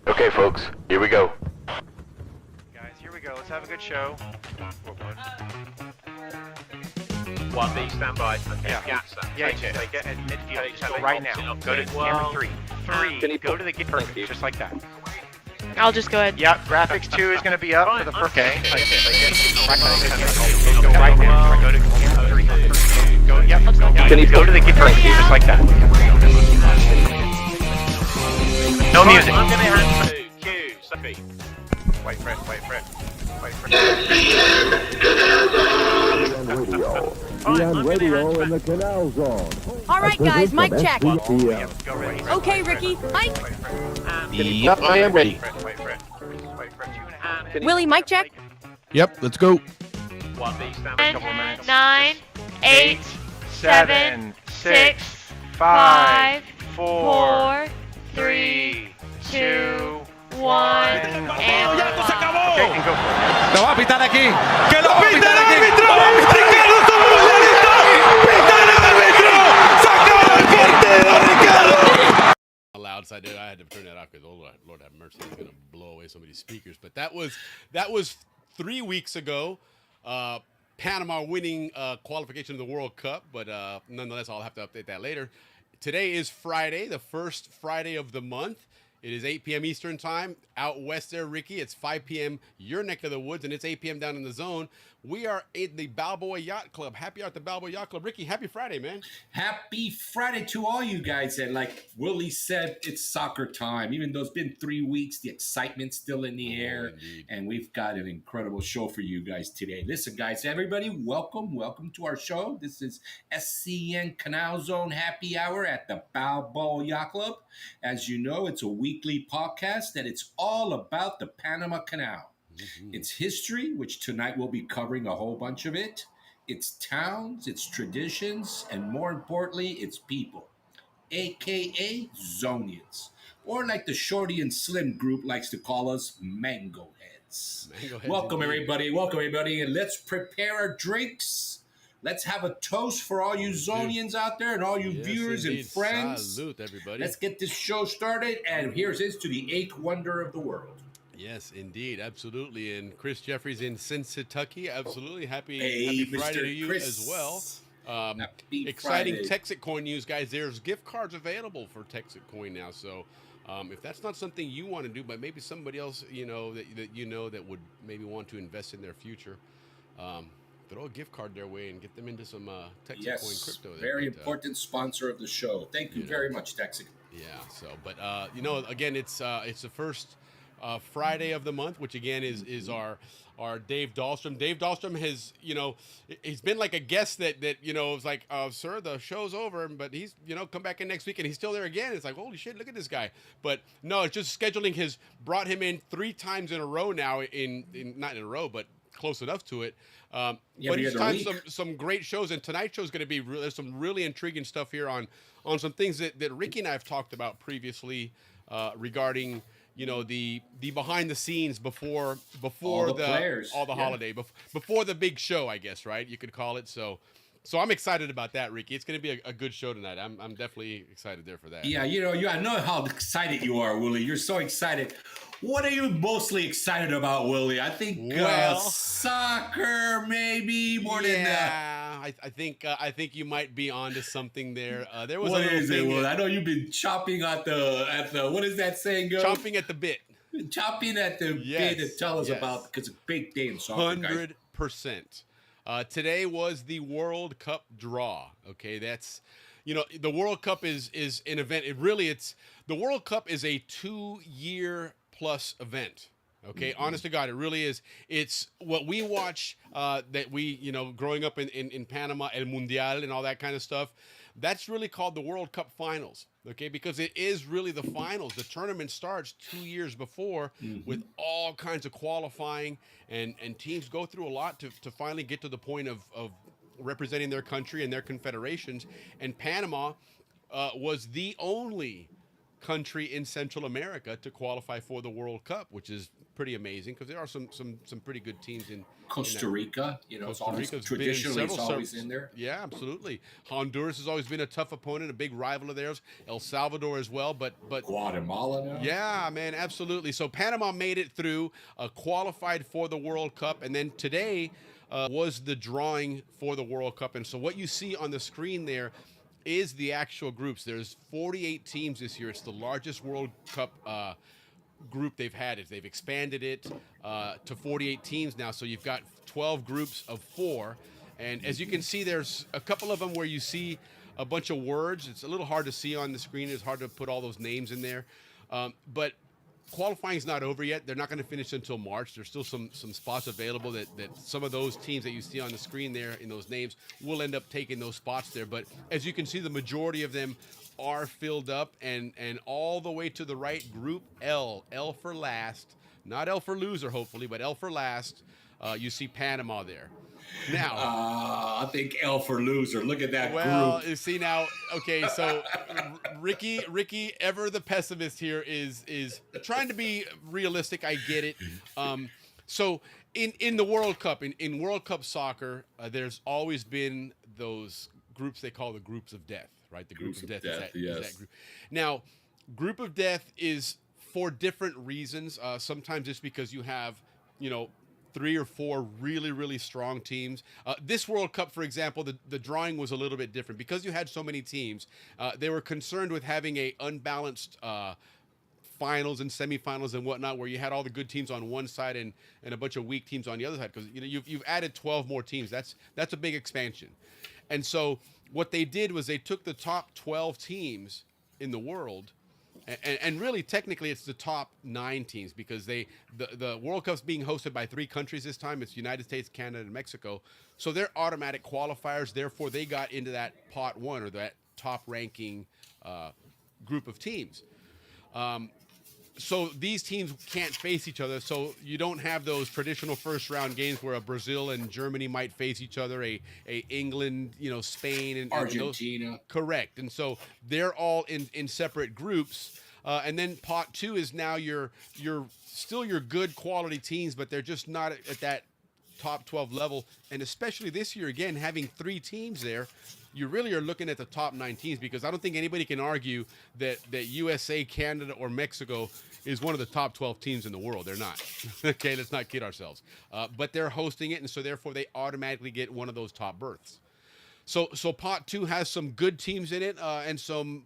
Okay, folks, here we go. Guys, here we go. Let's have a good show. One B, stand by. Okay, Yeah. Yacht, stand. Yeah, Take it. take it at midfield. Take Just go it. right now. Go to camera 3. 3. Go to the gate. Perfect. Just like that. I'll just go ahead. Yeah, graphics 2 is going to be up for the first. Okay. Go right now. Go to camera 3. Go. Yep. Go to the gate. Perfect. Just like that. No music. I'm going to hand to Q, Sophie. Wait for it. On radio in the Canal Zone. All right, guys, mic check. SCN. Go ready. Okay, Ricky, mic. Yep, I am ready. Wait for it. 2.5. Willie, mic check. Yep, let's go. 1B, stand by. 10, 9, 8, 7, 6, 5, 4, 3, 2, 1, and Okay, and go for it. Lo va a pitar aquí. ¡Que lo pita el árbitro! ¡Ricardo Samuelita! ¡Pita el árbitro! ¡Sacó el portero, Ricardo! Loud, so I had to turn that off because Lord have mercy, it's gonna blow away some of these speakers. But that was 3 weeks ago. Panama winning qualification of the World Cup, but nonetheless, I'll have to update that later. Today is Friday, the first Friday of the month. It is 8 p.m. Eastern time. Out west there, Ricky, it's 5 p.m. your neck of the woods, and it's 8 p.m. down in the zone. We are in the Balboa Yacht Club. Happy hour at the Balboa Yacht Club. Ricky, happy Friday, man. Happy Friday to all you guys. And like Willie said, it's soccer time. Even though it's been 3 weeks, the excitement's still in the air. Indeed. And we've got an incredible show for you guys today. Listen, guys, everybody, welcome to our show. This is SCN Canal Zone Happy Hour at the Balboa Yacht Club. As you know, it's a weekly podcast and it's all about the Panama Canal. Its history, which tonight we'll be covering a whole bunch of it, its towns, its traditions, and more importantly, its people, aka Zonians, or like the Shorty and Slim group likes to call us, Mango Heads. Welcome everybody, and let's prepare our drinks. Let's have a toast for all you Zonians out there and all you viewers and friends. Salute, everybody. Let's get this show started, and here's to the 8th wonder of the world. Yes, indeed, absolutely. And Chris Jeffries in Kentucky, absolutely. Happy Friday to you Chris. as well. Happy Exciting Friday. Texit Coin news, guys. There's gift cards available for Texit Coin now. So if that's not something you want to do, but maybe somebody else that would maybe want to invest in their future, throw a gift card their way and get them into some Texit Coin crypto. Very important sponsor of the show. Thank you very much, Texit. Yeah. So, but again, it's the first Friday of the month, which again is our Dave Dahlstrom. Dave Dahlstrom has, he's been like a guest that is like, sir, the show's over, but he's, come back in next week, and he's still there again. It's like, holy shit, look at this guy. But no, it's just scheduling has brought him in 3 times in a row now, not in a row, but close enough to it. But each time some great shows, and tonight's show is going to be there's some really intriguing stuff here on some things that Ricky and I have talked about previously regarding the behind the scenes before all the players. all the holiday before the big show, I guess, right? You could call it. So I'm excited about that, Ricky. It's going to be a good show tonight. I'm definitely excited there for that. Yeah, I know how excited you are, Willie. You're so excited. What are you mostly excited about, Willie? I think soccer, maybe more than that. I think you might be onto something there. There was what a is it, thing. Willie? I know you've been chopping at the what is that saying? Go? Chomping at the bit. Chopping at the bit to tell us about, because it's a big day in soccer, guys. 100%. Today was the World Cup draw. Okay, that's the World Cup is an event. The World Cup is a 2-year plus event. Okay, honest to God, it really is. It's what we watch that we, growing up in Panama, El Mundial and all that kind of stuff. That's really called the World Cup finals. Okay, because it is really the finals. The tournament starts 2 years before with all kinds of qualifying, and teams go through a lot to finally get to the point of representing their country and their confederations. And Panama was the only country in Central America to qualify for the World Cup, which is pretty amazing because there are some pretty good teams in Costa Rica. You know, it's Costa always Rica's been in traditionally it's several- always in there. Yeah, absolutely. Honduras has always been a tough opponent, a big rival of theirs. El Salvador as well, but Guatemala now. yeah, man, absolutely. So Panama made it through, qualified for the World Cup, and then today was the drawing for the World Cup. And so what you see on the screen there is the actual groups. There's 48 teams this year. It's the largest World Cup group they've had. They've expanded it to 48 teams now. So you've got 12 groups of 4. And as you can see, there's a couple of them where you see a bunch of words. It's a little hard to see on the screen. It's hard to put all those names in there. But qualifying's not over yet. They're not going to finish until March. There's still some spots available that some of those teams that you see on the screen there in those names will end up taking those spots there. But as you can see, the majority of them are filled up, and all the way to the right, Group L for last, not L for loser, hopefully, but L for last. You see Panama there. Now, I think L for loser. Look at that well, group. you see now. Okay, so Ricky, ever the pessimist here, is trying to be realistic. I get it. So in the World Cup, in World Cup soccer, there's always been those groups they call the groups of death, right? The groups of death. Is that group. Now, group of death is for different reasons. Sometimes it's because you have, 3 or 4 really, really strong teams. This World Cup, for example, the drawing was a little bit different. Because you had so many teams, they were concerned with having a unbalanced finals and semifinals and whatnot, where you had all the good teams on one side and a bunch of weak teams on the other side. Because you've added 12 more teams. That's a big expansion. And so what they did was they took the top 12 teams in the world. And really, technically, it's the top 9 teams because the World Cup's being hosted by 3 countries this time. It's United States, Canada, and Mexico. So they're automatic qualifiers. Therefore, they got into that pot 1 or that top ranking group of teams. So these teams can't face each other. So you don't have those traditional first round games where a Brazil and Germany might face each other, a England, Spain and Argentina. And correct. And so they're all in separate groups. And then pot 2 is now your still your good quality teams, but they're just not at that top 12 level. And especially this year, again, having 3 teams there, you really are looking at the top 9 teams, because I don't think anybody can argue that USA, Canada, or Mexico is one of the top 12 teams in the world. They're not. Okay, let's not kid ourselves. But they're hosting it, and so therefore they automatically get one of those top berths. So pot 2 has some good teams in it and some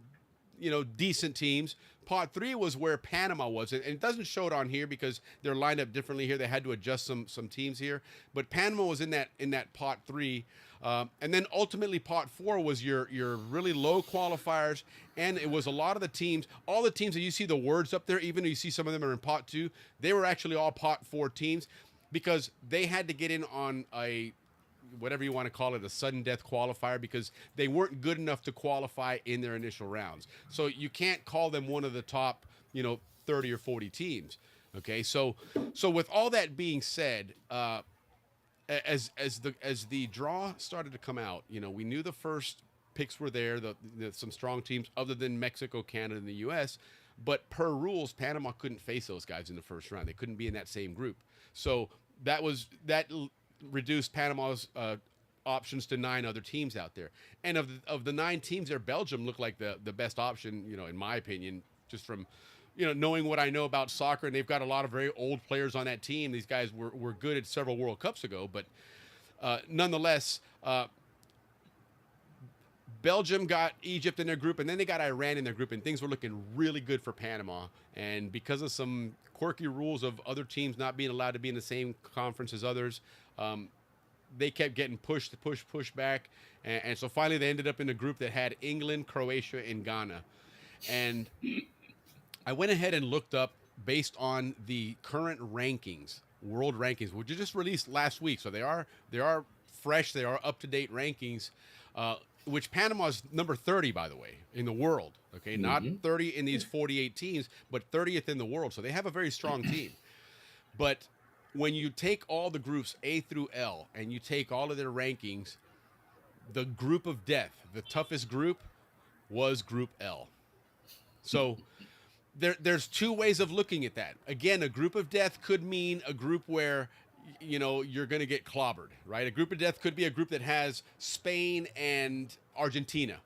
decent teams. Pot 3 was where Panama was, and it doesn't show it on here because they're lined up differently here. They had to adjust some teams here, but Panama was in that pot 3, and then ultimately pot 4 was your really low qualifiers, and it was a lot of the teams, all the teams that you see the words up there, even though you see some of them are in pot 2, they were actually all pot 4 teams because they had to get in on a, whatever you want to call it, a sudden death qualifier, because they weren't good enough to qualify in their initial rounds. So you can't call them one of the top, 30 or 40 teams. Okay, so with all that being said, as the draw started to come out, we knew the first picks were there, some strong teams other than Mexico, Canada, and the U.S., but per rules, Panama couldn't face those guys in the first round. They couldn't be in that same group. So that reduced Panama's options to 9 other teams out there. And of the 9 teams there, Belgium looked like the best option, in my opinion, just from, knowing what I know about soccer. And they've got a lot of very old players on that team. These guys were good at several World Cups ago. But nonetheless, Belgium got Egypt in their group, and then they got Iran in their group, and things were looking really good for Panama. And because of some quirky rules of other teams not being allowed to be in the same conference as others, they kept getting pushed back. And so finally they ended up in a group that had England, Croatia, and Ghana. And I went ahead and looked up, based on the current rankings, world rankings, which were just released last week. So they are fresh, they are up-to-date rankings, which Panama's number 30, by the way, in the world. Okay, not 30 in these 48 teams, but 30th in the world. So they have a very strong team. But when you take all the groups A through L and you take all of their rankings, the group of death, the toughest group, was Group L. So there's two ways of looking at that. Again, a group of death could mean a group where you're going to get clobbered, right? A group of death could be a group that has Spain and Argentina.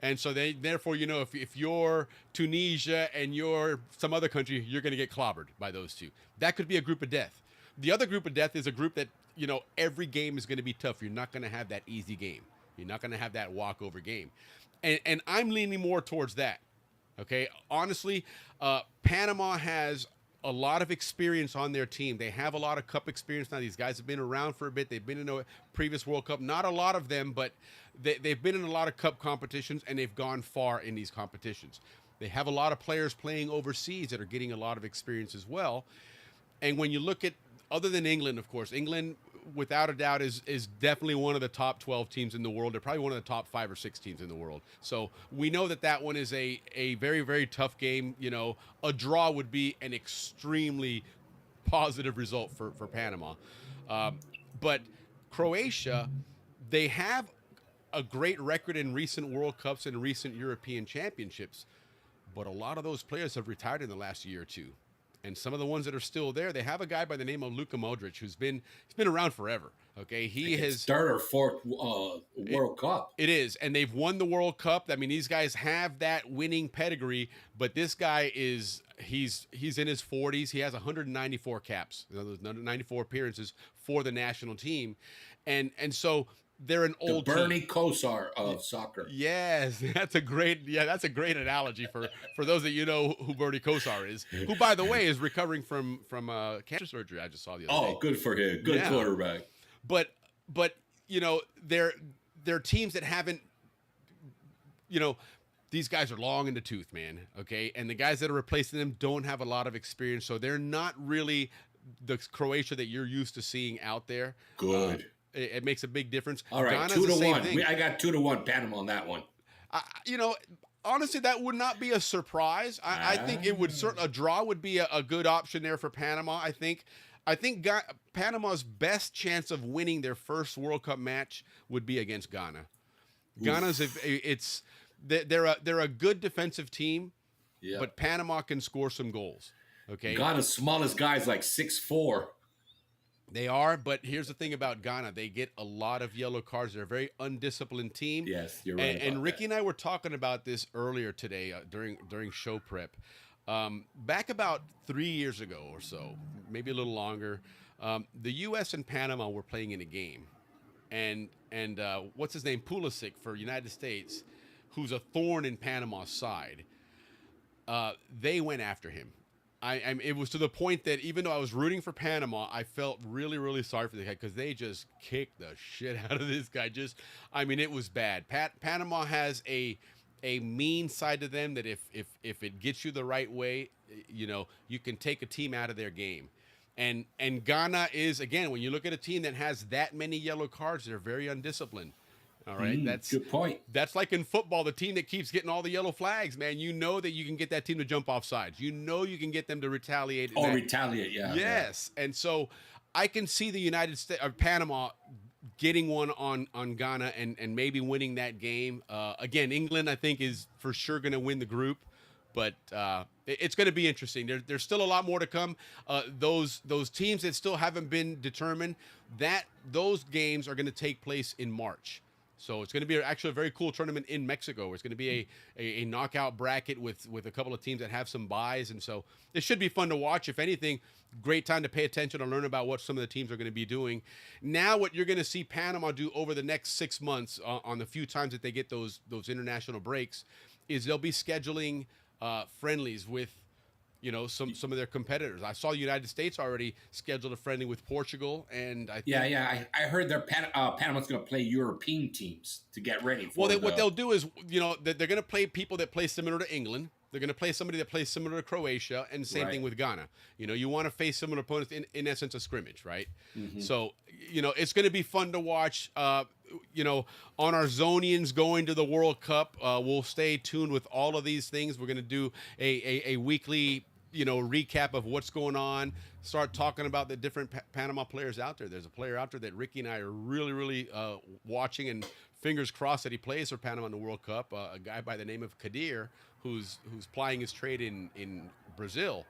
And so therefore, if you're Tunisia and you're some other country, you're going to get clobbered by those two. That could be a group of death. The other group of death is a group that, every game is going to be tough. You're not going to have that easy game. You're not going to have that walkover game. And I'm leaning more towards that. Okay. Honestly, Panama has a lot of experience on their team. They have a lot of cup experience now. These guys have been around for a bit. They've been in a previous World Cup. Not a lot of them, but they've been in a lot of cup competitions, and they've gone far in these competitions. They have a lot of players playing overseas that are getting a lot of experience as well. And when you look at, other than England, of course, England, without a doubt, is definitely one of the top 12 teams in the world. They're probably one of the top 5 or 6 teams in the world. So we know that one is a very, very tough game. A draw would be an extremely positive result for Panama. But Croatia, they have a great record in recent World Cups and recent European Championships. But a lot of those players have retired in the last year or two. And some of the ones that are still there, they have a guy by the name of Luka Modric he's been around forever. Okay, he has third or fourth World Cup. It is, and they've won the World Cup. I mean, these guys have that winning pedigree. But this guy he's in his 40s. He has 194 caps, 94 appearances for the national team, and so. They're an old Bernie team. Kosar of soccer. Yes, that's a great analogy for those that who Bernie Kosar is, who by the way is recovering from cancer surgery. I just saw the other day. Oh, good for him. Good quarterback. But they're teams that haven't these guys are long in the tooth, man. Okay, and the guys that are replacing them don't have a lot of experience, so they're not really the Croatia that you're used to seeing out there. Good. It makes a big difference. All right, Ghana's 2-1. I got 2-1 Panama on that one. Honestly, that would not be a surprise. I think it would a draw would be a good option there for Panama. I think Panama's best chance of winning their first World Cup match would be against Ghana. Ghana's they're a good defensive team, but Panama can score some goals. Okay, Ghana's smallest guy's like 6'4". They are, but here's the thing about Ghana. They get a lot of yellow cards. They're a very undisciplined team. Yes, you're right. And Ricky and I were talking about this earlier today during show prep. Back about 3 years ago or so, maybe a little longer, the U.S. and Panama were playing in a game. And what's his name? Pulisic for United States, who's a thorn in Panama's side. They went after him. It was to the point that even though I was rooting for Panama, I felt really, really sorry for the guy because they just kicked the shit out of this guy. It was bad. Panama has a mean side to them that if it gets you the right way, you can take a team out of their game. And Ghana is, again, when you look at a team that has that many yellow cards, they're very undisciplined. All right, that's good point. That's like in football, the team that keeps getting all the yellow flags, man. You know that you can get that team to jump off sides. You know you can get them to retaliate. Retaliate, yeah. Yes, yeah. And so I can see the United States or Panama getting one on Ghana and maybe winning that game. Again, England I think is for sure going to win the group, but it's going to be interesting. There's still a lot more to come. Those teams that still haven't been determined, those games are going to take place in March. So it's going to be actually a very cool tournament in Mexico. It's going to be a knockout bracket with a couple of teams that have some buys. And so it should be fun to watch. If anything, great time to pay attention and learn about what some of the teams are going to be doing. Now what you're going to see Panama do over the next 6 months on the few times that they get those international breaks is they'll be scheduling friendlies with some of their competitors. I saw the United States already scheduled a friendly with Portugal, and I think, I heard Panama's going to play European teams to get ready for. Well, what they'll do is they're going to play people that play similar to England. They're going to play somebody that plays similar to Croatia, and same thing with Ghana. You want to face similar opponents in essence a scrimmage, right? Mm-hmm. So it's going to be fun to watch. On our Zonians going to the World Cup, we'll stay tuned with all of these things. We're going to do a weekly recap of what's going on, start talking about the different Panama players out there. There's a player out there that Ricky and I are really, really watching and fingers crossed that he plays for Panama in the World Cup. A guy by the name of Kadir, who's plying his trade in Brazil.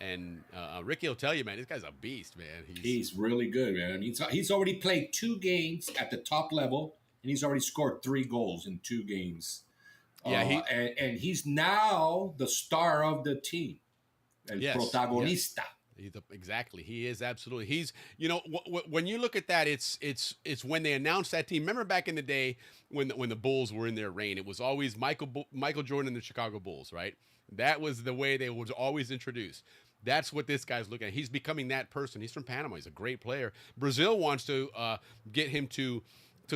And Ricky will tell you, man, this guy's a beast, man. He's really good, man. He's already played 2 games at the top level, and he's already scored 3 goals in 2 games. Yeah, and he's now the star of the team, el protagonista. Yes. Exactly, he is absolutely. He's when you look at that, it's when they announced that team. Remember back in the day when the Bulls were in their reign, it was always Michael Jordan and the Chicago Bulls, right? That was the way they was always introduced. That's what this guy's looking at. He's becoming that person. He's from Panama. He's a great player. Brazil wants to get him to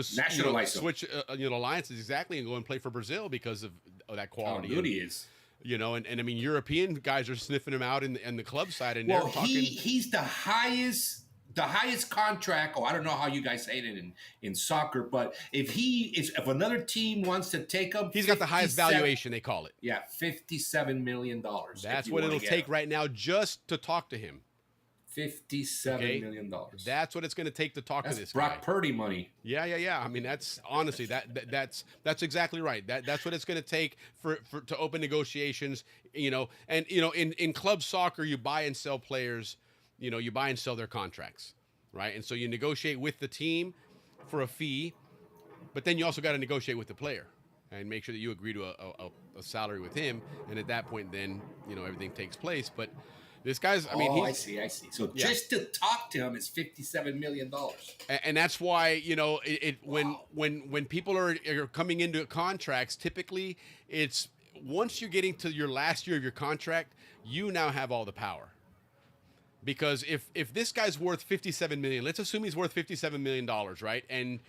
switch alliances exactly and go and play for Brazil because of that quality. How good he is. And I mean, European guys are sniffing him out in the club side, and well, they're talking. He's the highest contract. Oh, I don't know how you guys say it in soccer, but if another team wants to take him, he's got the highest valuation. They call it. Yeah, $57 million. That's what it'll take right now just to talk to him. $57 million. That's what it's going to take to talk to this guy. Brock Purdy money. Yeah. I mean, that's honestly that's exactly right. That's what it's going to take for to open negotiations. In club soccer, you buy and sell players. You buy and sell their contracts, right? And so you negotiate with the team for a fee, but then you also got to negotiate with the player and make sure that you agree to a salary with him. And at that point, then everything takes place. But this guy's, I mean, I see. So just to talk to him is $57 million. And that's why, when people are coming into contracts, typically it's once you're getting to your last year of your contract, you now have all the power. Because if this guy's worth $57 million, let's assume he's worth $57 million, right? And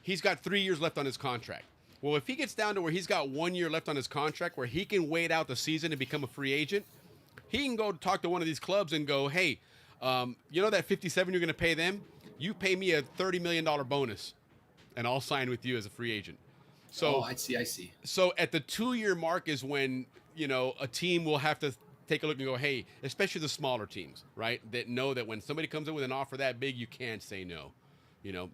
he's got 3 years left on his contract. Well, if he gets down to where he's got 1 year left on his contract, where he can wait out the season and become a free agent, he can go talk to one of these clubs and go, hey, that 57 you're going to pay them? You pay me a $30 million bonus, and I'll sign with you as a free agent. So I see. So at the 2-year mark is when, a team will have to take a look and go, hey, especially the smaller teams, right, that know that when somebody comes in with an offer that big, you can't say no.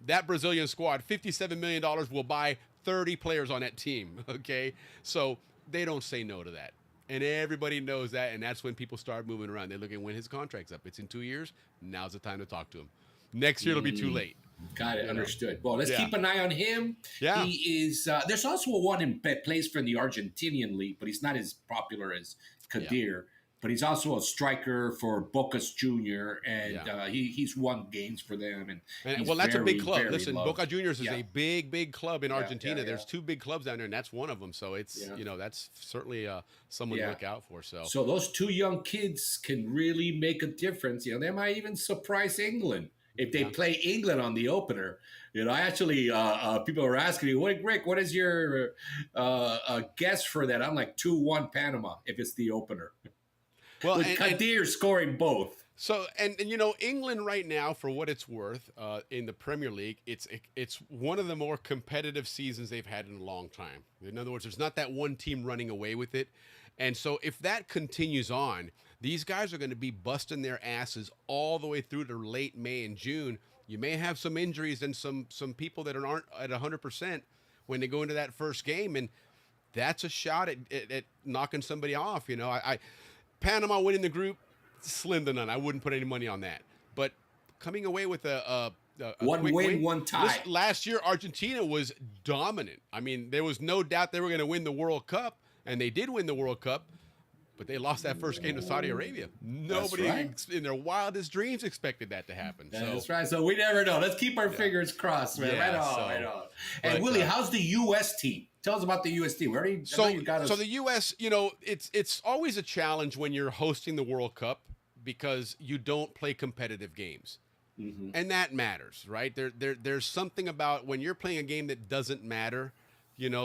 That Brazilian squad, $57 million will buy 30 players on that team, okay? So they don't say no to that. And everybody knows that, and that's when people start moving around. They look at when his contract's up. It's in 2 years. Now's the time to talk to him. Next year, it'll be too late. Got it. Understood. Well, let's keep an eye on him. Yeah. He is. There's also one that plays for the Argentinian league, but he's not as popular as Kadir. But he's also a striker for Bocas Jr., and he's won games for them. And well, that's a big club. very Listen, loved. Boca Juniors is a big club in Argentina. Yeah. There's 2 big clubs down there, and that's one of them. So it's that's certainly someone to look out for. So those 2 young kids can really make a difference. They might even surprise England if they play England on the opener. I actually people are asking me, Rick, what is your guess for that? I'm like 2-1 Panama if it's the opener. Well, with Kadir scoring both. So and England right now, for what it's worth, in the Premier League, it's one of the more competitive seasons they've had in a long time. In other words, there's not that one team running away with it. And so if that continues on, these guys are going to be busting their asses all the way through to late May and June. You may have some injuries and some people that aren't at 100% when they go into that first game, and that's a shot at knocking somebody off. Panama winning the group, slim to none. I wouldn't put any money on that. But coming away with a one win, one tie. Last year, Argentina was dominant. I mean, there was no doubt they were going to win the World Cup, and they did win the World Cup, but they lost that first game to Saudi Arabia. Nobody in their wildest dreams expected that to happen. That's right. So we never know. Let's keep our fingers crossed, man. Yeah, right on. And Willie, how's the U.S. team? Tell us about the U.S. team. So the U.S., it's always a challenge when you're hosting the World Cup because you don't play competitive games. Mm-hmm. And that matters, right? There's something about when you're playing a game that doesn't matter,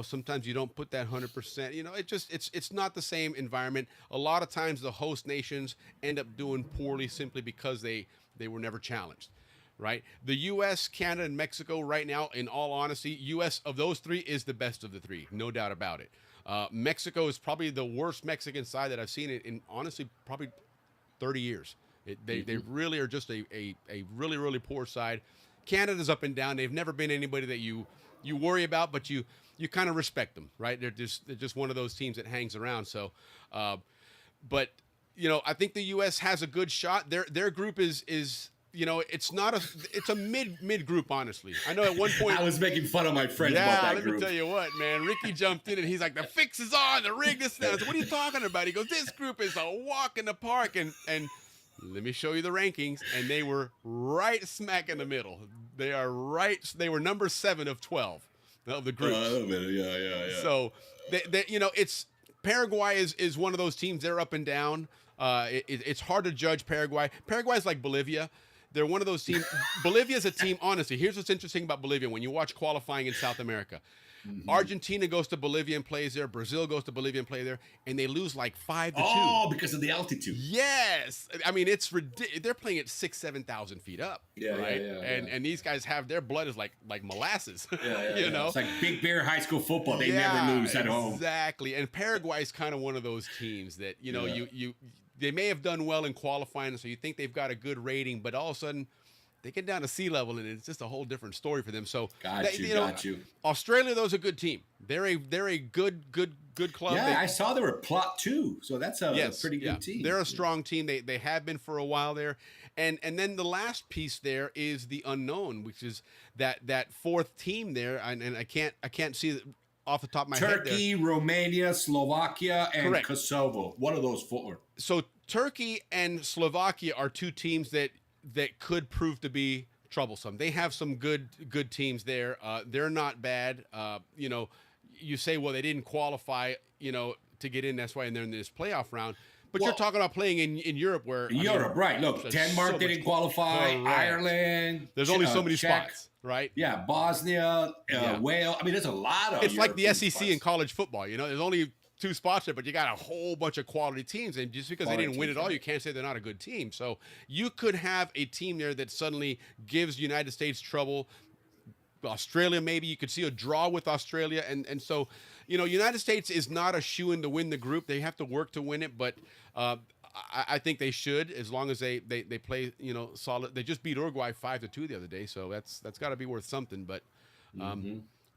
sometimes you don't put that 100%. It's not the same environment. A lot of times the host nations end up doing poorly simply because they were never challenged. Right? The U.S., Canada, and Mexico right now, in all honesty, U.S. of those 3 is the best of the 3. No doubt about it. Mexico is probably the worst Mexican side that I've seen in honestly, probably 30 years. They really are just a really, really poor side. Canada's up and down. They've never been anybody that you you worry about, but you kind of respect them, right? They're just one of those teams that hangs around. So, but I think the U.S. has a good shot. Their group is it's a mid group, honestly. I know at one point I was making fun of my friends about that let group. me tell you what, man. Ricky jumped in and he's like, the fix is on, the rig is down. I said, what are you talking about? He goes, this group is a walk in the park. And let me show you the rankings. And they were right smack in the middle. They were number 7 of 12 of the groups. Yeah. So, it's Paraguay is one of those teams. They're up and down. It's hard to judge Paraguay. Paraguay is like Bolivia. They're one of those teams. Bolivia's a team, honestly. Here's what's interesting about Bolivia. When you watch qualifying in South America, Argentina goes to Bolivia and plays there. Brazil goes to Bolivia and play there. And they lose like 5-2. Oh, because of the altitude. Yes. I mean, it's ridiculous. They're playing at 7,000 feet up. Yeah, right? yeah. And these guys their blood is like molasses. Yeah. you know? It's like Big Bear high school football. They never lose at home. Exactly. And Paraguay is kind of one of those teams that, they may have done well in qualifying, so you think they've got a good rating, but all of a sudden they get down to sea level, and it's just a whole different story for them. So, got you. Australia, though, is a good team. They're a good club. Yeah, I saw they were plot 2, so that's a pretty good team. They're a strong team. They have been for a while there, and then the last piece there is the unknown, which is that fourth team there, and I can't see off the top of my head there. Turkey, Romania, Slovakia, and Correct. Kosovo. One of those 4. So Turkey and Slovakia are 2 teams that could prove to be troublesome. They have some good teams there. They're not bad. You say, well, they didn't qualify, to get in. That's why they're in this playoff round. But you're talking about playing in Europe, where right? Look, Denmark didn't qualify. Correct. Ireland. There's only so many Czech, spots, right? Yeah, Bosnia, Wales. I mean, there's a lot of. It's like the European SEC spots. in college football. There's only 2 spots there, but you got a whole bunch of quality teams, and just because they didn't win it all, you can't say they're not a good team. So you could have a team there that suddenly gives United States trouble. Australia, maybe you could see a draw with Australia, and so United States is not a shoo-in to win the group. They have to work to win it, but I think they should, as long as they play solid. They just beat Uruguay 5-2 the other day, so that's got to be worth something. But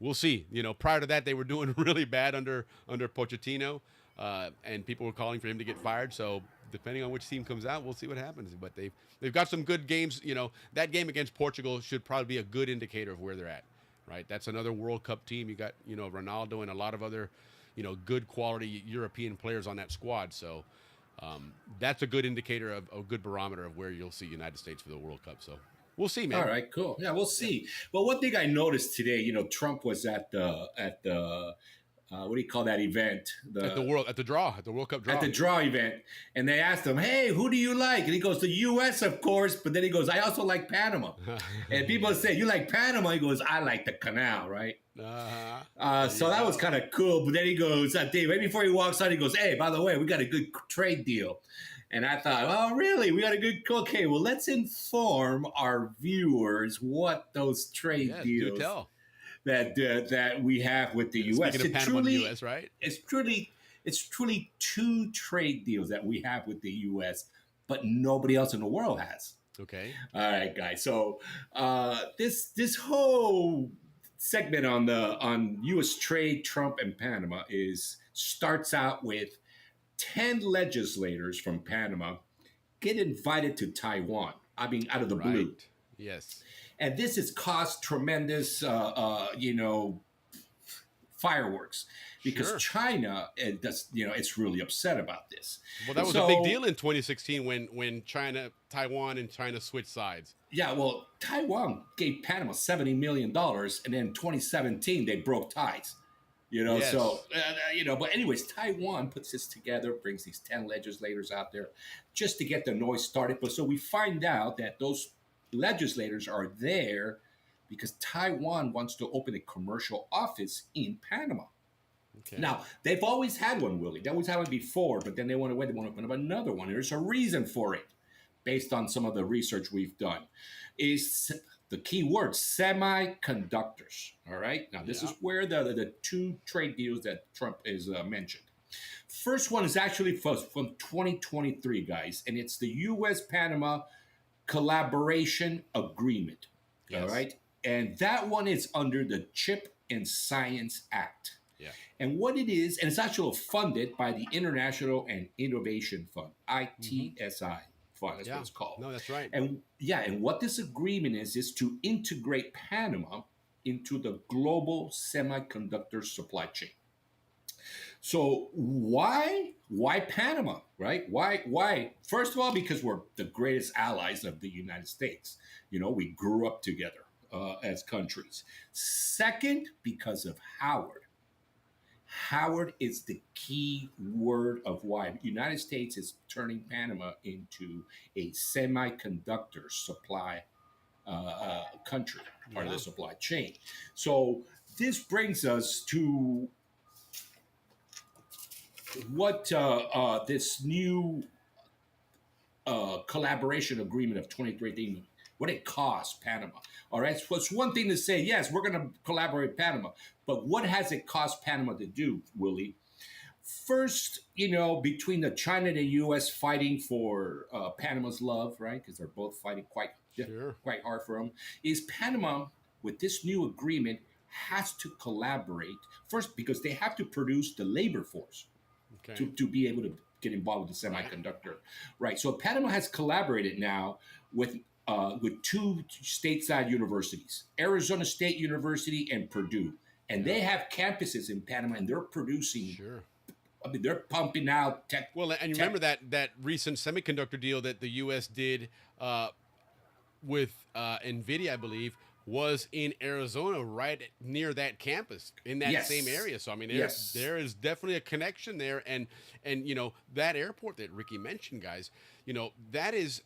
we'll see. Prior to that, they were doing really bad under Pochettino, and people were calling for him to get fired. So depending on which team comes out, we'll see what happens. But they've got some good games. That game against Portugal should probably be a good indicator of where they're at. Right, that's another World Cup team. You got Ronaldo and a lot of other good quality European players on that squad. So that's a good indicator of a good barometer of where you'll see United States for the World Cup. So we'll see, man. All right, cool. Yeah, we'll see. Well, one thing I noticed today, Trump was at the what do you call that event? At the World Cup draw. At the draw event. And they asked him, hey, who do you like? And he goes, the U.S., of course. But then he goes, I also like Panama. And people say, you like Panama? He goes, I like the Canal, right? So that was kind of cool. But then he goes, Dave, right before he walks out, he goes, hey, by the way, we got a good trade deal. And I thought, oh, really? We got a good, okay, well, let's inform our viewers what those trade deals do tell. That we have with the U.S. Speaking of Panama and the U.S., right? It's truly 2 trade deals that we have with the U.S., but nobody else in the world has. Okay. All right, guys. So this whole segment on U.S. trade, Trump and Panama starts out with 10 legislators from Panama get invited to Taiwan. I mean, out of the blue. Yes. And this has caused tremendous, fireworks because China, it's really upset about this. Well, that was a big deal in 2016 when Taiwan and China switched sides. Yeah, well, Taiwan gave Panama $70 million, and then 2017 they broke ties. Yes. So, but anyways, Taiwan puts this together, brings these 10 legislators out there just to get the noise started. But so we find out that those legislators are there because Taiwan wants to open a commercial office in Panama. Okay. Now, they've always had one, Willie. They always had one before, but then they went away. They want to open up another one. There's a reason for it, based on some of the research we've done. Is the key word, semiconductors. All right? Now, this is where the 2 trade deals that Trump is mentioned. First one is actually from 2023, guys, and it's the U.S.-Panama Collaboration Agreement. Yes. All right? And that one is under the Chip and Science Act. Yeah. And what it is, and it's actually funded by the International and Innovation Fund, ITSI Fund, that's what it's called. No, that's right. And and what this agreement is to integrate Panama into the global semiconductor supply chain. So why Panama, right? Why? First of all, because we're the greatest allies of the United States. We grew up together as countries. Second, because of Howard. Howard is the key word of why the United States is turning Panama into a semiconductor supply country, part of the supply chain. So this brings us to what this new collaboration agreement of 2013, what it costs Panama. All right, so it's one thing to say, yes, we're going to collaborate with Panama, but what has it cost Panama to do, Willie? First, between the China and the U.S. fighting for Panama's love, right? Because they're both fighting quite hard for them. Is Panama, with this new agreement, has to collaborate first because they have to produce the labor force to be able to get involved with the semiconductor, right? So Panama has collaborated now with two stateside universities, Arizona State University and Purdue, and they have campuses in Panama, and they're producing. Sure. I mean, they're pumping out tech. Well, and you remember that recent semiconductor deal that the U.S. did with NVIDIA, I believe, was in Arizona, right near that campus, in that same area. So I mean, there is definitely a connection there, and that airport that Ricky mentioned, guys, that is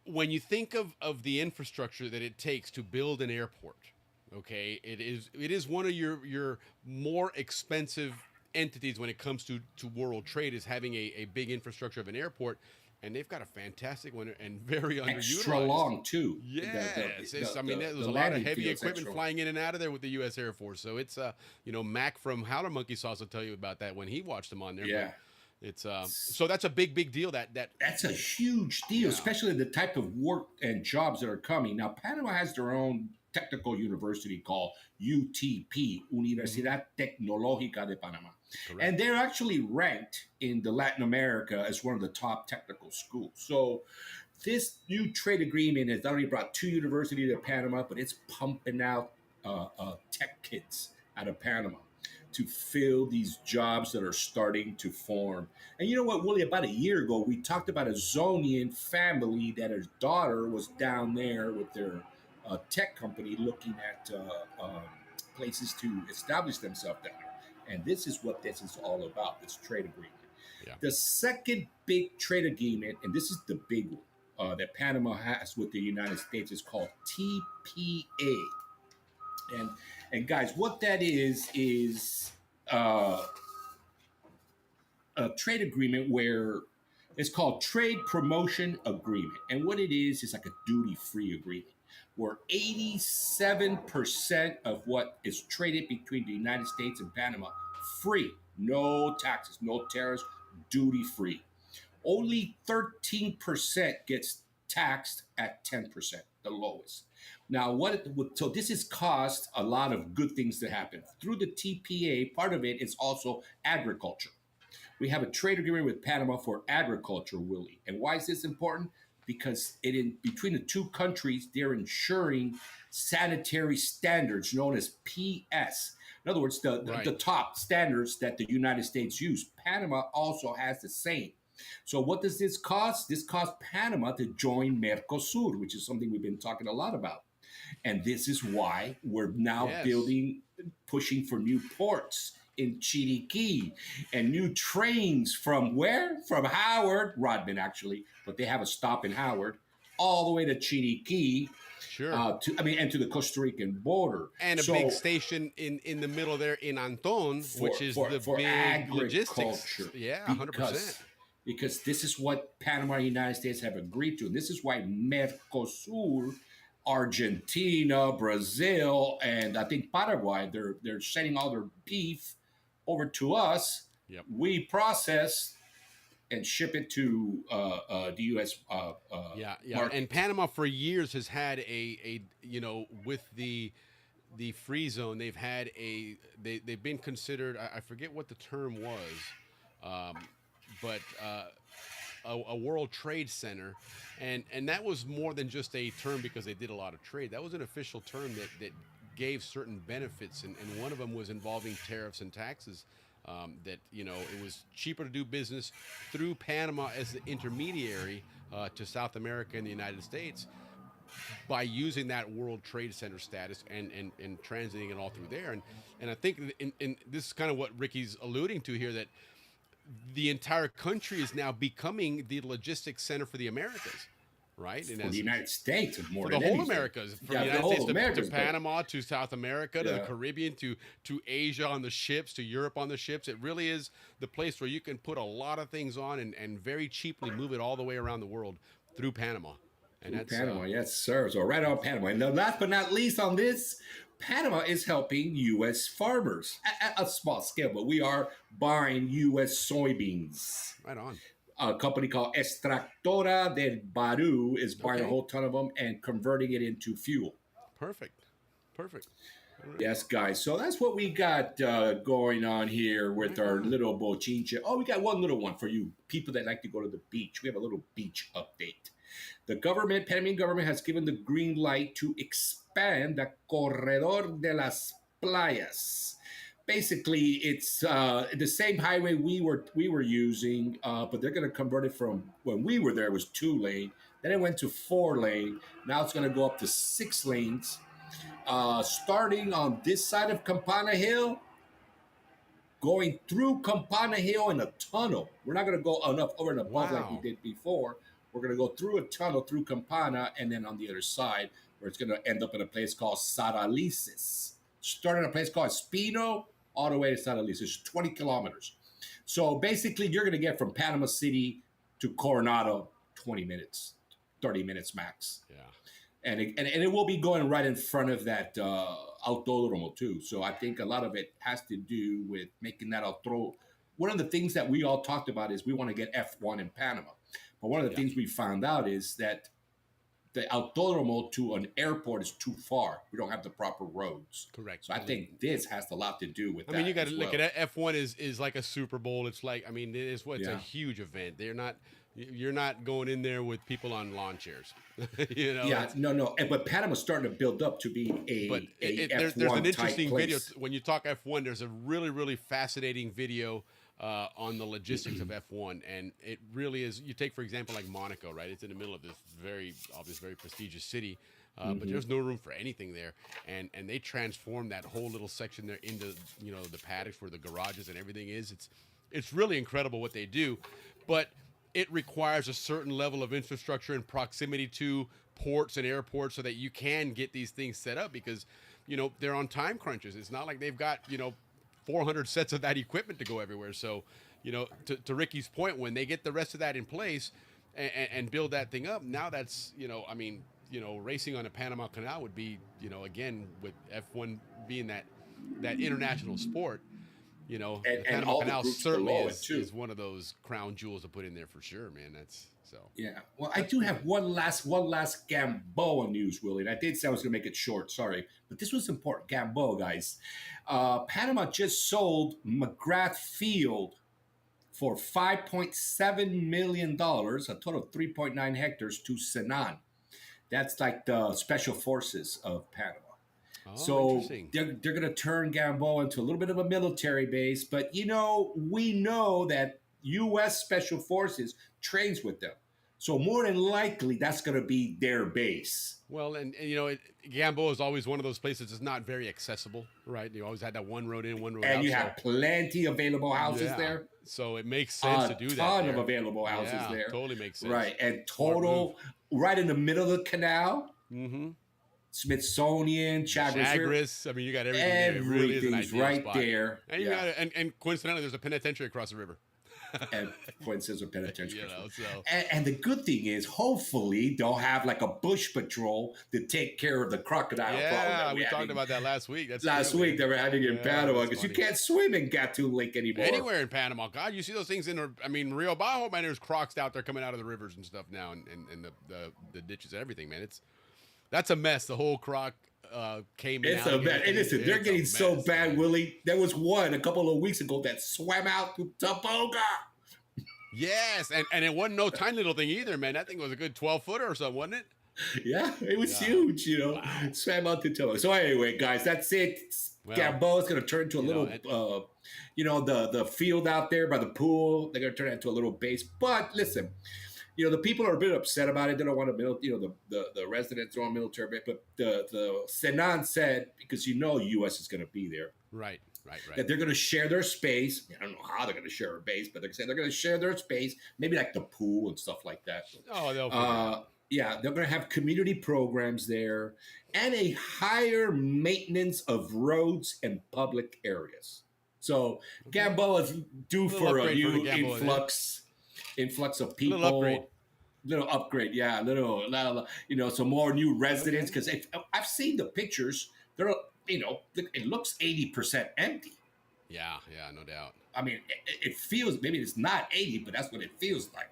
when you think of the infrastructure that it takes to build an airport, okay, it is one of your more expensive entities when it comes to world trade, is having a big infrastructure of an airport. And they've got a fantastic one and very underutilized. Extra long, too. Yes. There's a lot of heavy equipment flying in and out of there with the U.S. Air Force. So it's, Mac from Howler Monkey Sauce will tell you about that when he watched them on there. Yeah. But it's so that's a big deal. That's a huge deal, especially the type of work and jobs that are coming. Now, Panama has their own technical university called UTP, Universidad Tecnológica de Panama. Correct. And they're actually ranked in the Latin America as one of the top technical schools. So this new trade agreement has already brought two universities to Panama, but it's pumping out tech kids out of Panama to fill these jobs that are starting to form. And you know what, Willie, about a year ago, we talked about a Zonian family that his daughter was down there with their tech company looking at places to establish themselves down there. And this is what this is all about, this trade agreement. Yeah. The second big trade agreement, and this is the big one that Panama has with the United States, is called TPA. And guys, what that is a trade agreement where it's called Trade Promotion Agreement. And what it is like a duty-free agreement, where 87% of what is traded between the United States and Panama, free, no taxes, no tariffs, duty-free. Only 13% gets taxed at 10%, the lowest. Now, so this has caused a lot of good things to happen. Through the TPA, part of it is also agriculture. We have a trade agreement with Panama for agriculture, Willie. And why is this important? Because between the two countries, they're ensuring sanitary standards known as PS. In other words, the top standards that the United States use. Panama also has the same. So what does this cost? This costs Panama to join Mercosur, which is something we've been talking a lot about. And this is why we're now pushing for new ports in Chiriquí and new trains from where? From Howard, Rodman actually, but they have a stop in Howard, all the way to Chiriquí. Sure. And to the Costa Rican border. And a big station in the middle there in Anton, which is the big logistics. Yeah, 100%. Because this is what Panama and the United States have agreed to. And this is why Mercosur, Argentina, Brazil, and I think Paraguay, they're sending all their beef over to us. Yep. We process and ship it to the U.S. Yeah. market. And Panama for years has had a with the free zone, they've had they've been considered. I forget what the term was, but a World Trade Center, and that was more than just a term because they did a lot of trade. That was an official term that gave certain benefits, and one of them was involving tariffs and taxes. That it was cheaper to do business through Panama as the intermediary to South America and the United States by using that World Trade Center status and transiting it all through there. And I think in this is kind of what Ricky's alluding to here, that the entire country is now becoming the logistics center for the Americas, right? For the United States, more for the than whole anything. Americas, from Yeah, the the United whole States Americas, to but- Panama, to South America, to the Yeah. Caribbean, to Asia on the ships, to Europe on the ships. It really is the place where you can put a lot of things on and very cheaply move it all the way around the world through Panama. And that's Panama, yes, sir. So right on Panama. And last but not least on this, Panama is helping U.S. farmers at a small scale, but we are buying U.S. soybeans. right on. A company called Extractora del Baru is buying a Okay. whole ton of them and converting it into fuel. Perfect. Yes, guys. So that's what we got going on here with our little bochinche. Oh, we got one little one for you people that like to go to the beach. We have a little beach update. The Panamanian government has given the green light to expand the Corredor de las Playas. Basically, it's the same highway we were using, but they're going to convert it from when we were there it was 2-lane. Then it went to 4-lane. Now it's going to go up to 6 lanes. Starting on this side of Campana Hill, going through Campana Hill in a tunnel. We're not going to go over and above like we Wow. did before. We're going to go through a tunnel through Campana, and then on the other side, where it's going to end up in a place called Saralices. Starting at a place called Espino, all the way to Saralices. It's 20 kilometers. So basically, you're going to get from Panama City to Coronado 20 minutes, 30 minutes max. Yeah. And it will be going right in front of that Autódromo too. So I think a lot of it has to do with making that auto. One of the things that we all talked about is we want to get F1 in Panama. But one of the things we found out is that the Autódromo to an airport is too far. We don't have the proper roads. Correct. So I think this has a lot to do with that. I mean, you got to as look well. at it. F1 is like a Super Bowl. It's like, I mean, it's a Yeah. huge event. You're not going in there with people on lawn chairs. Yeah, it's- no. But Panama's starting to build up to be But a there's F1 an interesting type video. place. When you talk F1, there's a really, really fascinating video on the logistics of F1. And it really is, you take, for example, like Monaco, right? It's in the middle of this very prestigious city. But there's no room for anything there, and they transform that whole little section there into the paddocks where the garages and everything is. It's really incredible what they do, but it requires a certain level of infrastructure and proximity to ports and airports so that you can get these things set up because they're on time crunches. It's not like they've got 400 sets of that equipment to go everywhere. So to Ricky's point, when they get the rest of that in place and build that thing up, now that's racing on the Panama Canal would be, again, with F1 being that international sport, the Panama all the Canal groups certainly below it, too. is one of those crown jewels to put in there for sure, man. That's so. Yeah. Well, I do have one last Gamboa news, Willie. And I did say I was going to make it short. Sorry, but this was important. Gamboa, guys. Panama just sold McGrath Field for $5.7 million, a total of 3.9 hectares, to Senan. That's like the special forces of Panama. Oh, So interesting. they're going to turn Gamboa into a little bit of a military base. But, we know that U.S. Special Forces trains with them. So more than likely, that's going to be their base. Well, and Gamboa is always one of those places that's not very accessible, right? You always had that one road in, one road out. And you so- have plenty of available houses Yeah. there. So it makes sense to do that. A ton there. of available houses Yeah, there. Totally makes sense. Right. And Smart total, right in the middle of the canal, Mm-hmm. Smithsonian, Chagres. Chagres. I mean, you got everything there. It really is an Everything's ideal right spot. there. And you Yeah. got and coincidentally, there's a penitentiary across the river. and Fuentes or penitentiary. You know, so And the good thing is, hopefully, they'll have like a bush patrol to take care of the crocodile problem. yeah, that we talked having- about that last week. That's last true, week man. they were having in Yeah, Panama that's because you funny. can't swim in Gatun Lake anymore. Anywhere in Panama, God, you see those things I mean, Rio Bajo, man, there's crocs out there coming out of the rivers and stuff now, and the ditches and everything, man. That's a mess. The whole croc came in. It's a mess. And listen, they're It's a getting so mess, bad, man. Willie. There was one a couple of weeks ago that swam out to Taboga. Yes, and it wasn't no tiny little thing either, man. That thing was a good 12-footer or something, wasn't it? Yeah, it was Yeah. huge, you know. Wow. Swam out to Taboga. So anyway, guys, that's it. Well, Gamboa's going to turn into a you little, know, the field out there by the pool. They're going to turn it into a little base. But listen, the people are a bit upset about it. They don't want to, the residents don't want military base. But the Senan said, because U.S. is going to be there, Right. that they're going to share their space. I don't know how they're going to share a base, but they're saying they're going to share their space, maybe like the pool and stuff like that. Oh, they'll figure it out. Yeah, they're going to have community programs there and a higher maintenance of roads and public areas. So Gamboa's due for a upgrade for new the Gamboa, influx of people. Little upgrade. Yeah, some more new residents. Because I've seen the pictures. They're, it looks 80% empty. Yeah, no doubt. I mean, it feels, maybe it's not 80, but that's what it feels like.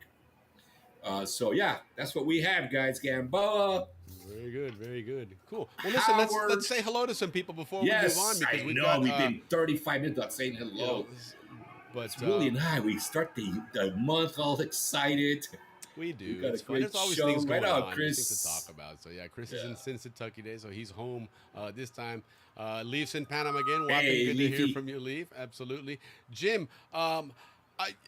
So yeah, that's what we have, guys. Gamboa. Very good. Cool. Well, listen, let's say hello to some people before we move on, because we've been 35 minutes without saying hello. But Willie and I, we start the month all excited. we do. We got a It's fun. great There's always show. things going Right on, on, Chris. things to talk about. So yeah, Chris is in Cincinnati today, so he's home this time. Leaf's in Panama again. Welcome. Hey, Good Leafy. to hear from you, Leaf. Absolutely, Jim. I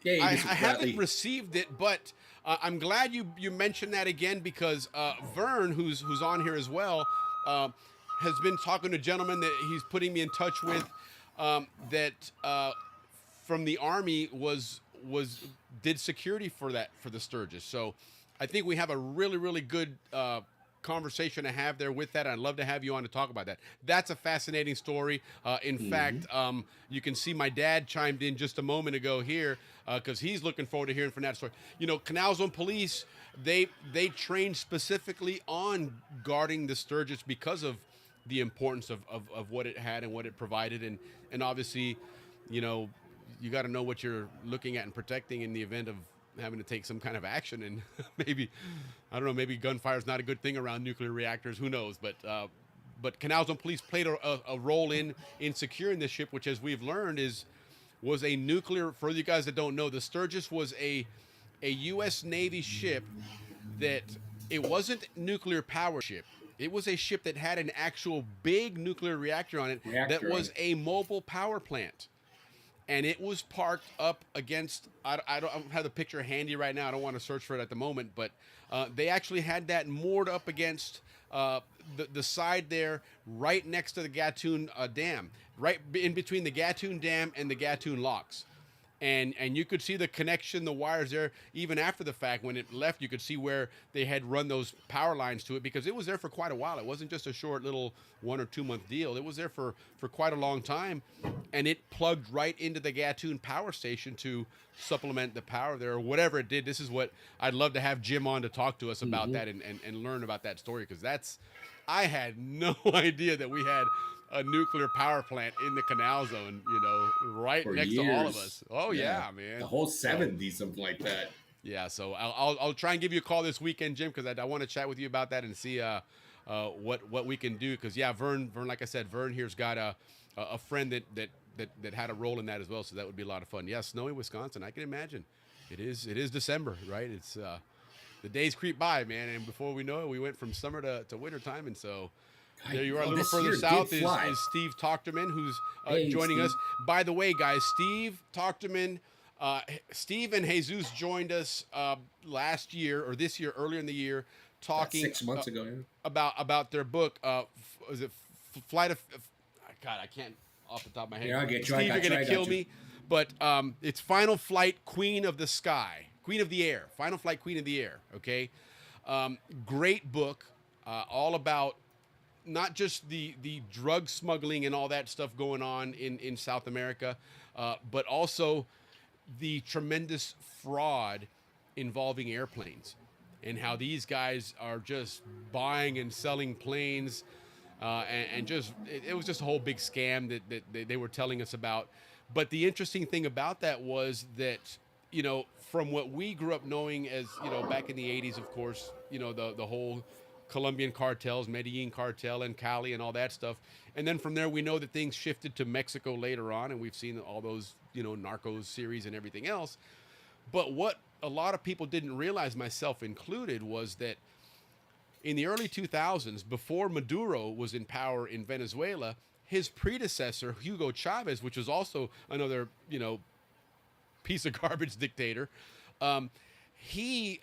Mr. haven't Bradley. received it, but I'm glad you mentioned that again, because Vern, who's on here as well, has been talking to a gentleman that he's putting me in touch with, that from the Army did security for the Sturgis. So I think we have a really good conversation to have there with that. I'd love to have you on to talk about that. That's a fascinating story. In fact, you can see my dad chimed in just a moment ago here, because he's looking forward to hearing from that story. Canal Zone Police, they trained specifically on guarding the Sturgis because of the importance of what it had and what it provided, and obviously, you got to know what you're looking at and protecting in the event of having to take some kind of action. And maybe gunfire is not a good thing around nuclear reactors. Who knows? But Canal Zone Police played a role in securing this ship, which, as we've learned, was a nuclear. For you guys that don't know, the Sturgis was a U.S. Navy ship that it wasn't nuclear power ship. It was a ship that had an actual big nuclear reactor on it that was a mobile power plant. And it was parked up against, I don't have the picture handy right now. I don't want to search for it at the moment. But they actually had that moored up against the side there, right next to the Gatun Dam, right in between the Gatun Dam and the Gatun locks. And you could see the connection, the wires there, even after the fact. When it left, you could see where they had run those power lines to it, because it was there for quite a while. It wasn't just a short little 1 or 2 month deal. It was there for quite a long time, and it plugged right into the Gatun power station to supplement the power there, or whatever it did. This is what I'd love to have Jim on to talk to us about that and learn about that story, because I had no idea that we had a nuclear power plant in the Canal Zone, right For next years. to all of us. Oh yeah, man. The whole 70s, something like that. Yeah, so I'll try and give you a call this weekend, Jim, because I want to chat with you about that and see what we can do. Because Vern, like I said, Vern here's got a friend that had a role in that as well, so that would be a lot of fun. Yeah, snowy Wisconsin, I can imagine. It is December, right? It's the days creep by, man, and before we know it, we went from summer to winter time, and so. There you are. A little further south is Steve Tochterman, who's joining us. By the way, guys, Steve Tochterman, Steve and Jesus joined us last year or this year, earlier in the year, talking 6 months ago, yeah. about their book. Was it Flight of? God, I can't off the top of my head. Yeah, I'll get you. Steve, you're gonna kill me. But it's Final Flight, Queen of the Sky, Queen of the Air, Final Flight, Queen of the Air. Okay, great book, all about not just the drug smuggling and all that stuff going on in South America, but also the tremendous fraud involving airplanes and how these guys are just buying and selling planes. And just it was just a whole big scam that they were telling us about. But the interesting thing about that was that, you know, from what we grew up knowing as, you know, back in the 80s, of course, you know, the whole Colombian cartels, Medellin cartel and Cali and all that stuff. And then from there, we know that things shifted to Mexico later on. And we've seen all those, you know, Narcos series and everything else. But what a lot of people didn't realize, myself included, was that in the early 2000s, before Maduro was in power in Venezuela, his predecessor, Hugo Chavez, which was also another, you know, piece of garbage dictator, he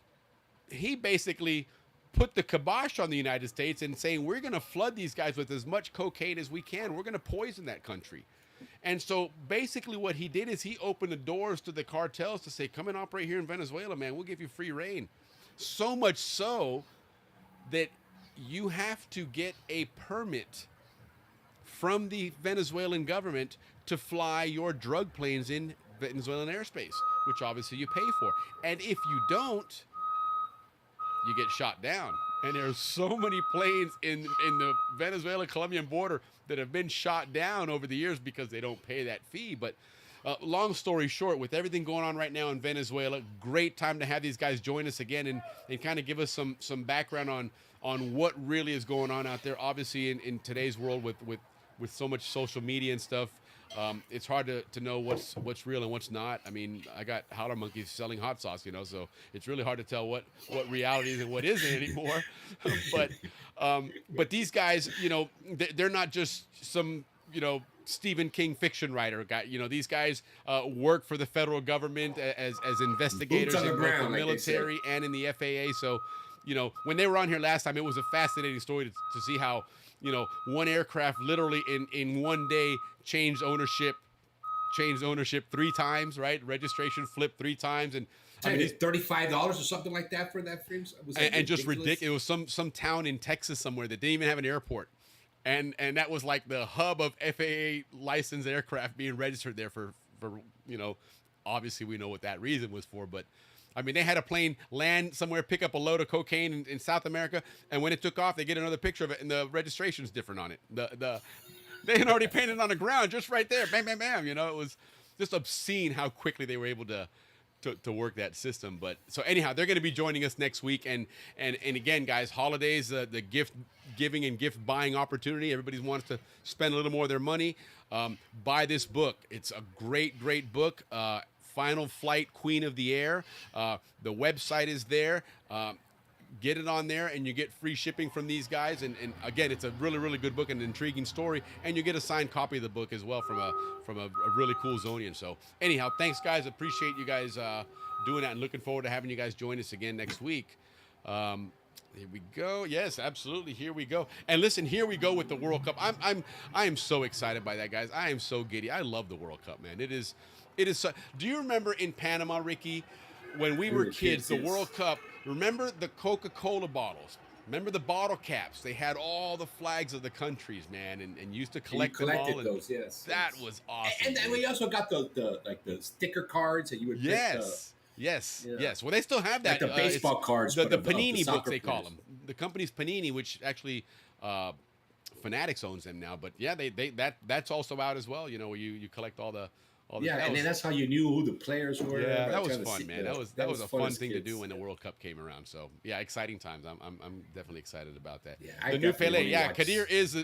basically put the kibosh on the United States and saying, we're going to flood these guys with as much cocaine as we can. We're going to poison that country. And so basically what he did is he opened the doors to the cartels to say, come and operate here in Venezuela, man. We'll give you free reign. So much so that you have to get a permit from the Venezuelan government to fly your drug planes in Venezuelan airspace, which obviously you pay for. And if you don't, you get shot down. And there's so many planes in the Venezuela-Colombian border that have been shot down over the years because they don't pay that fee. But long story short, with everything going on right now in Venezuela, great time to have these guys join us again and kind of give us some background on what really is going on out there. Obviously, in today's world with so much social media and stuff, it's hard to know what's real and what's not. I mean, I got howler monkeys selling hot sauce, you know, so it's really hard to tell what reality is and what isn't anymore. But these guys, you know, they're not just some, you know, Stephen King fiction writer guy. You know, these guys work for the federal government as investigators in both the military and in the FAA. So, you know, when they were on here last time, it was a fascinating story to see how, you know, one aircraft literally in one day changed ownership 3 times, right? Registration flipped 3 times, and I mean, it's $35 or something like that for that frame. And just ridiculous. It was some town in Texas somewhere that didn't even have an airport, and that was like the hub of FAA licensed aircraft being registered there for you know, obviously we know what that reason was for, but. I mean, they had a plane land somewhere, pick up a load of cocaine in South America, and when it took off, they get another picture of it, and the registration's different on it. They had already painted on the ground just right there, bam, bam, bam. You know, it was just obscene how quickly they were able to work that system. But so anyhow, they're going to be joining us next week, and again, guys, holidays, the gift giving and gift buying opportunity. Everybody wants to spend a little more of their money. Buy this book. It's a great book. Final Flight, Queen of the Air. The website is there. Get it on there, and you get free shipping from these guys. And again, it's a really good book, and an intriguing story. And you get a signed copy of the book as well from a really cool Zonian. So anyhow, thanks, guys. Appreciate you guys doing that, and looking forward to having you guys join us again next week. Here we go. Yes, absolutely. Here we go. And listen, here we go with the World Cup. I am so excited by that, guys. I am so giddy. I love the World Cup, man. It is. So, do you remember in Panama, Ricky, when we were kids, the World Cup? Remember the Coca-Cola bottles? Remember the bottle caps? They had all the flags of the countries, man, and used to collect them all. Those, yes. That was awesome. And we also got the sticker cards that you would. Yes. Well, they still have that. Like the baseball cards. The Panini books, they call them. The company's Panini, which actually Fanatics owns them now. But yeah, that's also out as well. You know, where you collect all the. Yeah, and then that's how you knew who the players were. Yeah, that was fun, man. That was a fun thing to do when the World Cup came around. So yeah, exciting times. I'm definitely excited about that. Yeah, the new Pelé. Yeah, Kadir is.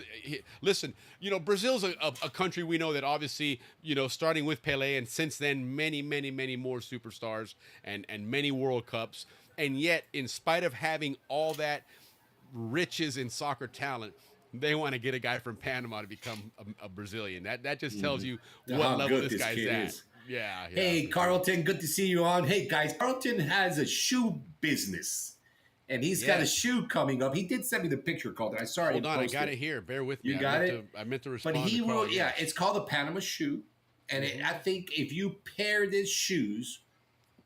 Listen, you know, Brazil's a country we know that obviously, you know, starting with Pelé and since then many more superstars and many World Cups, and yet in spite of having all that riches in soccer talent, they want to get a guy from Panama to become a Brazilian. That just tells you what level this guy's at. Yeah. Hey, Carlton, good to see you on. Hey, guys, Carlton has a shoe business, and he's got a shoe coming up. He did send me the picture, Carlton. I saw it. Hold on, I got it here. Bear with me. You got it? I meant to respond. But he will, it's called a Panama shoe, and I think if you pair these shoes,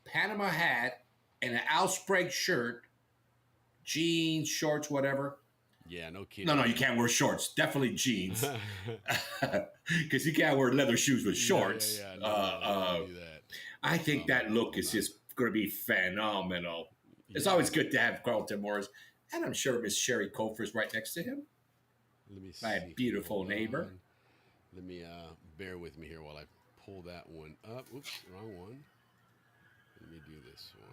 Panama hat, and an Alsprague shirt, jeans, shorts, whatever. Yeah, no kidding. No, you can't wear shorts. Definitely jeans, because you can't wear leather shoes with shorts. No, do that. I think that look is just going to be phenomenal. It's always good to have Carlton Morris, and I'm sure Miss Sherry Cofer is right next to him. Let me see. My beautiful Hold neighbor. on. Let me bear with me here while I pull that one up. Oops, wrong one. Let me do this one.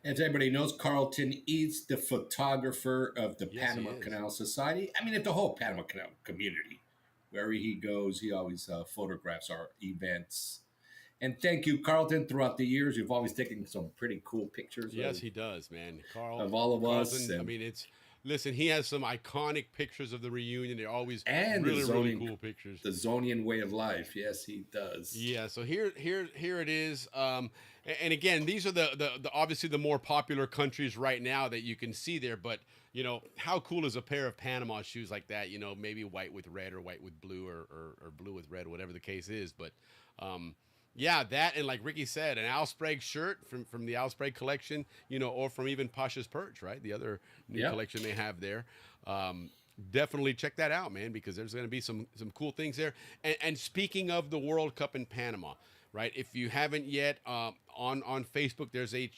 As everybody knows, Carlton is the photographer of the Yes, he Panama is. Canal Society. I mean, it's the whole Panama Canal community. Wherever he goes, he always photographs our events. And thank you, Carlton. Throughout the years, you've always taken some pretty cool pictures. Yes, he does, man. Carl of all of us. Carlton, I And, mean, listen, he has some iconic pictures of the reunion. They're always and really, the really Zonian, cool pictures. The Zonian way of life. Yes, he does. Yeah, so here it is. And again, these are the obviously the more popular countries right now that you can see there. But you know, how cool is a pair of Panama shoes like that? You know, maybe white with red or white with blue or blue with red, whatever the case is. But yeah, that, and like Ricky said, an Al Sprague shirt from the Al Sprague collection, you know, or from even Pasha's Perch, right? The other new collection they have there. Definitely check that out, man, because there's going to be some cool things there. And speaking of the World Cup in Panama, right? If you haven't yet, on Facebook, there's a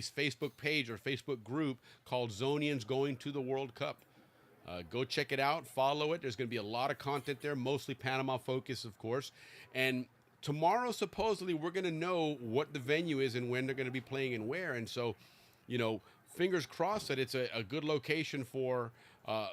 Facebook page or Facebook group called Zonians Going to the World Cup. Go check it out, follow it. There's going to be a lot of content there, mostly Panama focus, of course. And tomorrow, supposedly, we're going to know what the venue is and when they're going to be playing and where. And so, you know, fingers crossed that it's a good location for well,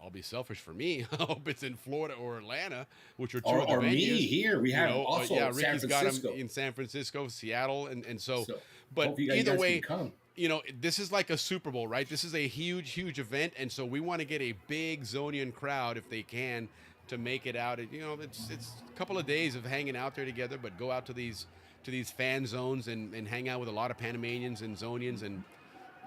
I'll be selfish for me. I hope it's in Florida or Atlanta, which are two of the or venues. Me here. We have also yeah, San Ricky's got Francisco. them in San Francisco, Seattle, and so but hope you either guys way, can come. you know, this is like a Super Bowl, right? This is a huge event, and so we want to get a big Zonian crowd if they can to make it out. You know, it's a couple of days of hanging out there together, but go out to these fan zones and hang out with a lot of Panamanians and Zonians and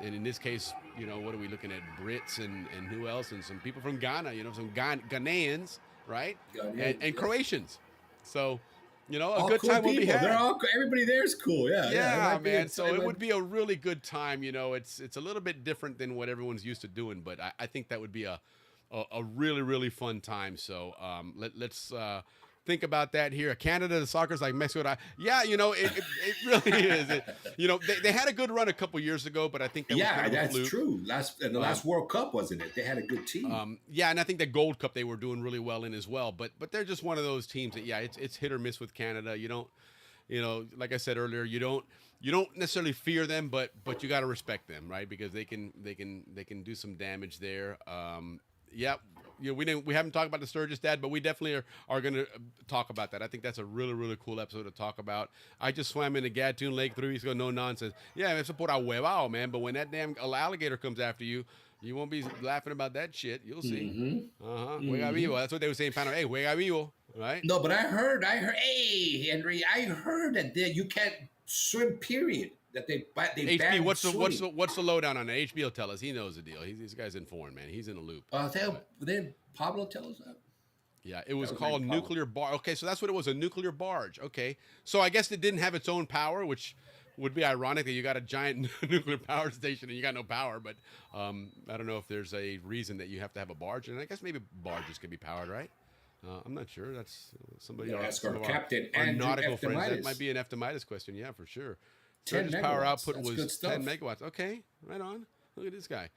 in this case, you know, what are we looking at? Brits and who else? And some people from Ghana, you know, some Ghanaians, right? And Croatians. So, you know, a good cool time will be people. had. Everybody there is cool. Yeah, man. So it would be a really good time. You know, it's a little bit different than what everyone's used to doing, but I think that would be a really fun time. So let's think about that here. Canada, the soccer's like Mexico. Yeah, you know, it really is. You know, they had a good run a couple years ago, but I think that was kind of a that's fluke. true. Last World Cup, wasn't it? They had a good team. Yeah, and I think the Gold Cup they were doing really well in as well. But they're just one of those teams that it's hit or miss with Canada. You don't, you know, like I said earlier, you don't necessarily fear them, but you got to respect them, right? Because they can do some damage there. Yeah, you know, we haven't talked about the Sturgis Dad, but we definitely are going to talk about that. I think that's a really cool episode to talk about. I just swam in the Gatun Lake 3 weeks ago, no nonsense. Yeah, it's por huevao, man. But when that damn alligator comes after you, you won't be laughing about that shit. You'll see. Juega vivo. That's what they were saying in Panama. Hey, juega vivo, right? No, but I heard. Hey, Henry, I heard that you can't swim. Period. That they HB, banned what's swimming. the lowdown on that? HB will tell us. He knows the deal. This guy's informed, man. He's in the loop. Then Pablo tell us that. Yeah, it was That was called like nuclear barge. Okay, so that's what it was, a nuclear barge. Okay, so I guess it didn't have its own power, which would be ironic that you got a giant nuclear power station and you got no power. But I don't know if there's a reason that you have to have a barge, and I guess maybe barges can be powered, right? I'm not sure. That's somebody. Ask our captain, our Andrew nautical friends. That Eftimitis. might be an Eftimitis question. Yeah, for sure. 10 Surge's power megawatts. output That's good was stuff. 10 megawatts. Okay, right on. Look at this guy.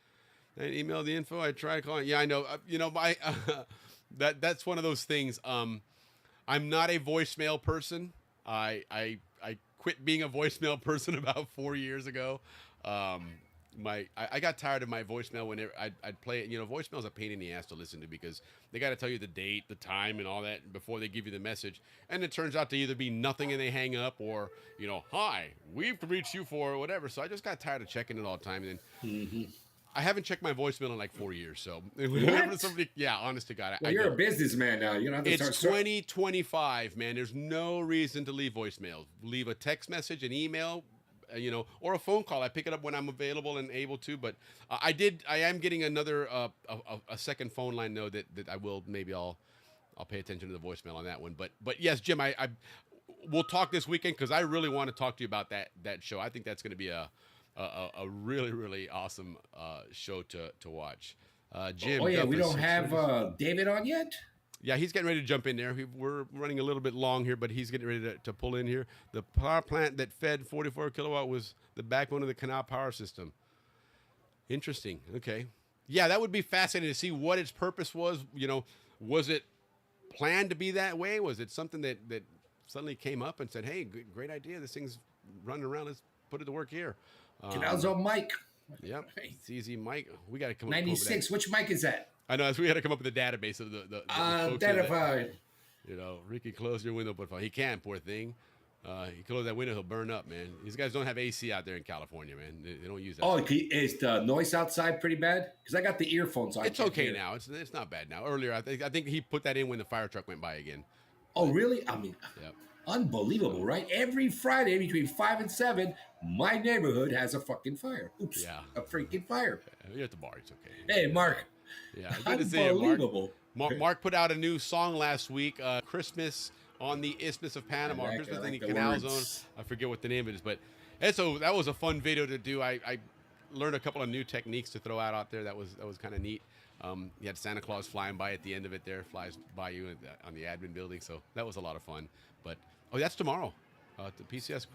And email the info. I tried calling. Yeah, I know. You know, that's one of those things. I'm not a voicemail person. I quit being a voicemail person about 4 years ago. I got tired of my voicemail whenever I'd play it. You know, voicemail's a pain in the ass to listen to because they got to tell you the date, the time, and all that before they give you the message. And it turns out to either be nothing and they hang up, or, you know, hi, we've reached you for whatever. So I just got tired of checking it all the time. And then I haven't checked my voicemail in like 4 years. So whenever somebody, honest to God, Well, you're a businessman now. You don't have to it's 2025, man. There's no reason to leave voicemails. Leave a text message, an email, you know, or a phone call. I pick it up when I'm available and able to. But I am getting another a second phone line though that I'll pay attention to the voicemail on that one. But yes, Jim, I we'll talk this weekend because I really want to talk to you about that show. I think that's going to be a really awesome show to watch. Jim. Oh yeah, we Duffus, don't have David on yet. Yeah, he's getting ready to jump in there. We're running a little bit long here, but he's getting ready to pull in here. The power plant that fed 44 kilowatt was the backbone of the Canal power system. Interesting. Okay. Yeah, that would be fascinating to see what its purpose was. Was it planned to be that way? Was it something that suddenly came up and said, hey, great idea. This thing's running around. Let's put it to work here. Canal's on Mike. Yep. It's easy, Mike. We got to come 96. Which mic is that? I know. So we had to come up with a database of the folks Identified. Ricky, close your window, but he can't, poor thing. He close that window, he'll burn up, man. These guys don't have AC out there in California, man. They don't use that. Oh, is the noise outside pretty bad? Because I got the earphones on. It's okay now. It's not bad now. Earlier, I think he put that in when the fire truck went by again. Oh, really? I mean, yep. Unbelievable, right? Every Friday between 5 and 7, my neighborhood has a fucking fire. Oops. Yeah. A freaking fire. You're at the bar. It's okay. Hey, Mark. Yeah. Good to see you, Unbelievable. Mark put out a new song last week, Christmas on the Isthmus of Panama. Christmas in the Canal Zone. I forget what the name of it is, but so that was a fun video to do. I learned a couple of new techniques to throw out there. That was kind of neat. You had Santa Claus flying by at the end of it there, flies by you on the admin building. So that was a lot of fun. But, that's tomorrow. The PCS.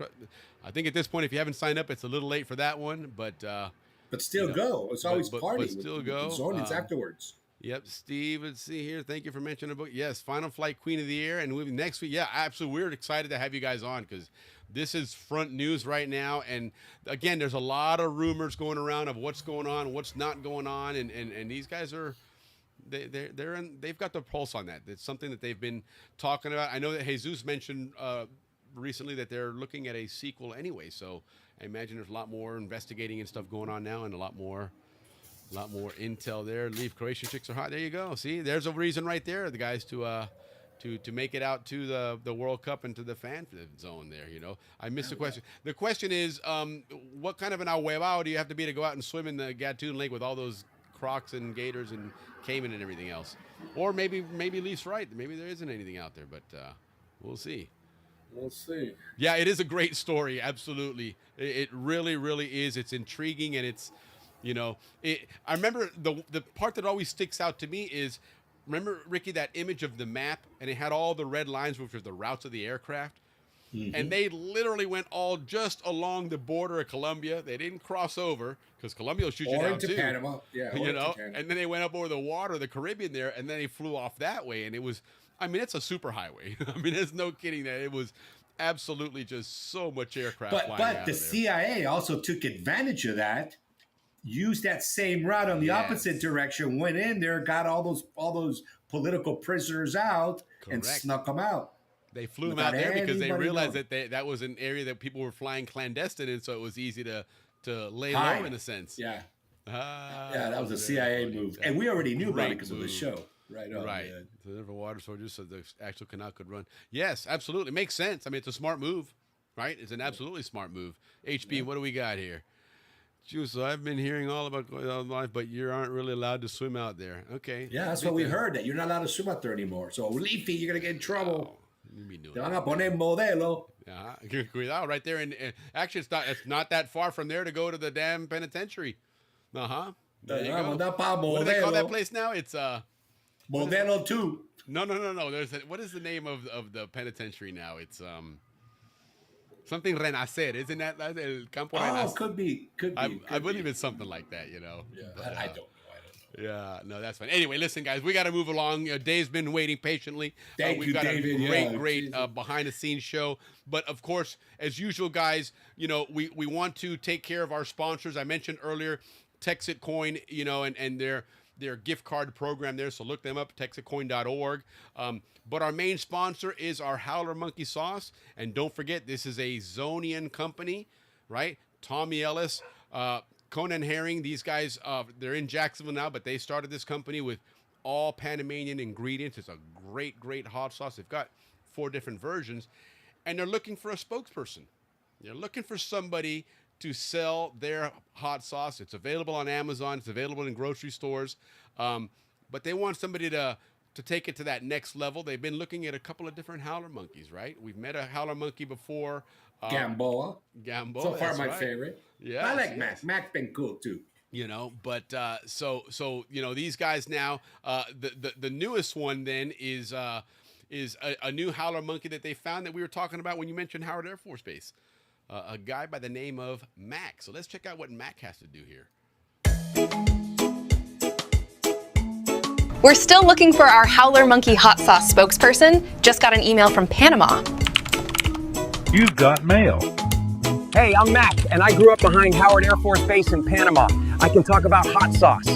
I think at this point, if you haven't signed up, it's a little late for that one. But still go. It's always party. But still go. With Zonians afterwards. Yep, Steve, let's see here. Thank you for mentioning the book. Yes, Final Flight Queen of the Year. And next week, yeah, absolutely. We're excited to have you guys on because this is front news right now. And again, there's a lot of rumors going around of what's going on, what's not going on. And these guys are, they've got the pulse on that. It's something that they've been talking about. I know that Jesus mentioned recently that they're looking at a sequel anyway. So I imagine there's a lot more investigating and stuff going on now and a lot more intel there. Leave Croatian chicks are hot. There you go. See, there's a reason right there, the guys to make it out to the World Cup and to the fan zone there. I missed the question. The question is, what kind of an ahuevao do you have to be to go out and swim in the Gatun Lake with all those crocs and gators and caiman and everything else? Or maybe Leaf's right. Maybe there isn't anything out there, but we'll see. We'll see. Yeah, it is a great story. Absolutely, it really, really is. It's intriguing and it's. I remember the part that always sticks out to me is, remember, Ricky, that image of the map, and it had all the red lines, which were the routes of the aircraft, and they literally went all just along the border of Colombia. They didn't cross over because Colombia will shoot you down too. Panama, yeah, and then they went up over the water, the Caribbean there, and then they flew off that way, and it was, it's a super highway. There's no kidding that it was. Absolutely, just so much aircraft flying out But of the there. CIA also took advantage of that. Used that same route on the opposite direction, went in there, got all those political prisoners out, and snuck them out. They flew them out there because they realized that that was an area that people were flying clandestine in, so it was easy to lay low in a sense. Yeah. That was a CIA move. And we already knew about it because of the show. Right on. Right. So the water soldiers so the actual canal could run. Yes, absolutely. It makes sense. It's a smart move, right? It's an absolutely smart move. HB, what do we got here? Juice, I've been hearing all about life, but you aren't really allowed to swim out there. Okay. Yeah, that's what we heard, that you're not allowed to swim out there anymore. So, Leafy, you're going to get in trouble. Te van a poner modelo. Cuidado, right there. And actually, it's not that far from there to go to the damn penitentiary. Uh-huh. There you go. What do they call that place now? It's Modelo 2. No. What is the name of the penitentiary now? It's something Renacer, isn't that El Campo Renacer? Oh, could be. I believe it's something like that, Yeah, But, I don't know. Yeah, no, that's fine. Anyway, listen, guys, we got to move along. Dave's been waiting patiently. We've got David. A great behind-the-scenes show. But, of course, as usual, guys, we want to take care of our sponsors. I mentioned earlier Texit Coin, and their gift card program there, so look them up, texitcoin.org. But our main sponsor is our Howler Monkey Sauce, and don't forget, this is a Zonian company, right? Tommy Ellis, Conan Herring, these guys, they're in Jacksonville now, but they started this company with all Panamanian ingredients. It's a great, great hot sauce. They've got 4 different versions, and they're looking for a spokesperson. They're looking for somebody to sell their hot sauce. It's available on Amazon. It's available in grocery stores. But they want somebody to take it to that next level. They've been looking at a couple of different howler monkeys, right? We've met a howler monkey before. Gamboa. So far, my favorite. Yeah. I like Mac. Mac's been cool, too. You know, but so these guys now, the newest one then is a new howler monkey that they found that we were talking about when you mentioned Howard Air Force Base, a guy by the name of Mac. So let's check out what Mac has to do here. We're still looking for our Howler Monkey hot sauce spokesperson. Just got an email from Panama. You've got mail. Hey, I'm Mac, and I grew up behind Howard Air Force Base in Panama. I can talk about hot sauce.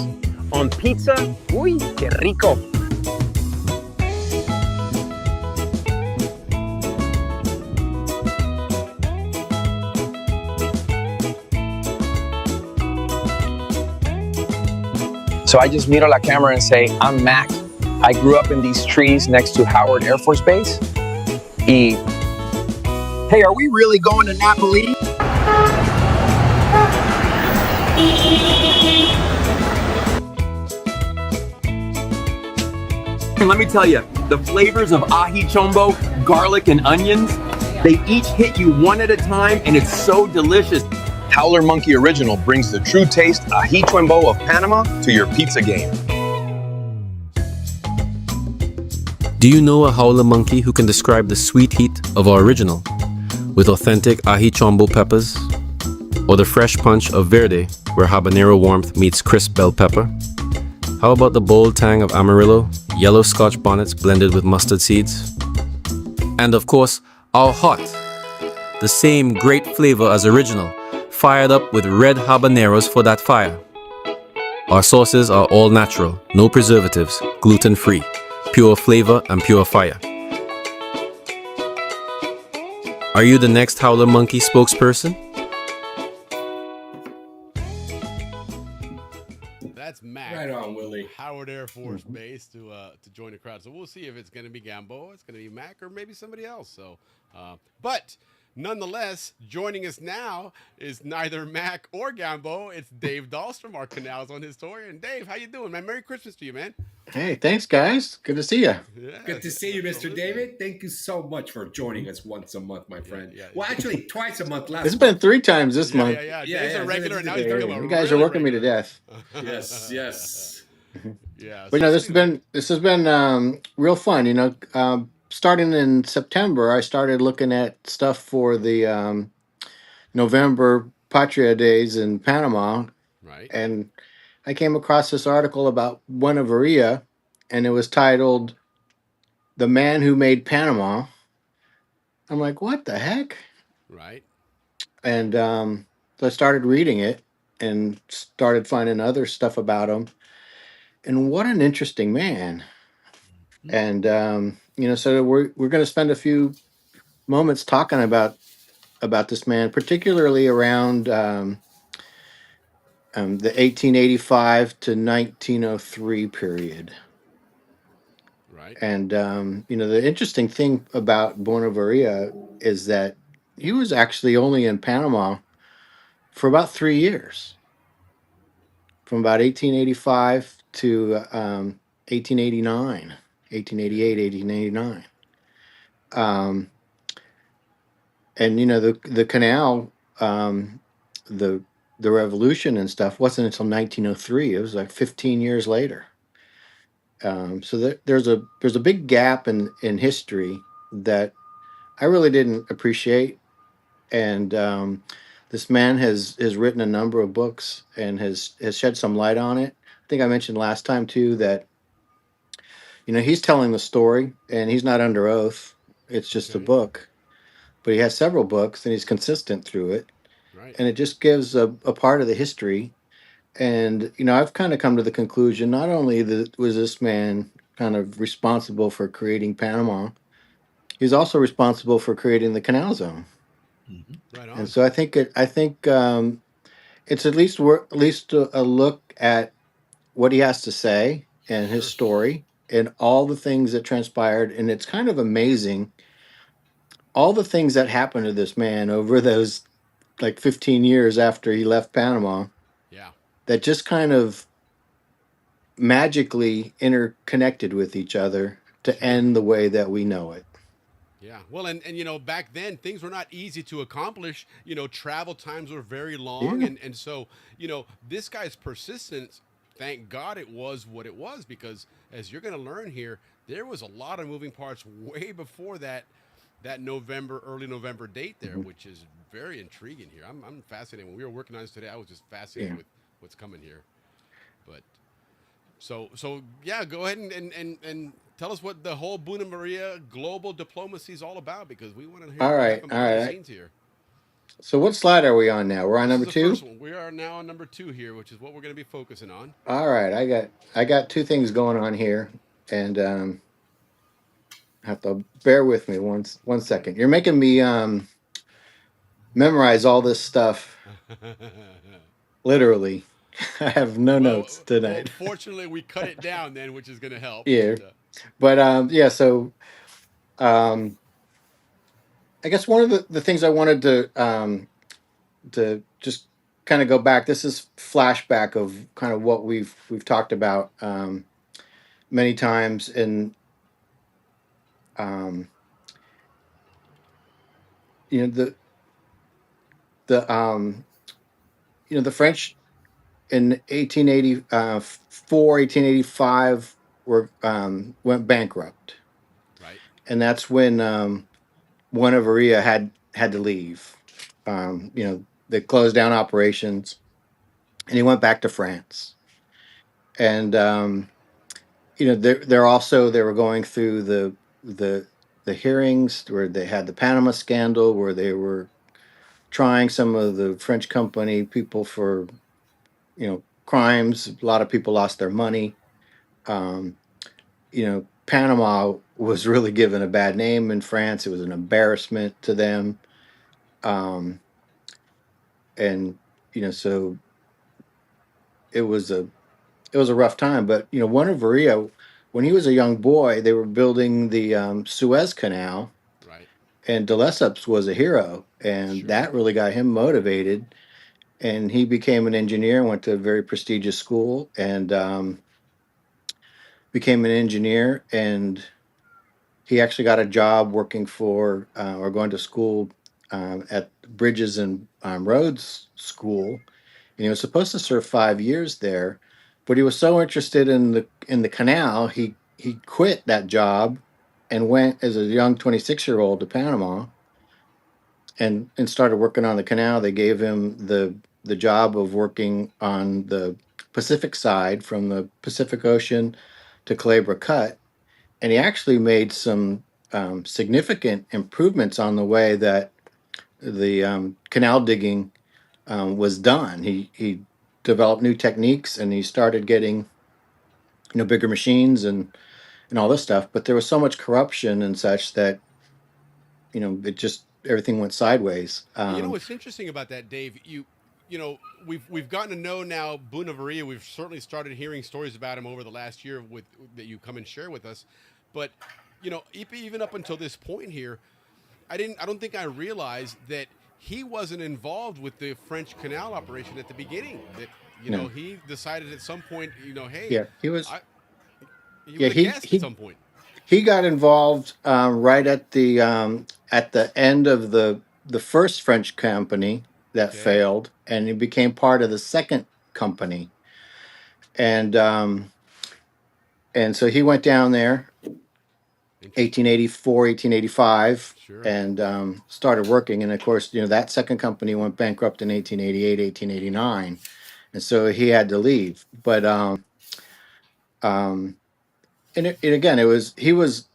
On pizza, uy, que rico. So I just miro la camera and say, I'm Mac. I grew up in these trees next to Howard Air Force Base. Hey, are we really going to Napoli? And let me tell you, the flavors of ají chombo, garlic, and onions, they each hit you one at a time, and it's so delicious. Howler Monkey Original brings the true taste ají chombo of Panama to your pizza game. Do you know a Howler Monkey who can describe the sweet heat of our original with authentic ají chombo peppers? Or the fresh punch of verde, where habanero warmth meets crisp bell pepper? How about the bold tang of Amarillo, yellow Scotch bonnets blended with mustard seeds? And of course, our hot, the same great flavor as original, fired up with red habaneros for that fire. Our sauces are all natural, no preservatives, gluten-free, pure flavor and pure fire. Are you the next Howler Monkey spokesperson? That's Mac. Right on, Willie. Howard Air Force Base to join the crowd. So we'll see if it's going to be Gamboa, it's going to be Mac, or maybe somebody else. So, but nonetheless, joining us now is neither Mac or Gamboa. It's Dave Dahlstrom, our Canal's on his tour. And Dave, how you doing, man? Merry Christmas to you, man. Hey, thanks, guys. Good to see you. Yeah, Good to see you, Mr. David. Thank you so much for joining us once a month, my friend. Well, actually, twice a month last It's been 3 times this month. Dave's a regular, and now he's become a You guys are working me to death. Yes. Yeah. But this has been real fun. You know, starting in September, I started looking at stuff for the November Patria Days in Panama. Right. And I came across this article about Buenaventura, and it was titled "The Man Who Made Panama." I'm like, what the heck? Right. And so I started reading it and started finding other stuff about him. And what an interesting man. And you know, so we're going to spend a few moments talking about this man, particularly around the 1885 to 1903 period. Right. And you know, the interesting thing about Buenaventura is that he was actually only in Panama for about 3 years, from about 1885 to 1889, 1888, 1889. And you know, the canal, the revolution and stuff wasn't until 1903. It was like 15 years later. So there's a big gap in history that I really didn't appreciate. And this man has written a number of books and has shed some light on it. I think I mentioned last time too that, you know, he's telling the story and he's not under oath. It's just a book, but he has several books and he's consistent through it. Right. And it just gives a part of the history. And, you know, I've kind of come to the conclusion, not only was this man kind of responsible for creating Panama, he's also responsible for creating the Canal Zone. Right on. And so I think it's at least a look at what he has to say and his story and all the things that transpired. And it's kind of amazing, all the things that happened to this man over those like 15 years after he left Panama. Yeah. That just kind of magically interconnected with each other to end the way that we know it. Yeah. Well, and you know, back then things were not easy to accomplish. You know, travel times were very long, Yeah. and so you know, this guy's persistence. Thank God it was what it was, because as you're going to learn here, there was a lot of moving parts way before that November, early November date there, Mhm. which is very intriguing here. I'm fascinated. When we were working on this today, I was just fascinated Yeah. with what's coming here. But so yeah, go ahead and tell us what the whole Buna Maria global diplomacy is all about, because we want to hear All what right. happened All behind the right. scenes here. So what slide are we on now? We're on This is number the two. first one. We are now on number 2 here, which is what we're going to be focusing on. All right. I got two things going on here, and have to bear with me one second. You're making me memorize all this stuff literally. I have no notes Well, tonight. fortunately, we cut it down then, which is going to help. Yeah, but yeah. So I guess one of the things I wanted to just kind of go back. This is flashback of kind of what we've talked about many times, and um, you know the the French in 1884, 1885 were went bankrupt, right. and that's when Buenaventura had to leave. They closed down operations, and he went back to France. And they're also they were going through the the hearings where they had the Panama scandal, where they were trying some of the French company people for crimes. A lot of people lost their money. Um, Panama was really given a bad name in France. It was an embarrassment to them. Um, and so it was a rough time. But one of Varia, when he was a young boy, they were building the Suez Canal, Right. and de Lesseps was a hero, and Sure. that really got him motivated. And he became an engineer, went to a very prestigious school, and became an engineer. And he actually got a job working for or going to school at Bridges and Roads School, and he was supposed to serve 5 years there, but he was so interested in the canal, he quit that job and went as a young 26-year-old to Panama and started working on the canal. They gave him the job of working on the Pacific side from the Pacific Ocean to Culebra Cut, and he actually made some significant improvements on the way that the canal digging was done. He developed new techniques, and he started getting bigger machines and all this stuff. But there was so much corruption and such that it just everything went sideways. You know what's interesting about that, Dave? You know, we've gotten to know now Buenaventura. We've certainly started hearing stories about him over the last year with that you come and share with us. But even up until this point here, I don't think I realized that he wasn't involved with the French Canal operation at the beginning. That No. he decided at some point, hey, Yeah, he was. I, he Yeah, was a guest at some point. he got involved right at the end of the first French company that Okay. failed, and he became part of the second company. And so he went down there, Interesting. 1884, 1885, Sure. and started working. And of course, that second company went bankrupt in 1888, 1889, and so he had to leave. But um, and again, he was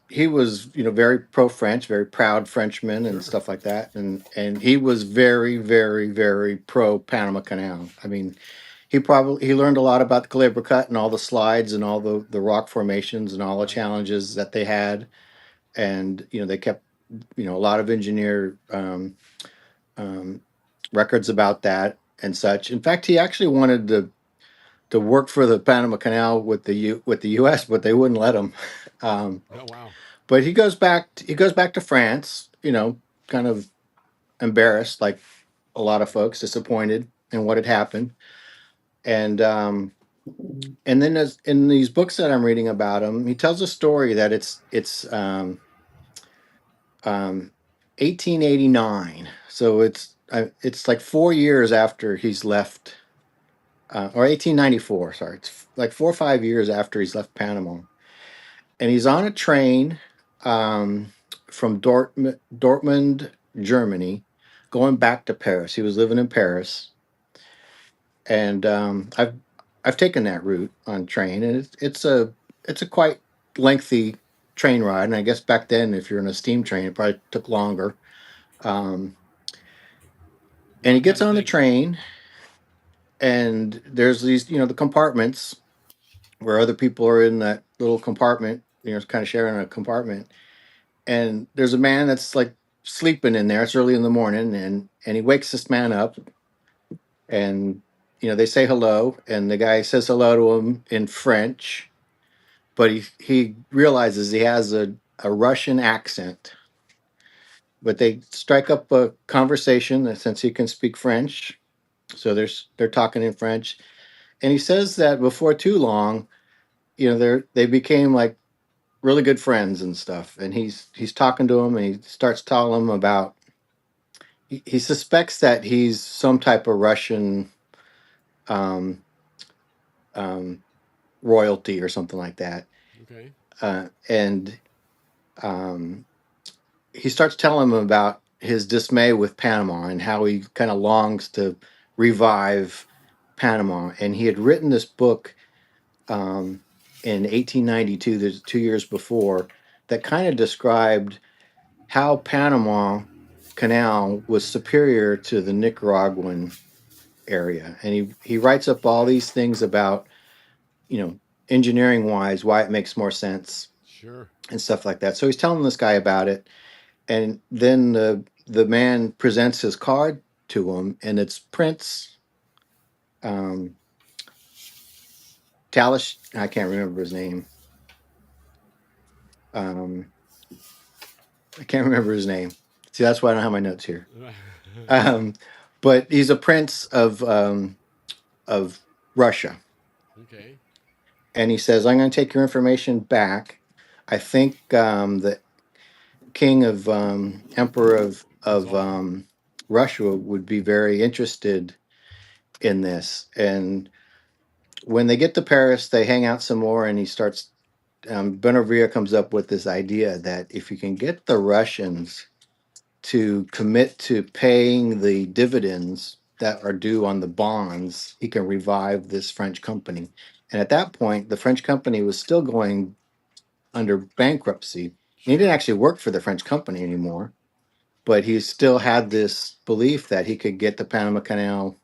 very pro French, very proud Frenchman, and Sure. stuff like that, and he was very very very pro Panama Canal. I mean, he learned a lot about the Culebra Cut and all the slides and all the rock formations and all the Right. challenges that they had, and they kept a lot of engineer um, records about that and such. In fact, he actually wanted to work for the Panama Canal with with the U.S., but they wouldn't let him. Um, Oh wow. but he goes back to France, kind of embarrassed, like a lot of folks, disappointed in what had happened. And then as in these books that I'm reading about him, he tells a story that it's 1889. So it's like 4 years after he's left, or 1894. Sorry, it's like 4 or 5 years after he's left Panama, and he's on a train from Dortmund, Germany, going back to Paris. He was living in Paris, and I've taken that route on train, and it's a quite lengthy train ride. And I guess back then, if you're in a steam train, it probably took longer. Um, and he gets on the train, and there's these, the compartments where other people are in that little compartment, kind of sharing a compartment. And there's a man that's like sleeping in there. It's early in the morning, and he wakes this man up, and they say hello, and the guy says hello to him in French, but he realizes he has a Russian accent. But they strike up a conversation since he can speak French, so they're talking in French, and he says that before too long, they became like really good friends and stuff. And he's talking to him, and he starts telling him about. He suspects that he's some type of Russian um, royalty or something like that. Okay. And he starts telling him about his dismay with Panama and how he kind of longs to revive Panama. And he had written this book in 1892, 2 years before, that kind of described how Panama Canal was superior to the Nicaraguan area. And he writes up all these things about, engineering wise, why it makes more sense. Sure. And stuff like that. So he's telling this guy about it. And then the man presents his card to him, and it's Prince Talish. I can't remember his name. I can't remember his name. See, that's why I don't have my notes here. But he's a prince of Russia. Okay. And he says, "I'm going to take your information back. I think the king of emperor of Russia would be very interested in this." And when they get to Paris, they hang out some more, and he starts. Benavides comes up with this idea that if you can get the Russians to commit to paying the dividends that are due on the bonds, he can revive this French company. And at that point, the French company was still going under bankruptcy. He didn't actually work for the French company anymore, but he still had this belief that he could get the Panama Canal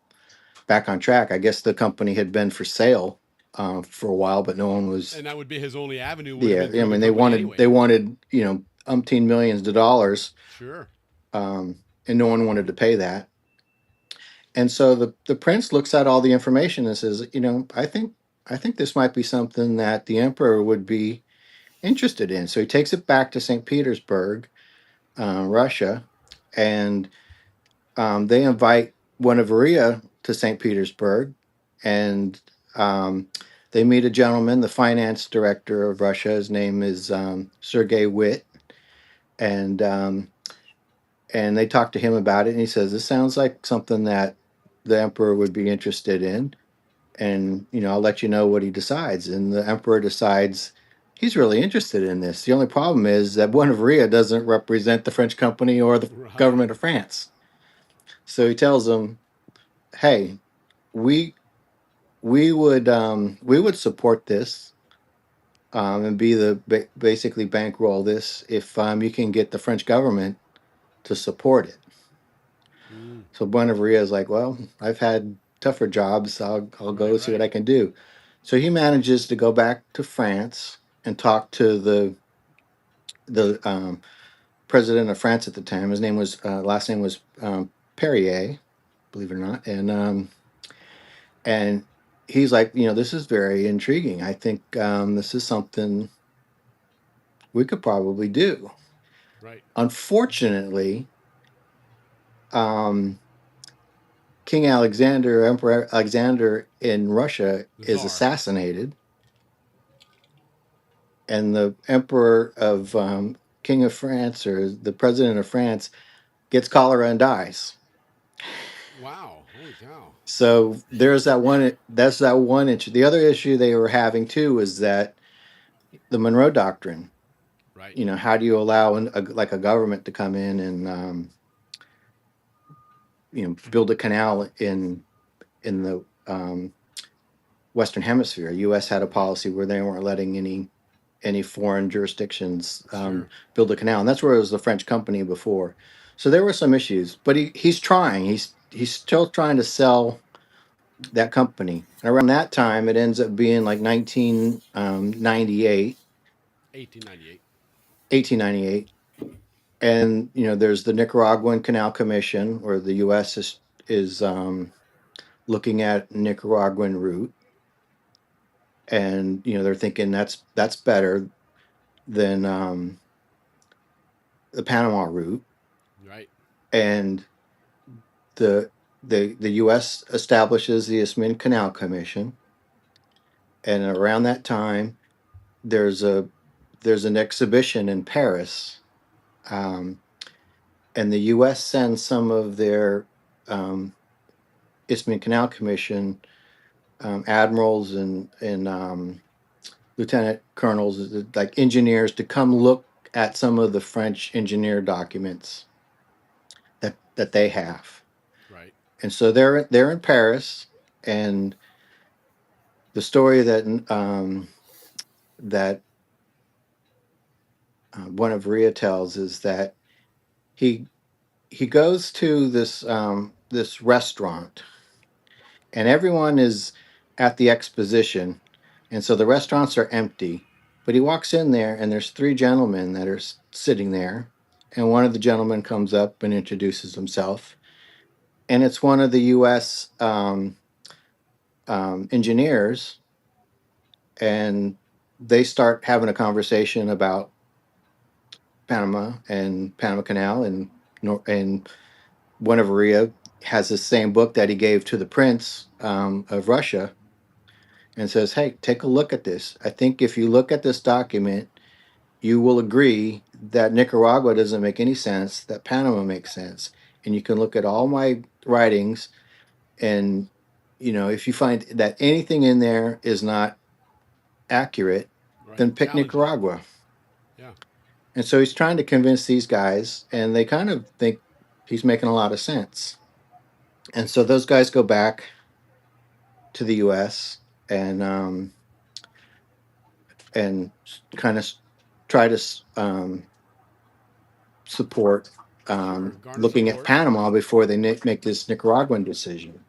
back on track. I guess the company had been for sale for a while, but no one was. And that would be his only avenue. Yeah, I mean, they wanted umpteen millions of dollars. Sure. And no one wanted to pay that. And so the prince looks at all the information and says, I think this might be something that the emperor would be interested in. So he takes it back to St. Petersburg, Russia, and they invite Buenaventura to St. Petersburg, and they meet a gentleman, the finance director of Russia. His name is Sergei Witt, and they talk to him about it, and he says, "This sounds like something that the emperor would be interested in, and I'll let you know what he decides." And the emperor decides he's really interested in this. The only problem is that Buenaventura doesn't represent the French company or the government of France. So he tells them, "Hey, we would support this and be basically bankroll this if you can get the French government to support it." So Buenaventura is like, "Well, I've had tougher jobs. I'll go see what I can do." So he manages to go back to France and talk to the president of France at the time. His name was last name was Perrier, believe it or not, and he's like, "This is very intriguing. I think this is something we could probably do." Right. Unfortunately, King Alexander, Emperor Alexander in Russia, is assassinated, and the Emperor of king of France or the president of France gets cholera and dies. Wow. Holy cow. So there's that one. That's that one issue. The other issue they were having too is that the Monroe Doctrine. Right. You know, how do you allow like a government to come in and build a canal in the Western Hemisphere? U.S. had a policy where they weren't letting any foreign jurisdictions build a canal, and that's where it was the French company before. So there were some issues, but he's trying. He's still trying to sell that company. And around that time, it ends up being like 1998, 1898. 1898, and there's the Nicaraguan Canal Commission, where the U.S. is looking at Nicaraguan route, and they're thinking that's better than the Panama route, Right. and the U.S. establishes the Isthmian Canal Commission, and around that time, there's an exhibition in Paris, um, and the U.S. sends some of their Isthmian Canal Commission admirals and lieutenant colonels, like engineers, to come look at some of the French engineer documents that they have. Right. And so they're in Paris, and the story that one of Ria tells is that he he goes to this restaurant, and everyone is at the exposition, and so the restaurants are empty. But he walks in there, and there's three gentlemen that are sitting there, and one of the gentlemen comes up and introduces himself, and it's one of the U.S. Engineers, and they start having a conversation about Panama and Panama Canal, and one of Maria has the same book that he gave to the Prince of Russia, and says, "Hey, take a look at this. I think if you look at this document, you will agree that Nicaragua doesn't make any sense, that Panama makes sense, and you can look at all my writings, and if you find that anything in there is not accurate, then Right. pick Challenge it. Nicaragua." Yeah. And so he's trying to convince these guys, and they kind of think he's making a lot of sense. And so those guys go back to the U.S. and kind of try to support Garner looking at support. Panama before they make this Nicaraguan decision.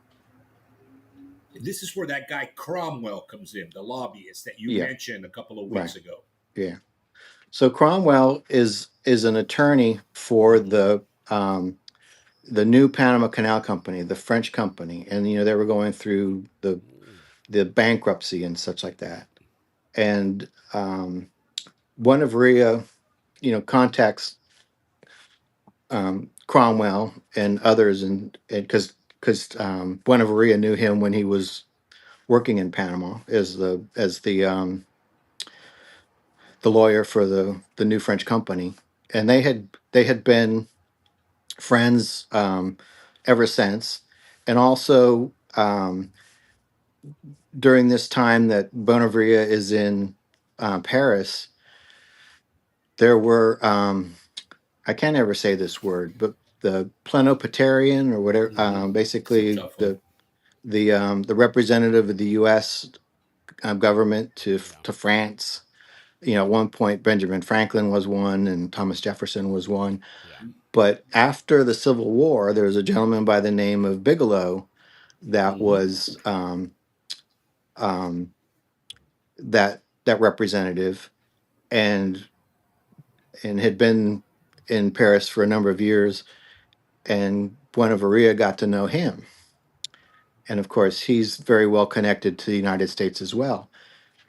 This is where that guy Cromwell comes in, the lobbyist that you Yeah. mentioned a couple of Right. weeks ago. Yeah. So Cromwell is an attorney for the new Panama Canal Company, the French company, and they were going through the bankruptcy and such like that. And one of Ria, contacts Cromwell and others, and because one of Ria knew him when he was working in Panama as the lawyer for the new French company, and they had been friends ever since, and also during this time that Bonavria is in Paris, there were I can't ever say this word, but the plenipotentiary or whatever, basically the representative of the U.S. Government to France. At one point, Benjamin Franklin was one, and Thomas Jefferson was one. Yeah. But after the Civil War, there was a gentleman by the name of Bigelow that was that representative, and had been in Paris for a number of years, and Buenaventura got to know him. And of course, he's very well connected to the United States as well.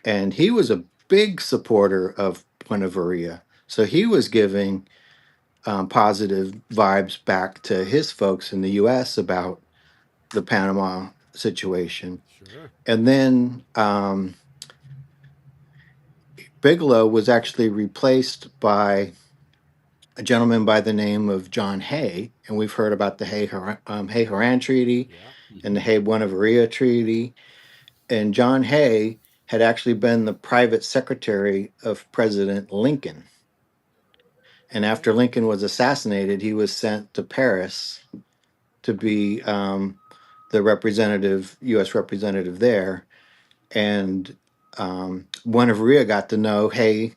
And he was a big supporter of Buenaventura. So he was giving positive vibes back to his folks in the U.S. about the Panama situation. Sure. And then Bigelow was actually replaced by a gentleman by the name of John Hay, and we've heard about the Hay-Haran Treaty and the Hay-Buenaventura Treaty. And John Hay had actually been the private secretary of President Lincoln. And after Lincoln was assassinated, he was sent to Paris to be the representative, U.S. representative there. And Buenaventura got to know Hay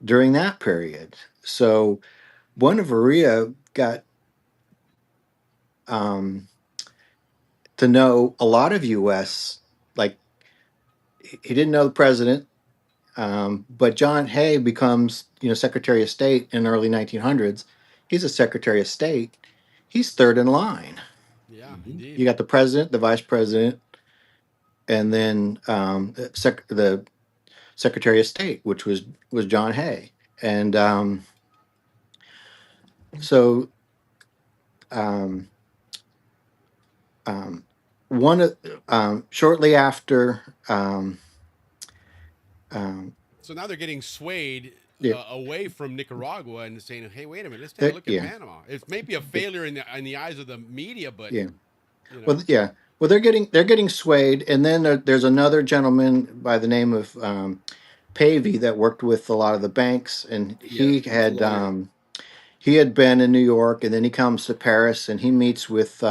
during that period. So Buenaventura got to know a lot of U.S. Like he didn't know the president, but John Hay becomes Secretary of State in the early 1900s. He's a Secretary of State. He's third in line. Yeah, indeed. You got the president, the vice president, and then the Secretary of State, which was John Hay, and so. One of shortly after So now they're getting swayed Yeah. away from Nicaragua and saying, "Hey, wait a minute, let's take a look at yeah. Panama." It's maybe a failure in the eyes of the media, but Yeah. you know. Well, yeah. Well, they're getting swayed, and then there's another gentleman by the name of Pavey that worked with a lot of the banks, and he had been in New York, and then he comes to Paris, and he meets with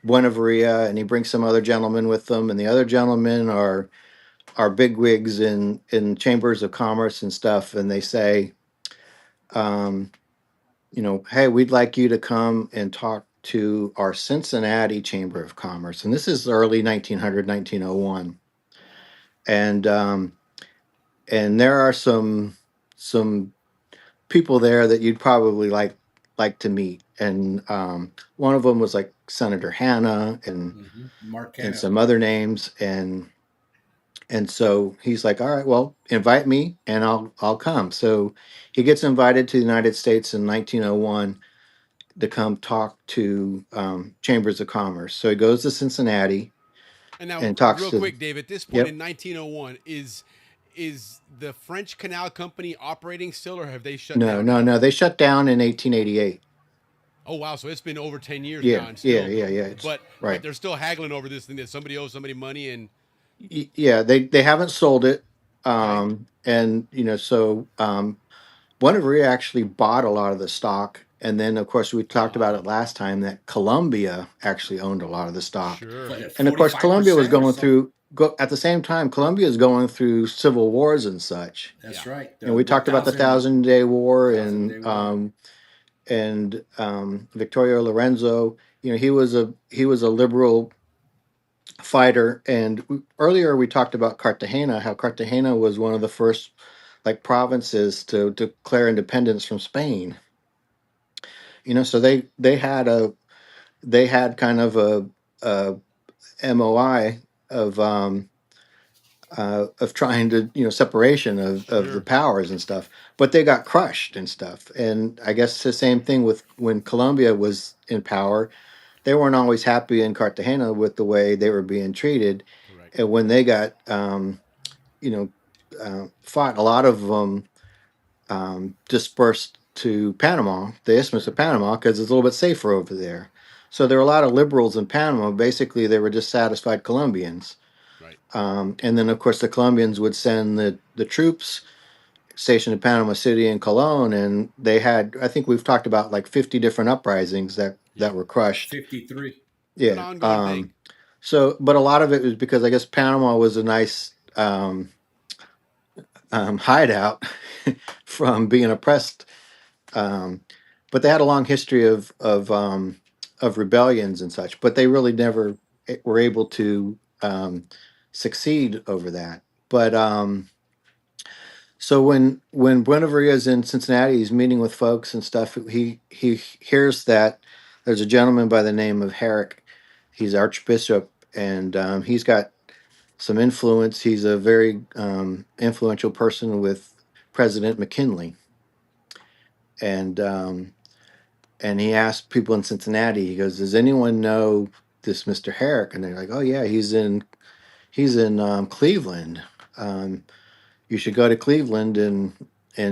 Buenaventura, and he brings some other gentlemen with them, and the other gentlemen are bigwigs in chambers of commerce and stuff, and they say, hey, we'd like you to come and talk to our Cincinnati Chamber of Commerce, and this is early 1901, and there are some people there that you'd probably like to meet, and one of them was like Senator Hanna and Mark and Hanna. some other names, and so he's like, all right, well, invite me and I'll come. So he gets invited to the United States in 1901 to come talk to chambers of commerce. So he goes to Cincinnati And now, and talks real to quick, Dave, at this point in 1901, is the French Canal Company operating still, or have they shut down? No. They shut down in 1888. Oh wow, so it's been over 10 years Yeah, now. And still, yeah. But right. they're still haggling over this thing that somebody owes somebody money, and Yeah, they haven't sold it, and so Buenaventura actually bought a lot of the stock, and then of course we talked about it last time that Colombia actually owned a lot of the stock, and of course Colombia was going through at the same time. Colombia is going through civil wars and such. That's right. And we talked about the Thousand-Day War and Victorio Lorenzo. He was a liberal fighter, and earlier we talked about Cartagena, how Cartagena was one of the first provinces to declare independence from Spain. So they had kind of a MOI of trying to separation of the powers and stuff, but they got crushed and stuff. And I guess the same thing with when Colombia was in power. They weren't always happy in Cartagena with the way they were being treated. Correct. And when they got, fought, a lot of them dispersed to Panama, the Isthmus of Panama, because it's a little bit safer over there. So there were a lot of liberals in Panama. Basically, they were dissatisfied Colombians. Right. And then, of course, the Colombians would send the troops stationed in Panama City and Colon, and they had, I think we've talked about 50 different uprisings that were crushed. 53. Yeah. So, but a lot of it was because I guess Panama was a nice hideout from being oppressed. But they had a long history of rebellions and such, but they really never were able to succeed over that. But so when Buenaventura is in Cincinnati, he's meeting with folks and stuff. He hears that there's a gentleman by the name of Herrick. He's Archbishop, and he's got some influence. He's a very influential person with President McKinley, and he asked people in Cincinnati. He goes, "Does anyone know this Mr. Herrick?" And they're like, "Oh yeah, he's in Cleveland. You should go to Cleveland and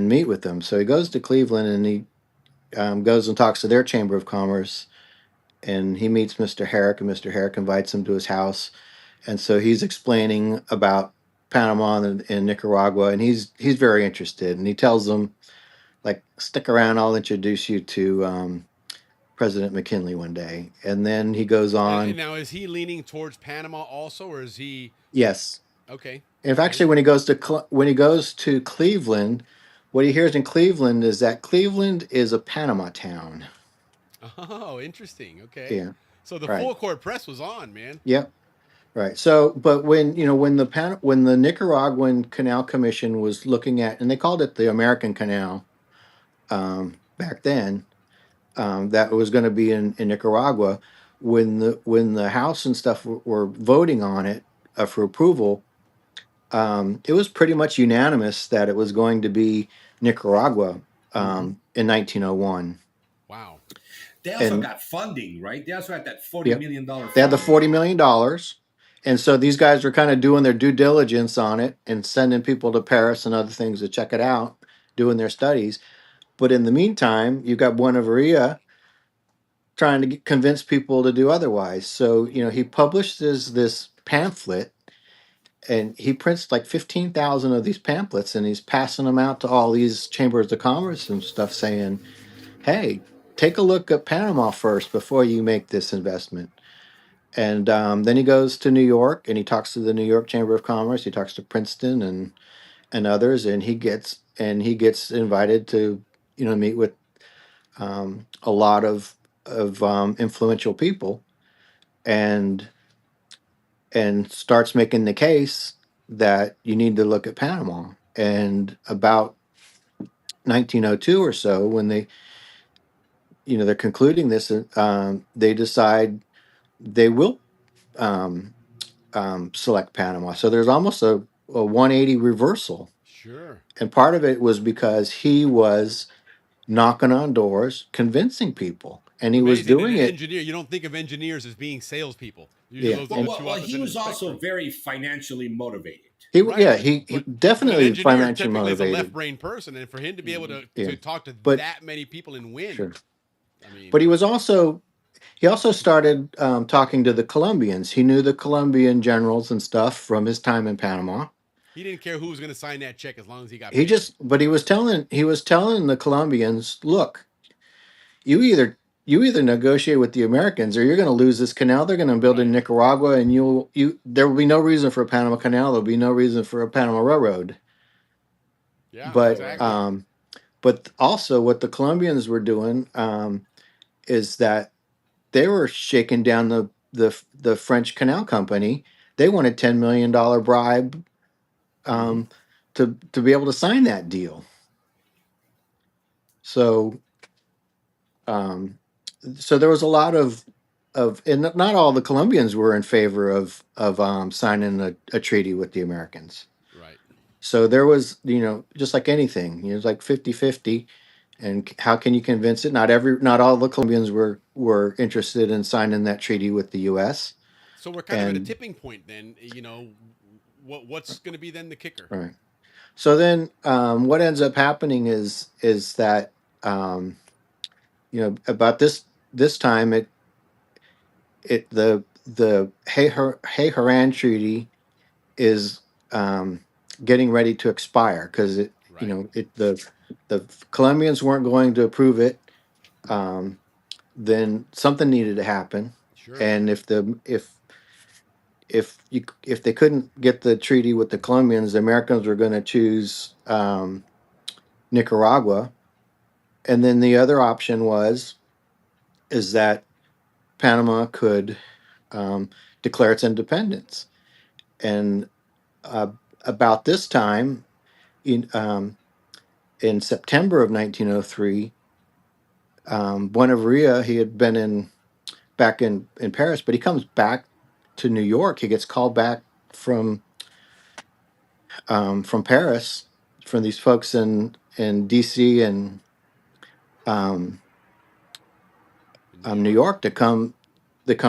meet with him." So he goes to Cleveland, and goes and talks to their chamber of commerce, and he meets Mr. Herrick, and Mr. Herrick invites him to his house, and so he's explaining about Panama and Nicaragua, and he's very interested, and he tells them, like, stick around, I'll introduce you to President McKinley one day, and then he goes on. And now, is he leaning towards Panama also, or is he? Yes. Okay. If actually, when he goes to Cleveland, what he hears in Cleveland is that Cleveland is a Panama town. Oh, interesting. Okay. Yeah. So the Right. full court press was on, man. Yep. Right. So, but when the Nicaraguan Canal Commission was looking at, and they called it the American Canal back then, that was going to be in Nicaragua. When the House and stuff were voting on it for approval, it was pretty much unanimous that it was going to be Nicaragua in 1901. Wow. They also got funding, right? They also had that $40 million. They had the $40 million. And so these guys were kind of doing their due diligence on it and sending people to Paris and other things to check it out, doing their studies. But in the meantime, you've got Buenaventura trying to convince people to do otherwise. So, he publishes this pamphlet, and he prints like 15,000 of these pamphlets, and he's passing them out to all these chambers of commerce and stuff, saying, hey, take a look at Panama first before you make this investment. And then he goes to New York, and he talks to the New York Chamber of Commerce. He talks to Princeton and others, and he gets invited to meet with a lot of influential people, and starts making the case that you need to look at Panama. And about 1902 or so, when they're concluding this, they decide they will select Panama. So there's almost a 180 reversal. Sure. And part of it was because he was knocking on doors, convincing people, and he was doing it. Engineer, you don't think of engineers as being salespeople. Yeah. Well, he was also very financially motivated. He definitely an financially typically motivated. Is a left-brain person, and for him to be able to talk to that many people and win. Sure. But he also started talking to the Colombians. He knew the Colombian generals and stuff from his time in Panama. He didn't care who was going to sign that check as long as he got paid. He was telling the Colombians, look, you either negotiate with the Americans or you're going to lose this canal. They're going to build in Nicaragua, and there will be no reason for a Panama Canal. There'll be no reason for a Panama Railroad. Yeah, but exactly. But also what the Colombians were doing is that they were shaking down the French Canal Company. They wanted $10 million bribe to be able to sign that deal. So there was a lot of and not all the Colombians were in favor of signing a treaty with the Americans. Right. So there was, just like anything, it was like 50-50. And how can you convince it? Not all the Colombians were interested in signing that treaty with the U.S. So we're kind of at a tipping point then. What's going to be then the kicker? Right. So then, what ends up happening is that about this time the Hay-Haran Treaty is getting ready to expire because the Colombians weren't going to approve it. Then something needed to happen. Sure. And if they couldn't get the treaty with the Colombians, the Americans were going to choose Nicaragua. And then the other option is that Panama could declare its independence. And about this time, in September of 1903, Buenaventura, he had been back in Paris, but he comes back to New York. He gets called back from Paris, from these folks in D.C. and New York to come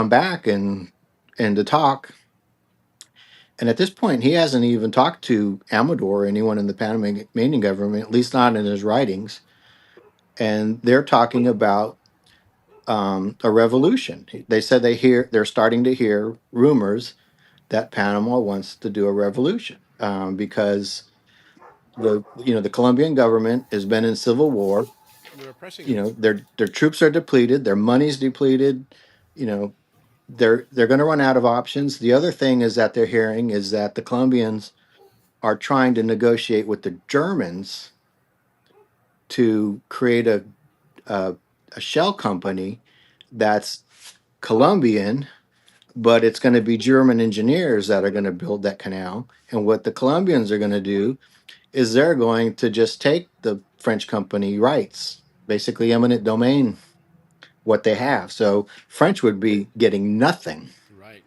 back and to talk. And at this point, he hasn't even talked to Amador or anyone in the Panamanian government, at least not in his writings. and they're talking about a revolution. They said they're starting to hear rumors that Panama wants to do a revolution because the Colombian government has been in civil war. They're oppressing You them. know, their troops are depleted, their money's depleted. You know, they're going to run out of options. The other thing is that they're hearing is that the Colombians are trying to negotiate with the Germans to create a, a shell company that's Colombian, but it's going to be German engineers that are going to build that canal. And what the Colombians are going to do is they're going to just take the French company rights, basically eminent domain, what they have. So French would be getting nothing. Right.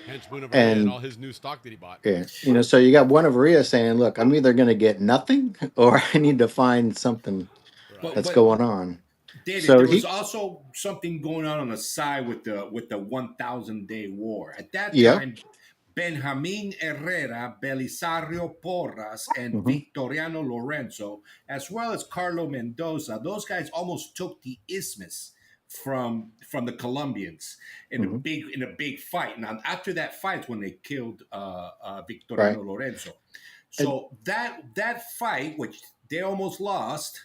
Hence Buenaventura and And all his new stock that he bought. yeah, so you got Buenaventura saying, "Look, I'm either going to get nothing, or I need to find something But that's but going on." David, So there was he, also something going on the side with the 1,000 Day War. At that yeah, time, Benjamin Herrera, Belisario Porras, and hmm Victoriano Lorenzo, as well as Carlo Mendoza, those guys almost took the isthmus from the Colombians hmm in a big fight. Now, after that fight, when they killed right, Victoriano Lorenzo, and, so that fight, which they almost lost,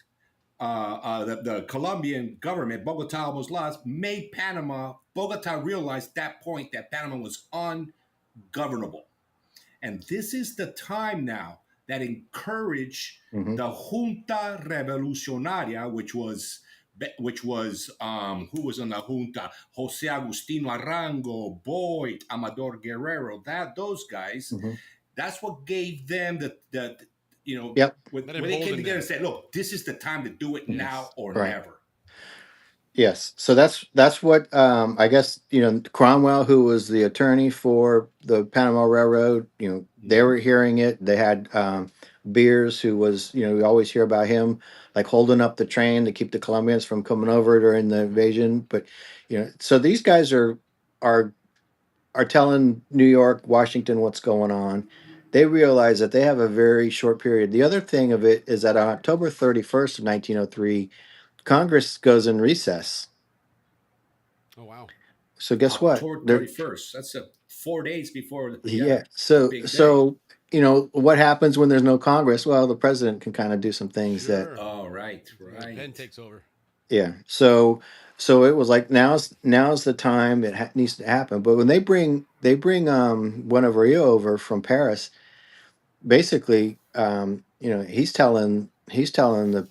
the Colombian government, Bogota almost lost, made Panama, Bogota realized that point that Panama was ungovernable. And this is the time now that encouraged hmm the Junta Revolucionaria, which was who was on the junta? Jose Agustino Arango, Boyd, Amador Guerrero, those guys. hmm That's what gave them the yep, where That they came emboldened together them. and said, "Look, this is the time to do it now yes, or right. never." Yes, so that's what I guess Cromwell, who was the attorney for the Panama Railroad. They Mhm. were hearing it. They had Beers, who was we always hear about him like holding up the train to keep the Colombians from coming over during the invasion. But so these guys are telling New York, Washington what's going on. They realize that they have a very short period. The other thing of it is that on October 31st of 1903, Congress goes in recess. Oh wow. So guess what? October 31st. That's 4 days before. Yeah, Yeah. it's a So big day. so what happens when there's no Congress? Well, the president can kind of do some things that Sure. Oh, right, The pen right. takes over. yeah. So it was like now's the time it needs to happen. But when they bring Buenaventura over from Paris, basically he's telling the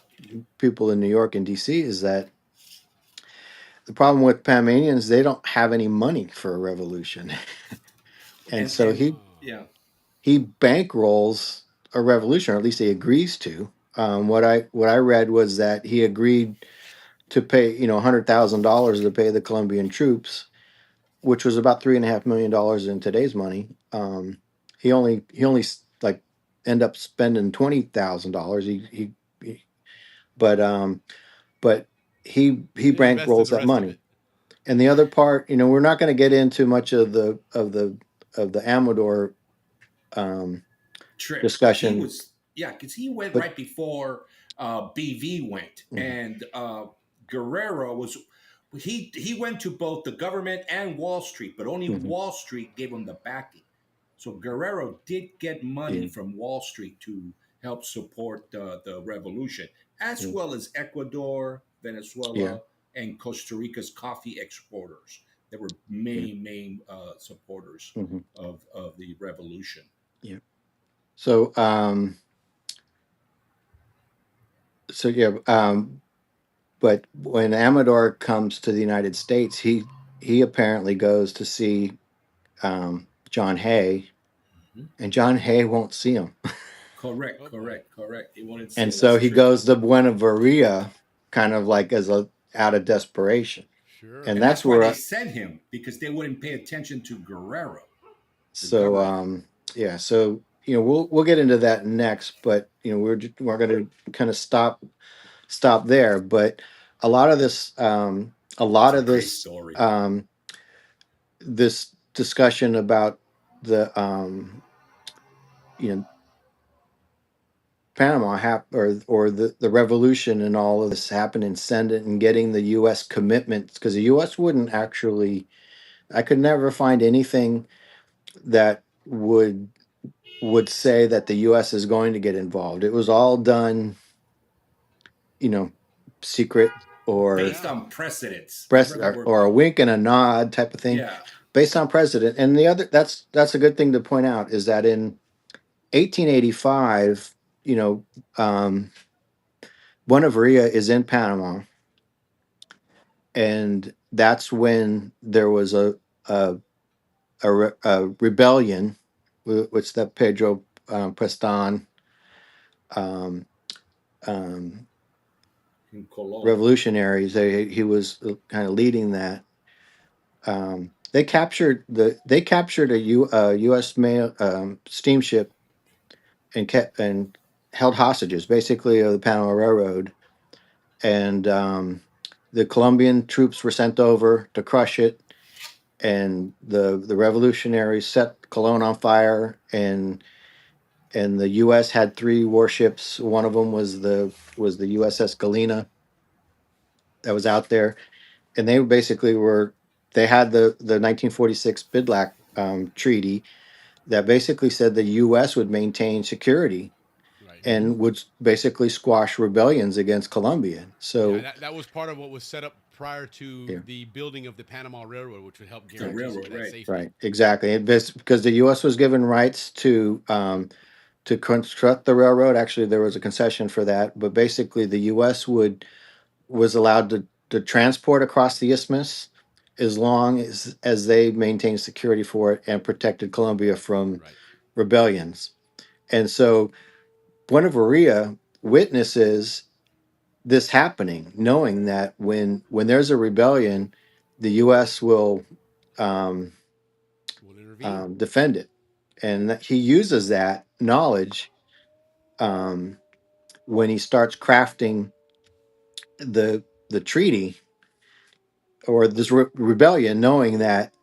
people in New York and DC is that the problem with Panamanians, they don't have any money for a revolution. And so And he Oh. yeah, he bankrolls a revolution, or at least he agrees to. What I read was that he agreed to pay $100,000 to pay the Colombian troops, which was about $3.5 million in today's money. He only like end up spending $20,000. But but he They invested bankrolls the that rest of money. it. And the other part, we're not going to get into much of the Amador um, trip because discussion, he went but right before BV went, mhm, and Guerrero was he went to both the government and Wall Street, but only mhm, Wall Street gave him the backing. So Guerrero did get money yeah, from Wall Street to help support the revolution, as yeah, well as Ecuador, yeah, Venezuela, and Costa Rica's coffee exporters. They were yeah, main supporters mhm, of the revolution. yeah. So but when Amador comes to the United States, he apparently goes to see John Hay, Mhm. and John Hay won't see him. Correct, Oh boy. correct, correct. They wanted to see And him. so That's he true. goes to Buenaventura, kind of like as a out of desperation. Sure. And And that's that's why where they sent him because they wouldn't pay attention to Guerrero, the so government. yeah, so we'll get into that next, but we're going to kind of stop there. But a lot of this a It's lot a of great this story. this discussion about the you know Panama or the revolution and all of this happened in Senate and getting the U.S. commitments, because the U.S. wouldn't actually. I could never find anything that would say that the U.S. is going to get involved. It was all done, secret or based on precedents. or a wink and a nod type of thing, Yeah. based on precedent. And the other that's a good thing to point out is that in 1885, Buenaventura is in Panama, and that's when there was a rebellion, which that Pedro Preston um, um, In Cologne. revolutionaries. He was kind of leading that. They captured a U.S. mail steamship and held hostages, basically, of the Panama Railroad, and the Colombian troops were sent over to crush it, and the revolutionaries set Cologne on fire, and the U.S. had 3 warships. One of them was the USS Galena that was out there, and they basically they had the 1946 Bidlack treaty that basically said the U.S. would maintain security and would basically squash rebellions against Colombia. So that was part of what was set up prior to the building of the Panama Railroad, which would help guarantee some of that safety. Right, exactly. Because the U.S. was given rights to construct the railroad. Actually, there was a concession for that, but basically, the U.S. was allowed to transport across the isthmus as long as they maintained security for it and protected Colombia from rebellions. And so Buenaventura witnesses this happening, knowing that when there's a rebellion, the U.S. will defend it, and that he uses that knowledge when he starts crafting the treaty or this rebellion, knowing that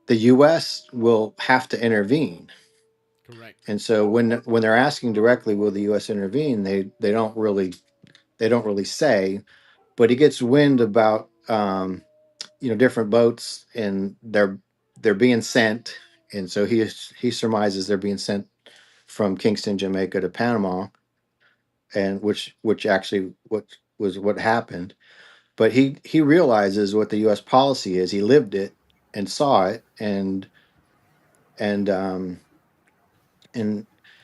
the U.S. will have to intervene. Correct. And so when they're asking directly, will the U.S. intervene? They don't really say, but he gets wind about different boats, and they're being sent, and so he surmises they're being sent from Kingston, Jamaica to Panama, and which actually what happened. But he realizes what the U.S. policy is. He lived it and saw it, and and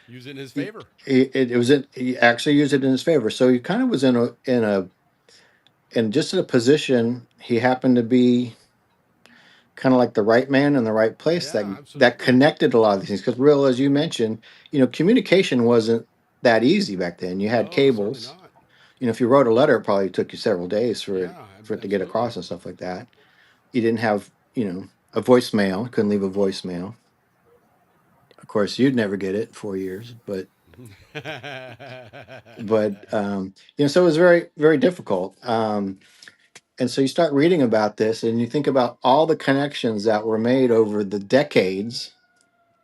use it in his favor. He actually used it in his favor. So he kind of was in just a position. He happened to be kind of like the right man in the right place that connected a lot of these things. Because real, as you mentioned, communication wasn't that easy back then. You had cables. If you wrote a letter, it probably took you several days for it to get across and stuff like that. You didn't have a voicemail. Couldn't leave a voicemail. Of course, you'd never get it in 4 years, but so it was very, very difficult. And so you start reading about this, and you think about all the connections that were made over the decades.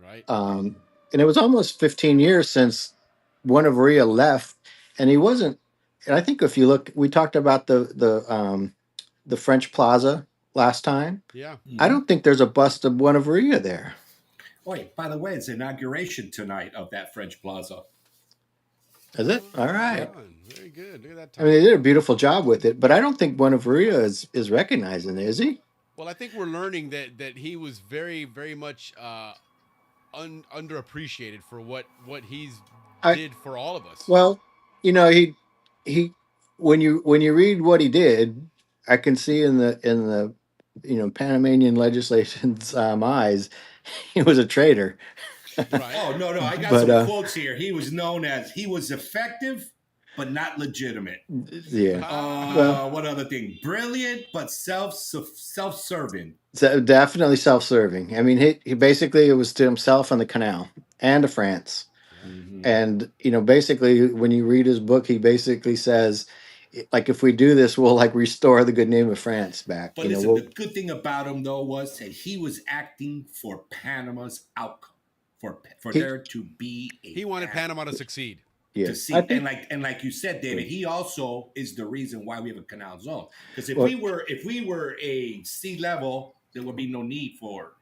Right. And it was almost 15 years since Buenaventura left, and he wasn't. And I think if you look, we talked about the French Plaza last time. Yeah. I don't think there's a bust of Buenaventura there. Wait, by the way, it's inauguration tonight of that French Plaza. Is it? All right. Very good. Look at that. I mean, they did a beautiful job with it, but I don't think Buenaventura is recognizing it, is he? Well, I think we're learning that he was very, very much underappreciated for what he's did for all of us. Well, he when you read what he did, I can see in the Panamanian legislation's eyes, he was a traitor. Oh no, I got some quotes here. He was known as he was effective but not legitimate. Yeah. What other thing? Brilliant but self-serving. Definitely self-serving. I mean, he basically, it was to himself and the Canal and to France. Mm-hmm. And basically, when you read his book, he basically says, like, if we do this, we'll like restore the good name of France back. But listen, the good thing about him though was that he was acting for Panama's outcome, for there to be he wanted Panama to succeed. Yeah, to I see, think. and like you said, David, he also is the reason why we have a canal zone. Because Well, if we were a sea level, there would be no need for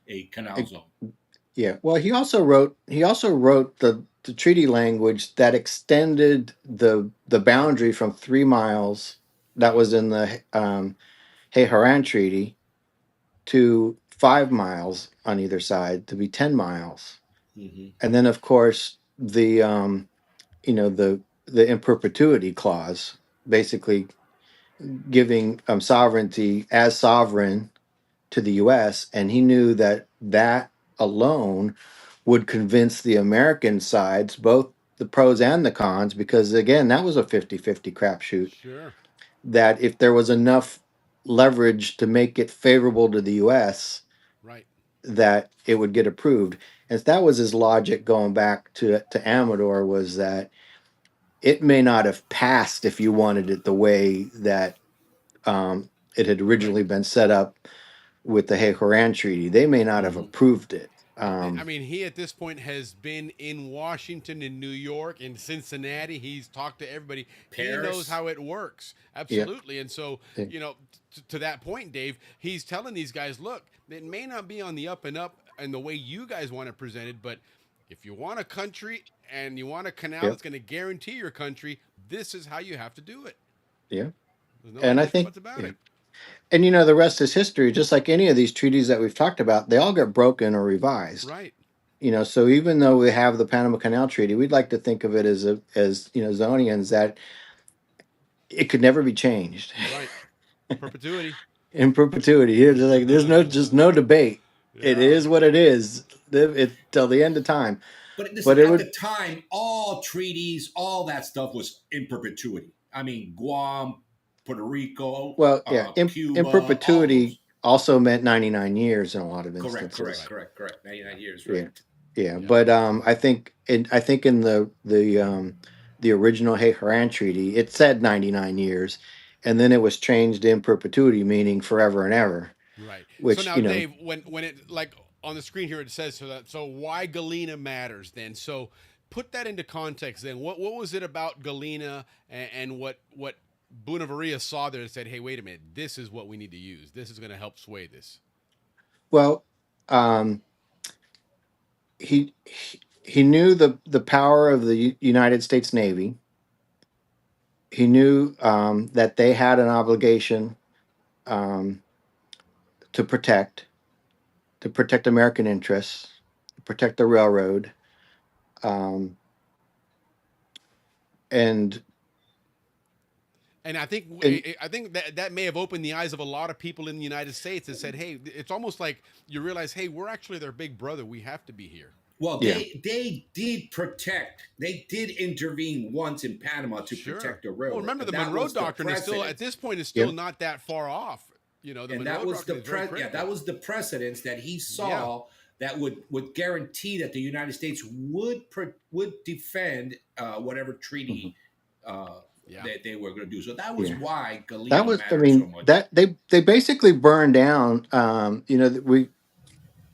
a canal zone. yeah. Well, he also wrote the treaty language that extended the boundary from 3 miles that was in the Haran Treaty to 5 miles on either side to be 10 miles, Mm-hmm. and then of course the in perpetuity clause, basically giving sovereignty as sovereign to the U.S. And he knew that that alone would convince the American sides, both the pros and the cons, because again, that was a 50-50 crapshoot, Sure. that if there was enough leverage to make it favorable to the US, Right. that it would get approved. And that was his logic going back to Amador, was that it may not have passed if you wanted it the way that it had Right. originally been set up with the Haran Treaty. They may not have Mm-hmm. approved it. I mean, he at this point has been in Washington, in New York, in Cincinnati. He's talked to everybody. He knows Paris. how it works. Yeah. Absolutely. And so, to that point, Dave, he's telling these guys, look, it may not be on the up and up and the way you guys want it presented, but if you want a country and you want a canal that's going to guarantee your country, this is how you have to do it. Yeah. There's no And I ifs, think, buts about it. and the rest is history. Just like any of these treaties that we've talked about, they all get broken or revised. Right. So even though we have the Panama Canal Treaty, we'd like to think of it as Zonians, that it could never be changed. Right. Perpetuity. In perpetuity. Here's like there's no debate. It is what it is. It till the end of time. But But at it would, the time, all treaties, all that stuff was in perpetuity. I mean, Guam, Puerto Rico, well, yeah. In Cuba, perpetuity also meant 99 years in a lot of instances. Correct. 99 years, right? Yeah. But I think in the original Haran Treaty, it said 99 years, and then it was changed in perpetuity, meaning forever and ever. Right. Which, so now, Dave, when it, like on the screen here, it says so why Galena matters then. So put that into context then. What was it about Galena and what Buenaventura saw there and said, hey, wait a minute, this is what we need to use. This is going to help sway this. Well, he knew the power of the United States Navy. He knew that they had an obligation to protect American interests, protect the railroad, and I think that may have opened the eyes of a lot of people in the United States and said, hey, it's almost like you realize, hey, we're actually their big brother. We have to be here. Well, they did protect. They did intervene once in Panama to protect the railroad. Well, remember the Monroe Doctrine is still at this point not that far off. The and Monroe that was Doctrine that was the precedence that he saw that would guarantee that the United States would defend whatever treaty that they were going to do. So that was why Galena mattered so much. That they basically burned down.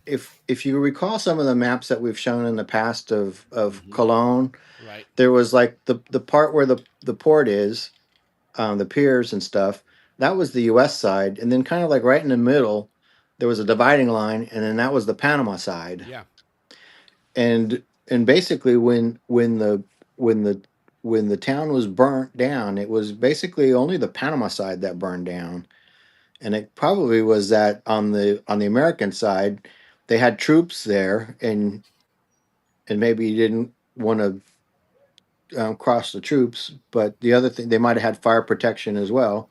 If you recall some of the maps that we've shown in the past of Cologne, right? There was like the part where the port is, the piers and stuff. That was the U.S. side, and then kind of like right in the middle, there was a dividing line, and then that was the Panama side. Yeah. And basically, when the town was burnt down, it was basically only the Panama side that burned down, and it probably was that on the American side, they had troops there, and maybe you didn't want to cross the troops, but the other thing, they might have had fire protection as well.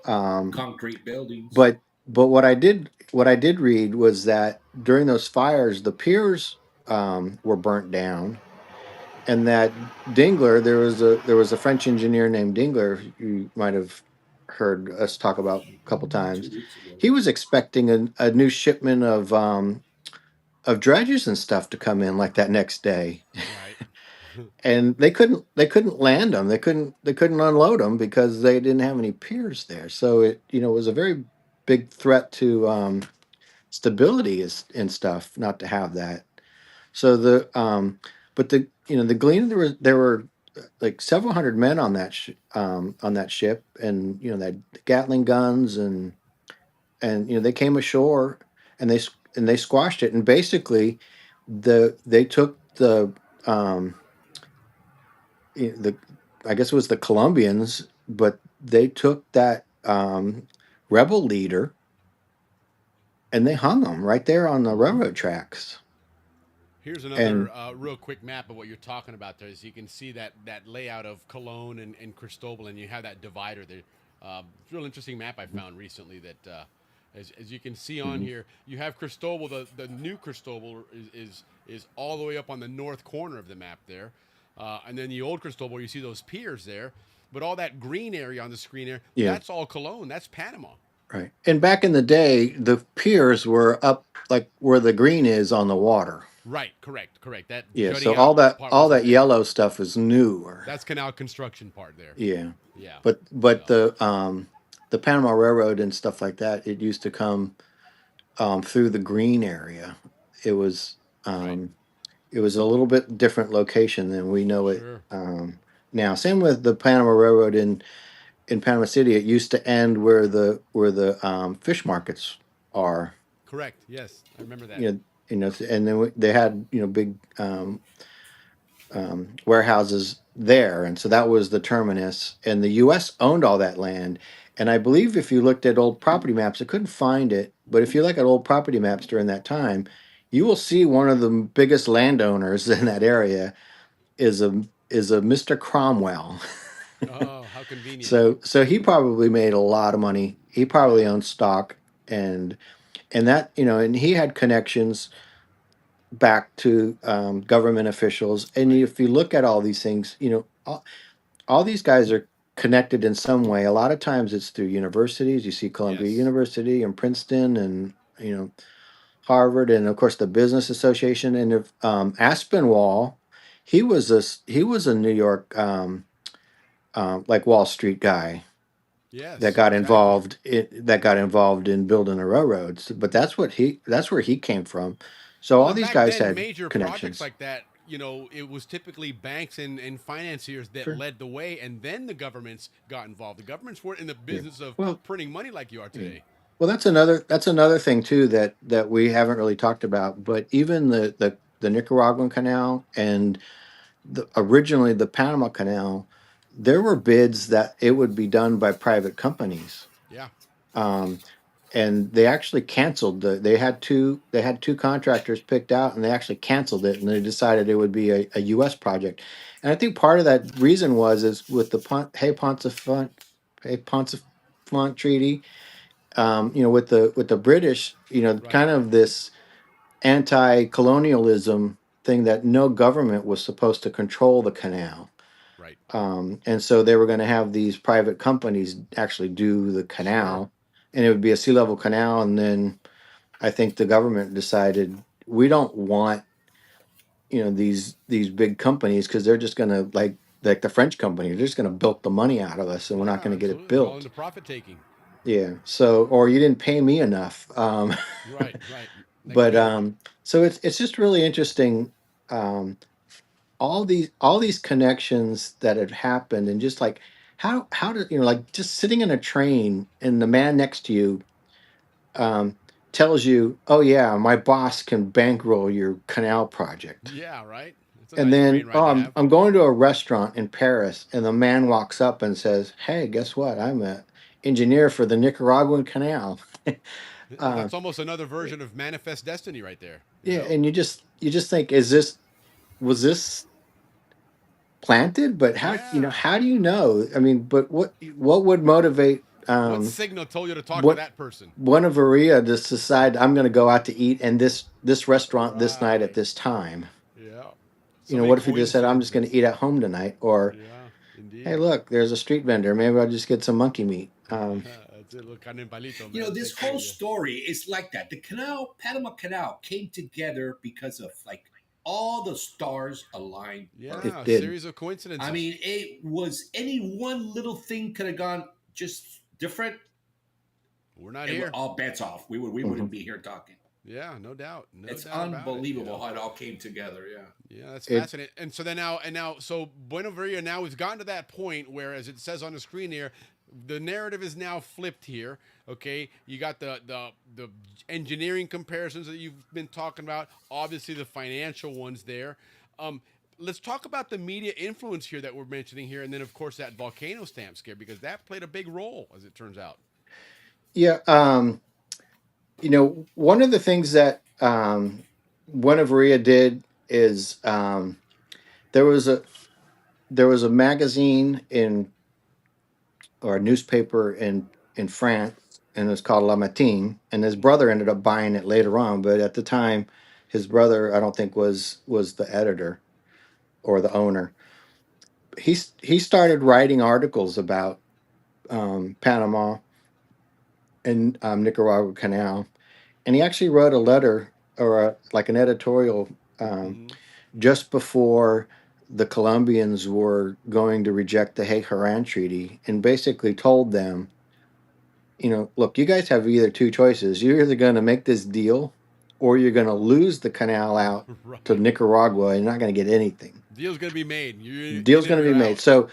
Concrete buildings. But what I did read was that during those fires, the piers were burnt down, and that Dingler, there was a French engineer named Dingler, you might have heard us talk about a couple times. 2 weeks ago. He was expecting a new shipment of dredges and stuff to come in like that next day. Right. And they couldn't land them. They couldn't unload them because they didn't have any piers there. So it was a very big threat to stability and stuff not to have that. So but the Galena, there were like several hundred men on that ship, and they had Gatling guns, and they came ashore, and they squashed it, and basically they took um, the I guess it was the Colombians, but they took that rebel leader and they hung him right there on the railroad tracks. Here's And another real quick map of what you're talking about there. As you can see that layout of Cologne and Cristobal, and you have that divider there. It's a real interesting map I found recently that, as you can see on here, you have Cristobal. The new Cristobal is all the way up on the north corner of the map there. And then the old Cristobal, you see those piers there. But all that green area on the screen there, that's all Cologne. That's Panama. right. And back in the day, the piers were up like where the green is on the water. Right, correct. That So jutting out part all wasn't that there. yellow stuff is newer. That's canal construction part there. Yeah. Yeah. But the Panama Railroad and stuff like that, it used to come through the green area. It was it was a little bit different location than we know it now. Same with the Panama Railroad in Panama City. It used to end where the fish markets are. Correct. Yes, I remember that. And then they had big warehouses there, and so that was the terminus. And the U.S. owned all that land. And I believe if you looked at old property maps, I couldn't find it, but if you look at old property maps during that time, you will see one of the biggest landowners in that area is a Mr. Cromwell. Oh, how convenient. So he probably made a lot of money. He probably owned stock, and that and he had connections back to government officials. And if you look at all these things, all these guys are connected in some way. A lot of times it's through universities. You see Columbia University and Princeton, and Harvard, and of course the Business Association. And if Aspinwall, he was a New York like Wall Street guy. Yes, that got involved in building the railroads. But that's where he came from. So all these guys had major connections projects like that. It was typically banks and financiers that led the way, and then the governments got involved. The governments weren't in the business of printing money like you are today. Well, that's another thing too that we haven't really talked about. But even the Nicaraguan Canal and originally the Panama Canal, there were bids that it would be done by private companies. Yeah. And they actually canceled they had two contractors picked out, and they actually canceled it, and they decided it would be a U.S. project. And I think part of that reason is with the Hey Pontefract Treaty, with the British, kind of this anti-colonialism thing that no government was supposed to control the canal. Right. And so they were going to have these private companies actually do the canal, and it would be a sea level canal. And then I think the government decided we don't want these big companies, because they're just going to like the French company, they're just going to bilk the money out of us, and we're not going to get it built. All into profit taking. Yeah. So, or you didn't pay me enough. Right. But so it's just really interesting. All these connections that have happened, and just like how do like just sitting in a train and the man next to you tells you, oh yeah, my boss can bankroll your canal project. Yeah, right. And then I'm going to a restaurant in Paris, and the man walks up and says, hey, guess what, I'm an engineer for the Nicaraguan Canal. That's almost another version of Manifest Destiny right there. Yeah. And you just think, was this planted? But how how do you know? I mean, but what would motivate what signal told you to talk to that person? Buenaventura just decide, I'm going to go out to eat in this restaurant this night at this time. Yeah. What if he just said, I'm just going to eat at home tonight? Or indeed. Hey, look, there's a street vendor, maybe I'll just get some monkey meat. This whole story is like that. The Panama Canal came together because of like all the stars aligned. Yeah, a series of coincidences. I mean, it was any one little thing could have gone just different. We're not here. All bets off. We wouldn't be here talking. Yeah, no doubt. No It's doubt about it, unbelievable how it all came together. Yeah. Yeah, that's fascinating. And so so Buenaventura now has gotten to that point where, as it says on the screen here, the narrative is now flipped here. Okay, you got the engineering comparisons that you've been talking about. Obviously, the financial ones there. Let's talk about the media influence here that we're mentioning here, and then of course that volcano stamp scare, because that played a big role, as it turns out. Yeah. One of the things that Buenaventura did is there was a magazine or a newspaper in France, and it was called La Matin, and his brother ended up buying it later on, but at the time, his brother I don't think was the editor or the owner. He started writing articles about Panama and Nicaragua Canal, and he actually wrote a letter or like an editorial just before the Colombians were going to reject the Hague-Haran Treaty, and basically told them, look, you guys have either two choices. You're either going to make this deal, or you're going to lose the canal out to Nicaragua, and you're not going to get anything. Deal's going to be made. Deal's going to be made. So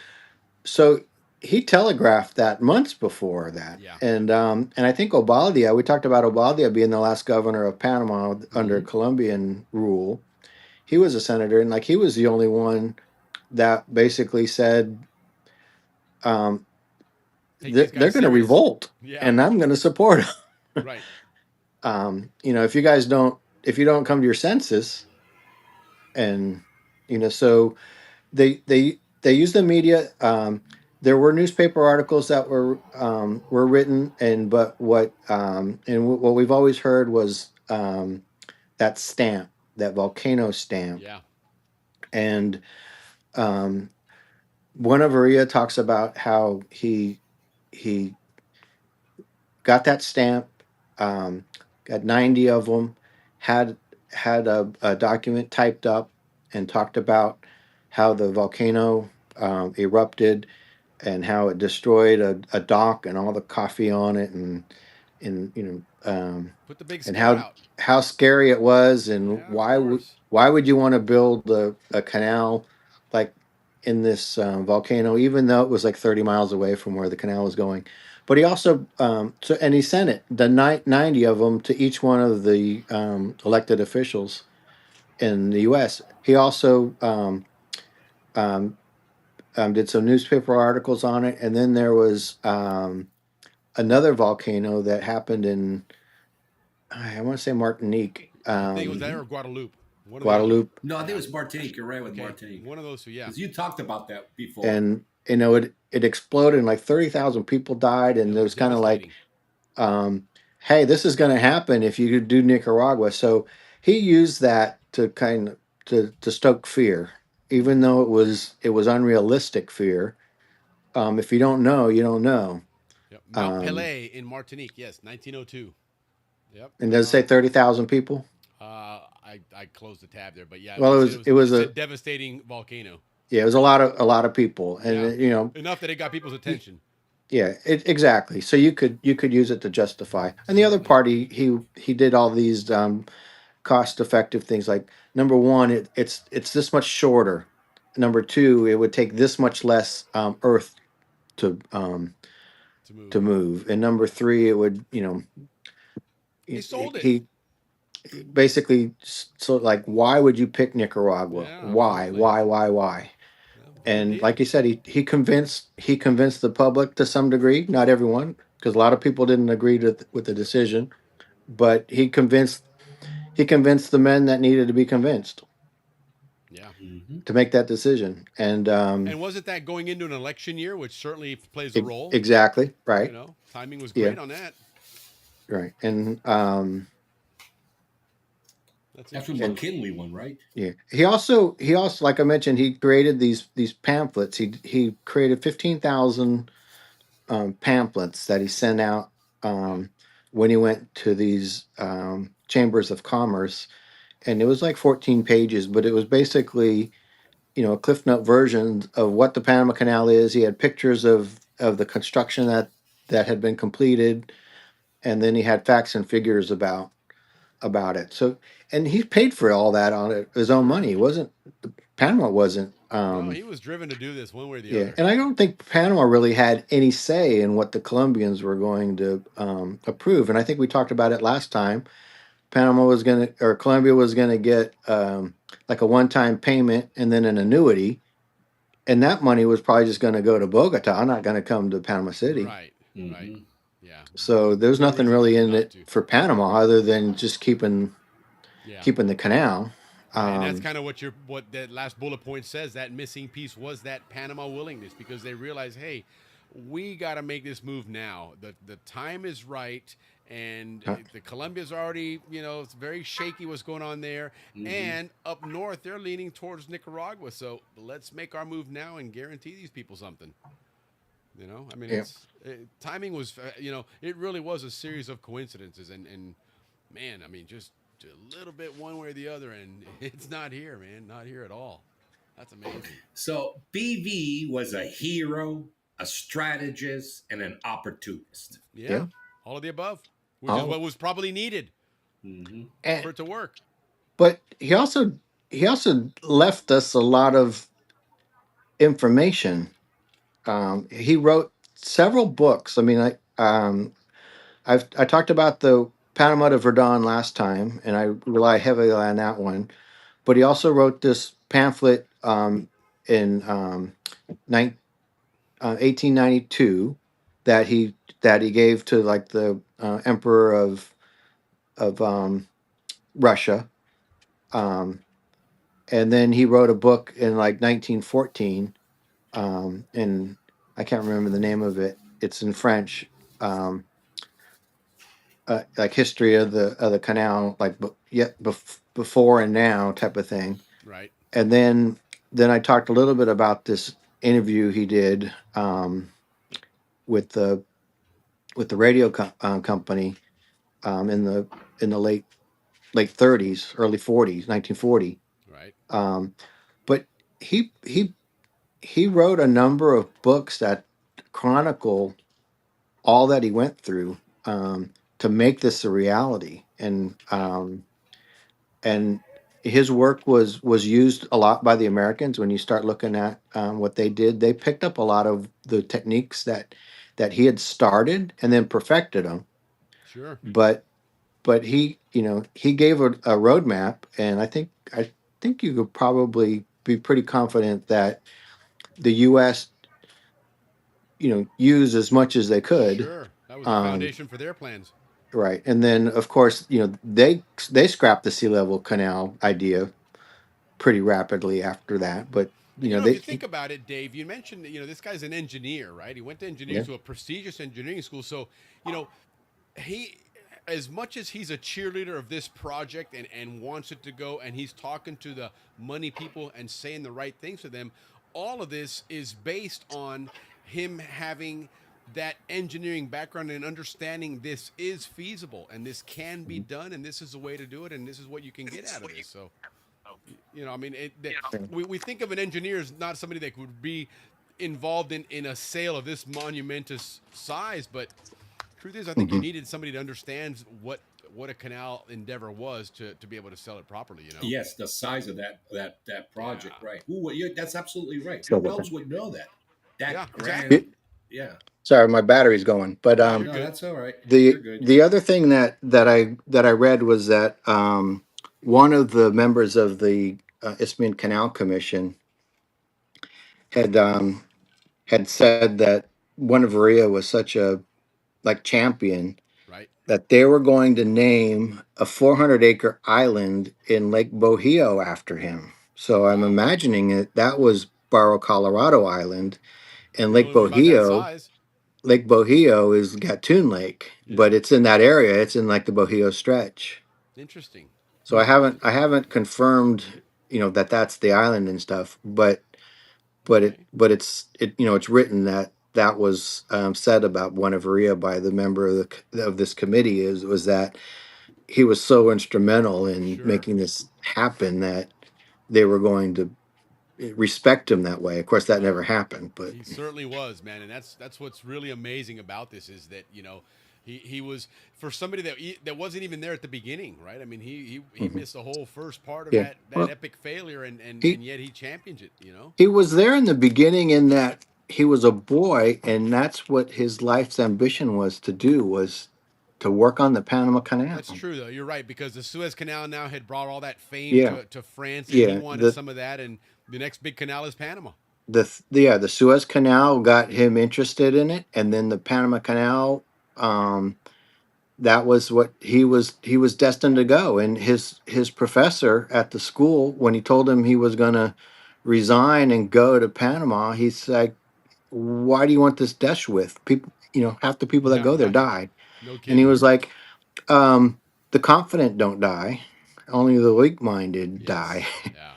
he telegraphed that months before that. Yeah. And I think Obaldia, we talked about Obaldia being the last governor of Panama under Colombian rule. He was a senator, and he was the only one that basically said they're going to revolt, and I'm going to support them. Right. If you don't come to your senses, and so they use the media. There were newspaper articles that were written, but what we've always heard was that stamp, that volcano stamp. Yeah. And Buenaventura talks about how he got that stamp, got 90 of them, had a document typed up and talked about how the volcano erupted and how it destroyed a dock and all the coffee on it, and put the big and scare how scary it was, and why would you want to build a canal like in this volcano, even though it was 30 miles away from where the canal was going. But he also and he sent it, the 90 of them, to each one of the elected officials in the U.S. He also did some newspaper articles on it, and then there was another volcano that happened in, I want to say, Martinique. I think it was that or Guadeloupe. Guadeloupe. No, I think it was Martinique. You're right with Martinique. One of those two, yeah. Because you talked about that before. And it exploded, and 30,000 people died, and it was kind of like, hey, this is going to happen if you do Nicaragua. So he used that to to stoke fear, even though it was unrealistic fear. If you don't know, you don't know. Yep. Mount Pelée in Martinique, yes, 1902. Yep. And does it say 30,000 people? I closed the tab there, but yeah. Well, it was a devastating volcano. Yeah, it was a lot of people, and enough that it got people's attention. Yeah, exactly. So you could use it to justify. And the other part, he did all these cost-effective things. Like, number one, it's this much shorter. Number two, it would take this much less earth to move. And number three, it would he sold it. He basically, so why would you pick Nicaragua? Yeah, why? Yeah, and like you said, he convinced the public to some degree, not everyone, because a lot of people didn't agree with the decision, but he convinced the men that needed to be convinced. Yeah. To make that decision. And wasn't that going into an election year, which certainly plays a role? Exactly, right. Timing was great on that. Right. And that's when McKinley won, right? Yeah. He also, like I mentioned, he created these pamphlets. He created 15,000 pamphlets that he sent out when he went to these chambers of commerce, and it was 14 pages, but it was basically a Cliff Note version of what the Panama Canal is. He had pictures of the construction that had been completed, and then he had facts and figures about about it. So, and he paid for all that on his own money. It wasn't Panama wasn't. No, he was driven to do this one way or the Yeah, other. and I don't think Panama really had any say in what the Colombians were going to approve. And I think we talked about it last time. Panama was going to, or Colombia was going to get like a one-time payment and then an annuity, and that money was probably just going to go to Bogota, not going to come to Panama City. Right. Right. Yeah. So there's No nothing reason really for in not it to. for Panama other than just keeping the canal. Right, and that's kind of what that last bullet point says. That missing piece was that Panama willingness, because they realized, hey, we got to make this move now. The time is right, and the Colombia's already, it's very shaky what's going on there. And up north, they're leaning towards Nicaragua. So let's make our move now and guarantee these people something. I mean, timing was, it really was a series of coincidences, and man, I mean, just a little bit one way or the other, and it's not here, man. Not here at all. That's amazing. So BV was a hero, a strategist, and an opportunist. Yeah. All of the above, which is what was probably needed for it to work. But he also left us a lot of information. He wrote several books. I mean, I talked about the Panama to Verdun last time, and I rely heavily on that one. But he also wrote this pamphlet in 1892 that he gave to like the emperor of Russia, and then he wrote a book in like 1914, and I can't remember the name of it. It's in French. Like history of the canal, like before and now type of thing. Right. And then I talked a little bit about this interview he did with the radio company in the late 30s, early 40s, 1940. Right. But he wrote a number of books that chronicle all that he went through to make this a reality, and his work was used a lot by the Americans. When you start looking at what they did, they picked up a lot of the techniques that he had started and then perfected them. Sure. But he he gave a roadmap, and I think you could probably be pretty confident that the U.S. used as much as they could. Sure, that was the foundation for their plans. Right, and then of course they scrapped the sea level canal idea pretty rapidly after that. But if you think about it, Dave, you mentioned this guy's an engineer, right? He went to engineering school, a prestigious engineering school. So he, as much as he's a cheerleader of this project and wants it to go, and he's talking to the money people and saying the right things to them, all of this is based on him having that engineering background and understanding this is feasible and this can be done and this is a way to do it and this is what you can get out of this. So, I mean, we think of an engineer as not somebody that would be involved in a sale of this monumentous size, but truth is, I think you needed somebody to understand what a canal endeavor was to be able to sell it properly. Yes, the size of that project, right? That's absolutely right. Who else would know that? Grand, exactly. Yeah. Sorry, my battery's going. But no, that's all right. The other thing that I read was that one of the members of the Isthmian Canal Commission had said that Buenaventura was such a champion, right, that they were going to name a 400-acre island in Lake Bohio after him. So I'm imagining that was Barro Colorado Island, and Lake Bohio is Gatun Lake, but it's in that area. It's in like the Bohio stretch. Interesting. So I haven't confirmed, that that's the island and stuff, but it's written that was said about Buenaventura by the member of this committee was that he was so instrumental in making this happen that they were going to respect him that way. Of course, that never happened, but he certainly was, man. And that's what's really amazing about this is that, He was for somebody that wasn't even there at the beginning, right? I mean, he Mhm. missed the whole first part of Yeah. that Well, epic failure, and he yet he championed it. You know, he was there in the beginning in that he was a boy, and that's what his life's ambition was to do, was to work on the Panama Canal. that's true though. You're right because the Suez Canal now had brought all that fame Yeah, to France, and he yeah. wanted some of that. And the next big canal is Panama. The Suez Canal got him interested in it, and then the Panama Canal. Um, that was what he was destined to go. And his professor at the school, when he told him he was going to resign and go to Panama, he's like, "Why do you want this desh with people? Half the people that Yeah, go there right. die." No And he kidding. was like, "The confident don't die, only the weak-minded die." Yes. Yeah.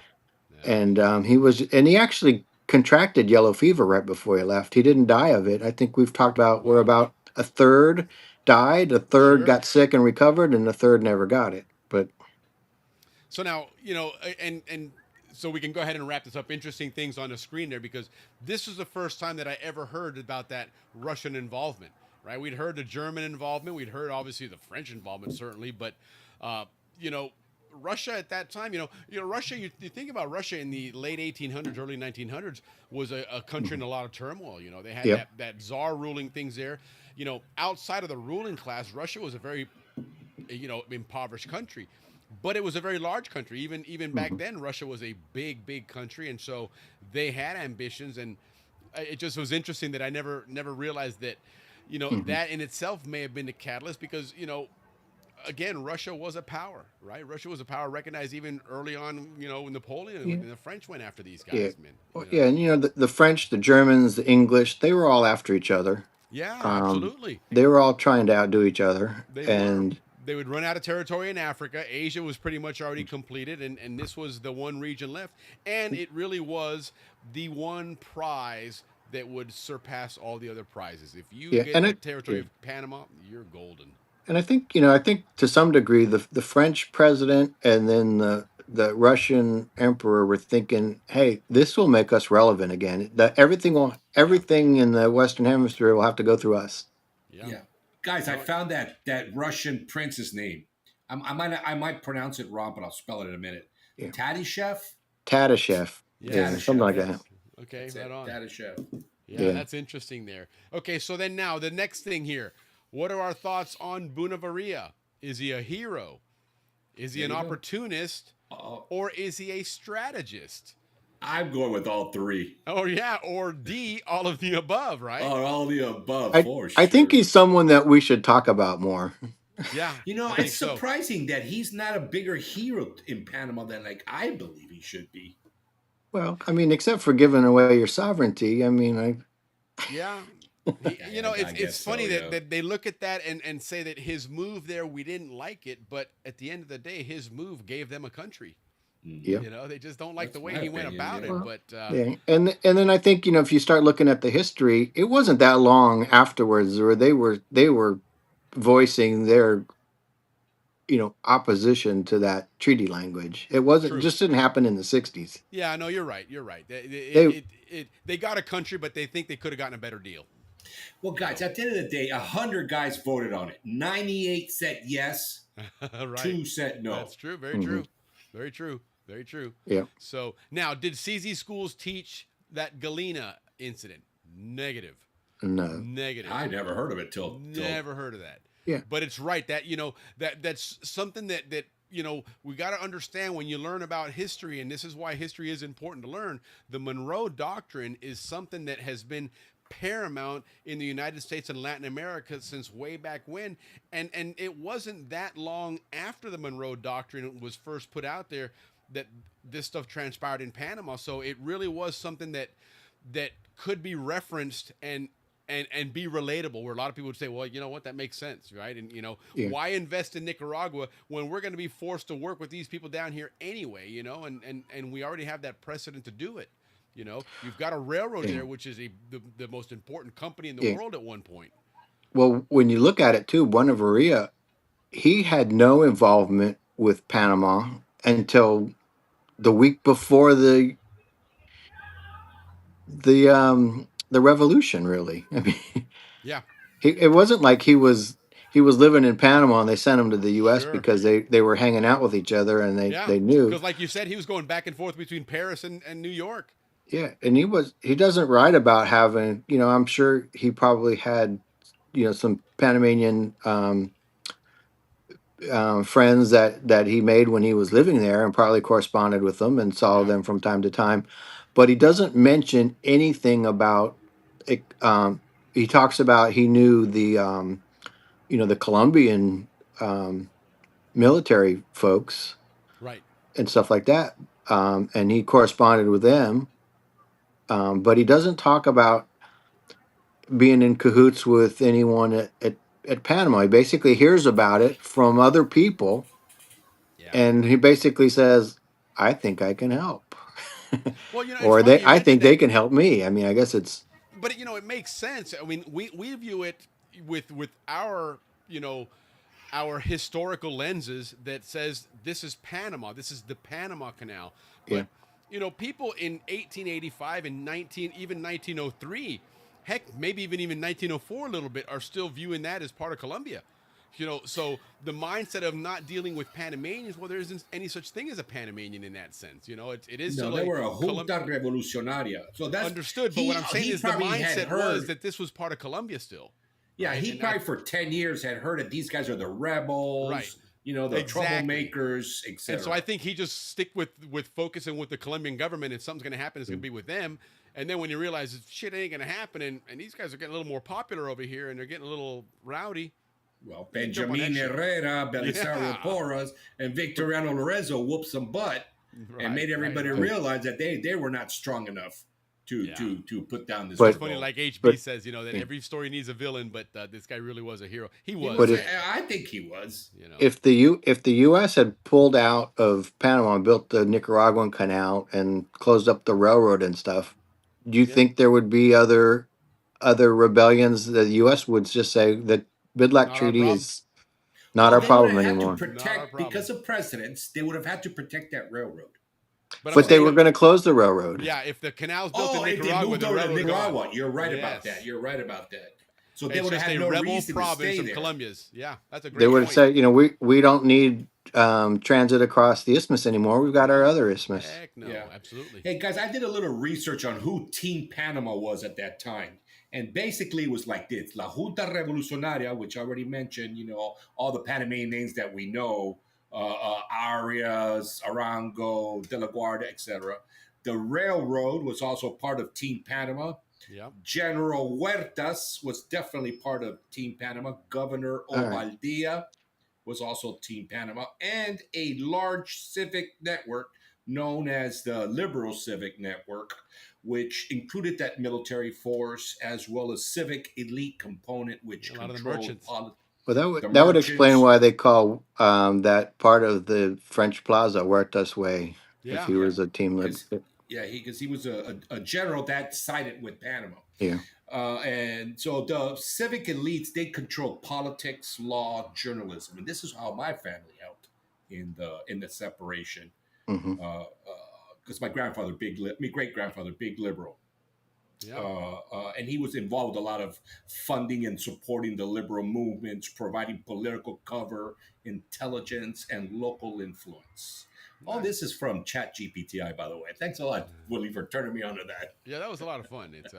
Yeah. And he actually contracted yellow fever right before he left. He didn't die of it. I think we've talked about where Wow. about a third died, a third Sure. got sick and recovered, and a third never got it. But So now, and so we can go ahead and wrap this up. Interesting things on the screen there because this is the first time that I ever heard about that Russian involvement. Right? We'd heard the German involvement, we'd heard obviously the French involvement certainly, but you know, Russia at that time, Russia. You think about Russia in the late 1800s, early 1900s was a country in a lot of turmoil. They had yep, that czar ruling things there. Outside of the ruling class, Russia was a very impoverished country, but it was a very large country. Even back mhm, then, Russia was a big country, and so they had ambitions. And it just was interesting that I never realized that, mhm. that in itself may have been the catalyst because again, Russia was a power, right? Russia was a power recognized even early on. Napoleon Yeah, and the French went after these yeah, guys, man. well, yeah. And the French, the Germans, the English, they were all after each other. Yeah, absolutely. They were all trying to outdo each other, They were. and They would run out of territory in Africa. Asia was pretty much already completed, and this was the one region left. And it really was the one prize that would surpass all the other prizes. If you yeah, get and that it. territory Yeah. of Panama, you're golden. And I think to some degree the French president and then the Russian emperor were thinking, "Hey, this will make us relevant again. That Yeah, everything in the Western Hemisphere will have to go through us." yeah. Yeah, guys, I No, found that Russian prince's name. I might pronounce it wrong, but I'll spell it in a minute. Yeah, Tatishev. Tatashev. Yeah, yes, something Tatashev. like that. yes. Okay, That's right it. on. Tatishev. Yeah, Yeah. that's interesting there. Okay, so then now the next thing here. What are our thoughts on Bunavaria? Is he a hero? Is he There an you go. opportunist? Or is he a strategist? I'm going with all three. Oh yeah, or D, all of the above, right? Or all the above, I for I think sure. he's someone that we should talk about more. Yeah, I It's think so. surprising that he's not a bigger hero in Panama than like I believe he should be. Well, I mean, except for giving away your sovereignty, I mean, Yeah. I It's guess so. funny that, Yeah. that they look at that and say that his move there, we didn't like it, but at the end of the day, his move gave them a country. yeah. They just don't like That's the way my he went opinion. about Yeah. it. Well, But yeah, and then I think if you start looking at the history, it wasn't that long afterwards where they were voicing their opposition to that treaty language. It wasn't true. just didn't happen in the '60s. Yeah, no, you're right. You're right. They They got a country, but they think they could have gotten a better deal. Well, guys, at the end of the day, 100 guys voted on it. 98 said yes. Right. 2 said no. That's true. Very Mhm. true. Very true. Very true. Yeah. So now, did CZ schools teach that Galena incident? Negative. No. Negative. I never heard of it till Never heard of that. Yeah. But it's right that that's something that we got to understand when you learn about history, and this is why history is important to learn. The Monroe Doctrine is something that has been paramount in the United States and Latin America since way back when, and it wasn't that long after the Monroe Doctrine was first put out there that this stuff transpired in Panama. So it really was something that could be referenced and be relatable, where a lot of people would say, well, you know what, that makes sense, right? And Yeah. why invest in Nicaragua when we're going to be forced to work with these people down here anyway, and we already have that precedent to do it. You've got a railroad Yeah. there, which is the most important company in the Yeah. world at one point. Well, when you look at it too, Buenaventura, he had no involvement with Panama until the week before the revolution. Really, I mean, Yeah. it wasn't like he was he was living in Panama, and they sent him to the U.S. Sure. because they were hanging out with each other, and they knew. Because, like you said, he was going back and forth between Paris and New York. Yeah, and he doesn't write about having, I'm sure he probably had, some Panamanian friends that he made when he was living there, and probably corresponded with them and saw them from time to time, but he doesn't mention anything about it. He talks about he knew the Colombian military folks Right. and stuff like that, and he corresponded with them, but he doesn't talk about being in cahoots with anyone at Panama. He basically hears about it from other people, and he basically says, "I think I can help," Well, it's or funny you I mentioned think they that, can help me. I mean, I guess it's but it makes sense. I mean, we view it with our our historical lenses that says this is Panama, this is the Panama Canal. yeah. But people in 1885 and 1903, heck, maybe even 1904 a little bit, are still viewing that as part of Colombia. So the mindset of not dealing with Panamanians, well, there isn't any such thing as a Panamanian in that sense. It is No, still they were a junta revolucionaria. So that's understood. But what I'm saying is the probably had mindset heard- was that this was part of Colombia still. Yeah, right? he And probably for 10 years had heard that these guys are the rebels, Right. The Exactly. troublemakers, etc. And so I think he just stick with focusing with the Colombian government, and something's going to happen. It's going to be with them. And then when you realize shit ain't going to happen, and these guys are getting a little more popular over here, and they're getting a little rowdy. Well, you jump on Benjamin that shit. Herrera, Belisario Porras, and Victoriano Lorenzo whooped some butt and made everybody realize that they were not strong enough to put down this. But- It's funny, like HB but- says, that every story needs a villain, but this guy really was a hero. He He was. But was- if- I think he was. if the U.S. had pulled out of Panama and built the Nicaraguan Canal and closed up the railroad and stuff, do you think there would be other rebellions? The U.S. would just say the Bidlack Not our Treaty problem. is not our They problem would have anymore. had to Not our protect problem. because of precedents. They would have had to protect that railroad. I'm But they saying were that- going to close the railroad. Yeah, if the canal's built Oh, in if they Nicaragua, moved the over to railroad Nicaragua, gone. you're right Yes. about that. You're right about that. So they It's would have just had a no rebel reason to province stay of there. Colombia's. Yeah, that's a great They would have point. said, we don't need transit across the isthmus anymore. We've got our other isthmus. Heck no, Yeah. absolutely. Hey guys, I did a little research on who Team Panama was at that time. And basically it was like this. La Junta Revolucionaria, which I already mentioned, all the Panamanian names that we know, Arias, Arango, De La Guardia, etc. The railroad was also part of Team Panama. Yeah. General Huertas was definitely part of Team Panama. Governor All right. Ovaldia was also Team Panama. And a large civic network known as the Liberal Civic Network, which included that military force as well as civic elite component, which A lot of the controlled merchants. Well, The that would explain merchants. why they call that part of the French Plaza Huertas Way. Yeah. If he was a team leader. because he was a general that sided with Panama. Yeah. And so the civic elites, they control politics, law, journalism, and this is how my family helped in the separation. Hmm. Because my great grandfather, big liberal, Yeah. and he was involved with a lot of funding and supporting the liberal movements, providing political cover, intelligence, and local influence. All this is from ChatGPT, by the way. Thanks a lot, Willie, for turning me on to that. Yeah, that was a lot of fun. It's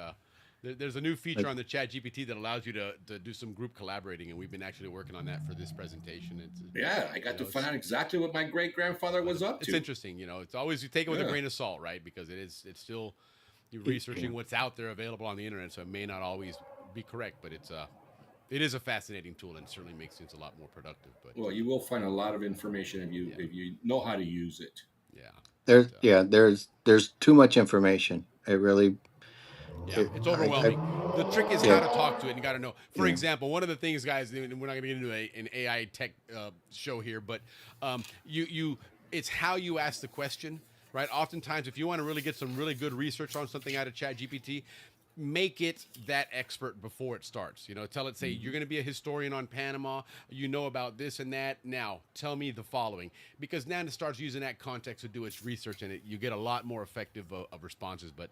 there's a new feature on the Chat GPT that allows you to do some group collaborating, and we've been actually working on that for this presentation. Yeah, I got to find out exactly what my great grandfather was up to. It's interesting, It's always you take it with a Yeah. grain of salt, right? Because it's still you're researching what's out there available on the internet, so it may not always be correct, but it is a fascinating tool and certainly makes things a lot more productive. But Well, you will find a lot of information if you know how to use it. yeah, There's too much information. It really. Yeah, it's overwhelming. The trick is Yeah. how to talk to it, and you got to know. For Yeah. example, one of the things, guys, and we're not going to get into an AI tech show here, but it's how you ask the question, right? Oftentimes, if you want to really get some really good research on something out of ChatGPT, make it that expert before it starts. Tell it, say, you're going to be a historian on Panama. You know about this and that. Now, tell me the following. Because now it starts using that context to do its research, and you get a lot more effective of responses. But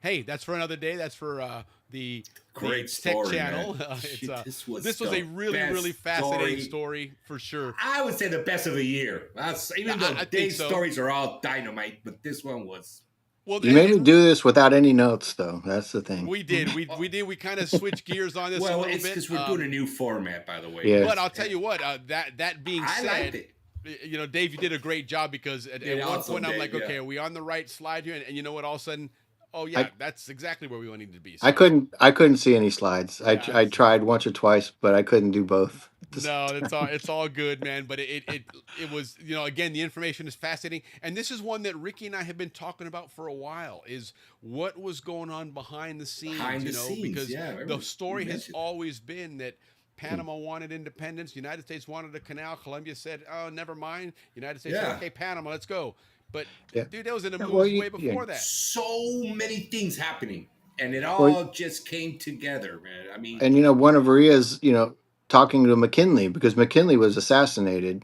hey, that's for another day. That's for the Great Tech story, Channel. man. It's Shit, this was a the really best fascinating story for sure. I would say the best of the year. Even though I think Dave's so. stories are all dynamite, but this one was. Well, You made me do this without any notes, though. That's the thing. We did. We kind of switched gears on this a little it's bit. because we're doing a new format, by the way. Yeah. But I'll tell you what. That being I liked said, it. Dave, you did a great job because at one awesome, point I'm Dave, like, okay, are we on the right slide here? And you know what? All of a sudden, oh yeah, that's exactly where we wanted to be. So. I couldn't see any slides. I tried once or twice, but I couldn't do both. No, it's all good, man. But it was, again, the information is fascinating, and this is one that Ricky and I have been talking about for a while. Is what was going on behind the scenes, because the story has always been that Panama wanted independence, United States wanted a canal, Colombia said, "Oh, never mind." United States said, "Okay, Panama, let's go." But dude, that was in a move way before that. So many things happening, and it all just came together, man. I mean, and one of Maria's, talking to McKinley because McKinley was assassinated,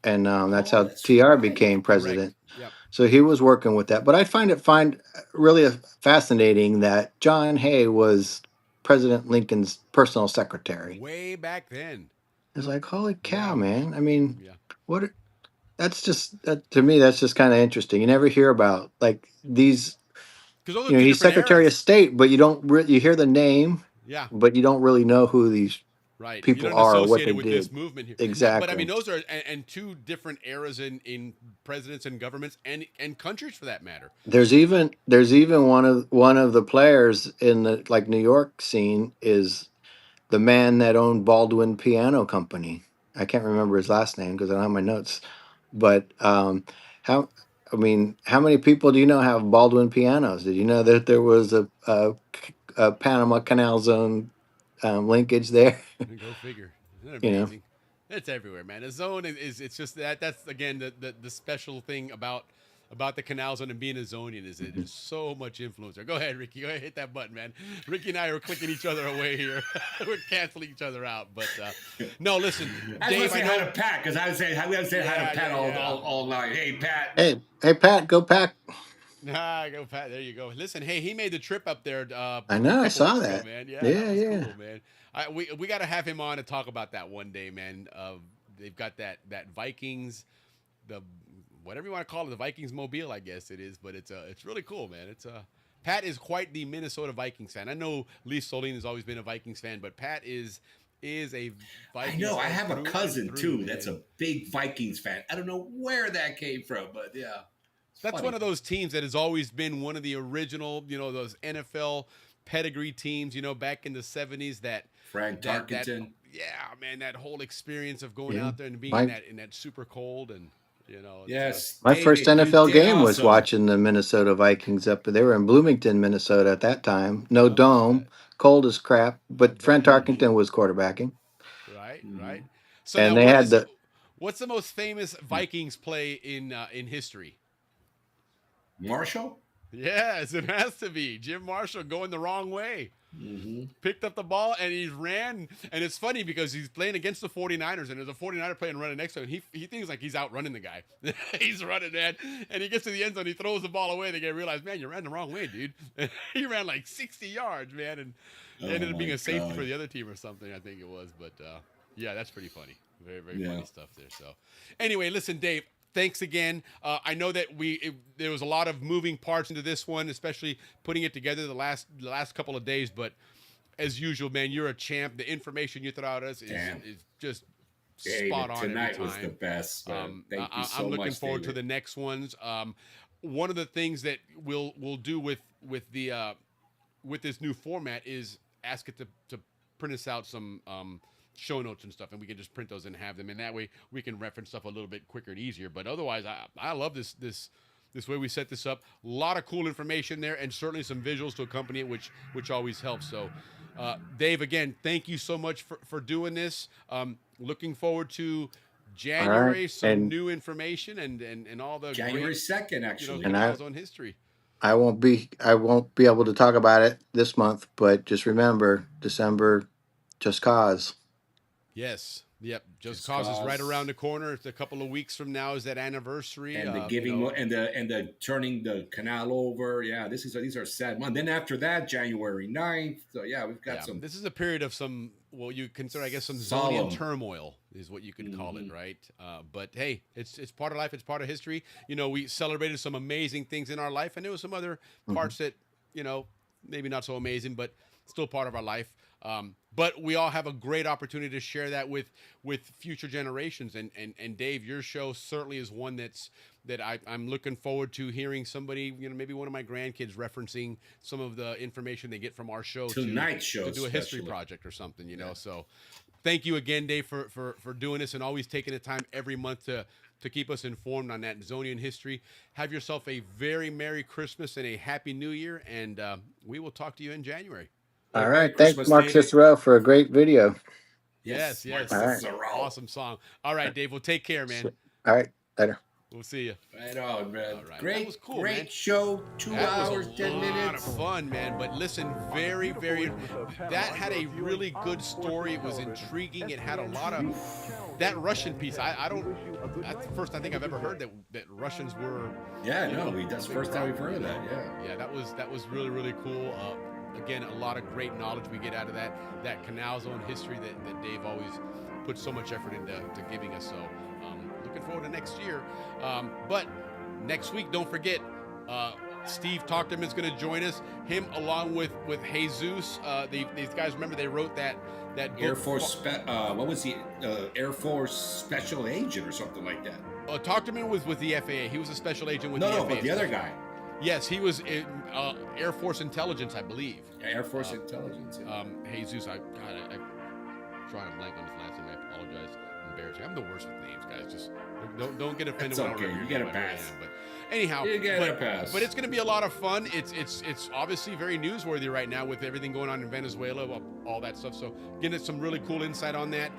and that's how TR became president. Yep. So he was working with that. But I find really fascinating that John Hay was President Lincoln's personal secretary way back then. It's like, holy cow, man! I mean, what? That's just to me. That's just kind of interesting. You never hear about like these. He's Secretary of State, but you don't you hear the name, but you don't really know who these people are or what they with did. This movement here. Exactly. But I mean, those are and two different eras in presidents and governments and countries for that matter. There's even one of the players in the New York scene is the man that owned Baldwin Piano Company. I can't remember his last name because I don't have my notes. But how many people do you know have Baldwin pianos? Did you know that there was a Panama Canal Zone linkage there? Go figure. Isn't that amazing? It's everywhere, man. A zone it's just that's again the special thing about the canal zone and being a Zonian is it is so much influence. Go ahead, Ricky. Go ahead, hit that button, man. Ricky and I are clicking each other away here. We're canceling each other out. But no, listen, Dave. I know hi to Pat because I was saying hi to Pat all night. Hey, Pat. Hey, Pat. Go Pack. Go Pat. There you go. Listen, hey, he made the trip up there. I know. I saw that. Man. Yeah. Cool, man. We got to have him on to talk about that one day, man. They've got that Vikings, whatever you want to call it, the Vikings mobile, I guess it is, but it's really cool, man. Pat is quite the Minnesota Vikings fan. I know Lee Solin has always been a Vikings fan, but Pat is a Vikings fan. I know. I have a cousin too that's a big Vikings fan. I don't know where that came from, but yeah. That's funny. One of those teams that has always been one of the original, those NFL pedigree teams, back in the 70s that Frank Tarkenton. Man, that whole experience of going out there and being in that super cold and yes. My first NFL game was watching the Minnesota Vikings up. They were in Bloomington, Minnesota at that time. No dome, cold as crap. But Frank Tarkenton was quarterbacking. Right. So and now they had what's the most famous Vikings play in history? Marshall? Yes, it has to be Jim Marshall going the wrong way. Mm-hmm. Picked up the ball and he ran, and it's funny because he's playing against the 49ers and there's a 49er playing running next to him. He thinks like he's outrunning the guy. He's running, man, and he gets to the end zone, he throws the ball away. They realize, man, you ran the wrong way, dude. He ran like 60 yards, man, and ended up being a safety for the other team or something, I think it was. But yeah, that's pretty funny. Very, very funny stuff there. So anyway, listen, Dave, thanks again. I know that there was a lot of moving parts into this one, especially putting it together the last couple of days. But as usual, man, you're a champ. The information you throw at us is just spot on. Tonight was the best. Thank you so much. I'm looking forward to the next ones. One of the things that we'll do with this new format is ask it to print us out some show notes and stuff, and we can just print those and have them, and that way we can reference stuff a little bit quicker and easier. But otherwise, I love this way we set this up. A lot of cool information there, and certainly some visuals to accompany it, which always helps. So Dave, again, thank you so much for doing this. Looking forward to January, some new information and all the January 2nd, actually, Canal's own history. I won't be able to talk about it this month, but just remember December, just cause. Yes. Yep, Just Cause is right around the corner. It's a couple of weeks from now is that anniversary. And the giving and the turning the canal over. Yeah, these are sad months. Then after that, January 9th. So yeah, we've got some. This is a period of some, well, you consider, I guess, some Solemn. Zonian turmoil is what you could call it, right? But hey, it's part of life. It's part of history. You know, we celebrated some amazing things in our life, and there was some other parts that, you know, maybe not so amazing, but still part of our life. But we all have a great opportunity to share that with future generations. And Dave, your show certainly is one that I'm looking forward to hearing somebody, you know, maybe one of my grandkids referencing some of the information they get from our show Tonight's show to do a history project or something, you know. So thank you again, Dave, for doing this and always taking the time every month to keep us informed on that Zonian history. Have yourself a very Merry Christmas and a Happy New Year, and we will talk to you in January. All right. Thanks, Mark Cicero, for a great video. Yes. All right. Awesome song. All right, Dave. Well, take care, man. All right. Later. We'll see you. Right on, man. All right. Great, that was cool, great man. show. 2 hours, 10 minutes. A lot of fun, man. But listen, very, very. That had a really good story. It was intriguing. It had a lot of that Russian piece. I don't. That's the first I think I've ever heard that Russians were. Yeah, no, that's the first time we've heard of that. Yeah, that was really, really cool. Again, a lot of great knowledge we get out of that Canal Zone history that Dave always puts so much effort into giving us. So looking forward to next year. But next week, don't forget, Steve Tochterman is going to join us. Him along with Jesus. These guys, remember, they wrote that Air Force. What was he? Air Force Special Agent or something like that. Tochterman was with the FAA. He was a special agent with the FAA. No, but the other guy. Yes, he was in Air Force Intelligence, I believe. Yeah, Air Force Intelligence. Yeah. Jesus, I'm drawing a blank on his last name. I apologize. Embarrassing. I'm the worst with names, guys. Just don't get offended. It's okay. You get a pass. But anyhow, you get a pass. But it's going to be a lot of fun. It's obviously very newsworthy right now with everything going on in Venezuela, all that stuff. So getting some really cool insight on that.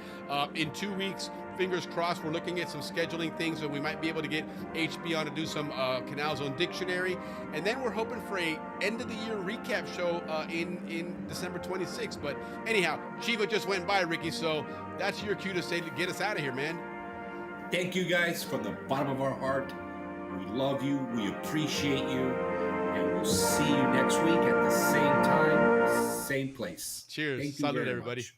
In 2 weeks, fingers crossed, we're looking at some scheduling things, so we might be able to get HB on to do some Canal Zone dictionary, and then we're hoping for a end of the year recap show in December 26th. But anyhow, Shiva just went by, Ricky, so that's your cue to say to get us out of here, man. Thank you guys from the bottom of our heart. We love you. We appreciate you. And we'll see you next week at the same time, same place. Cheers. Thank you Salud, very everybody. much.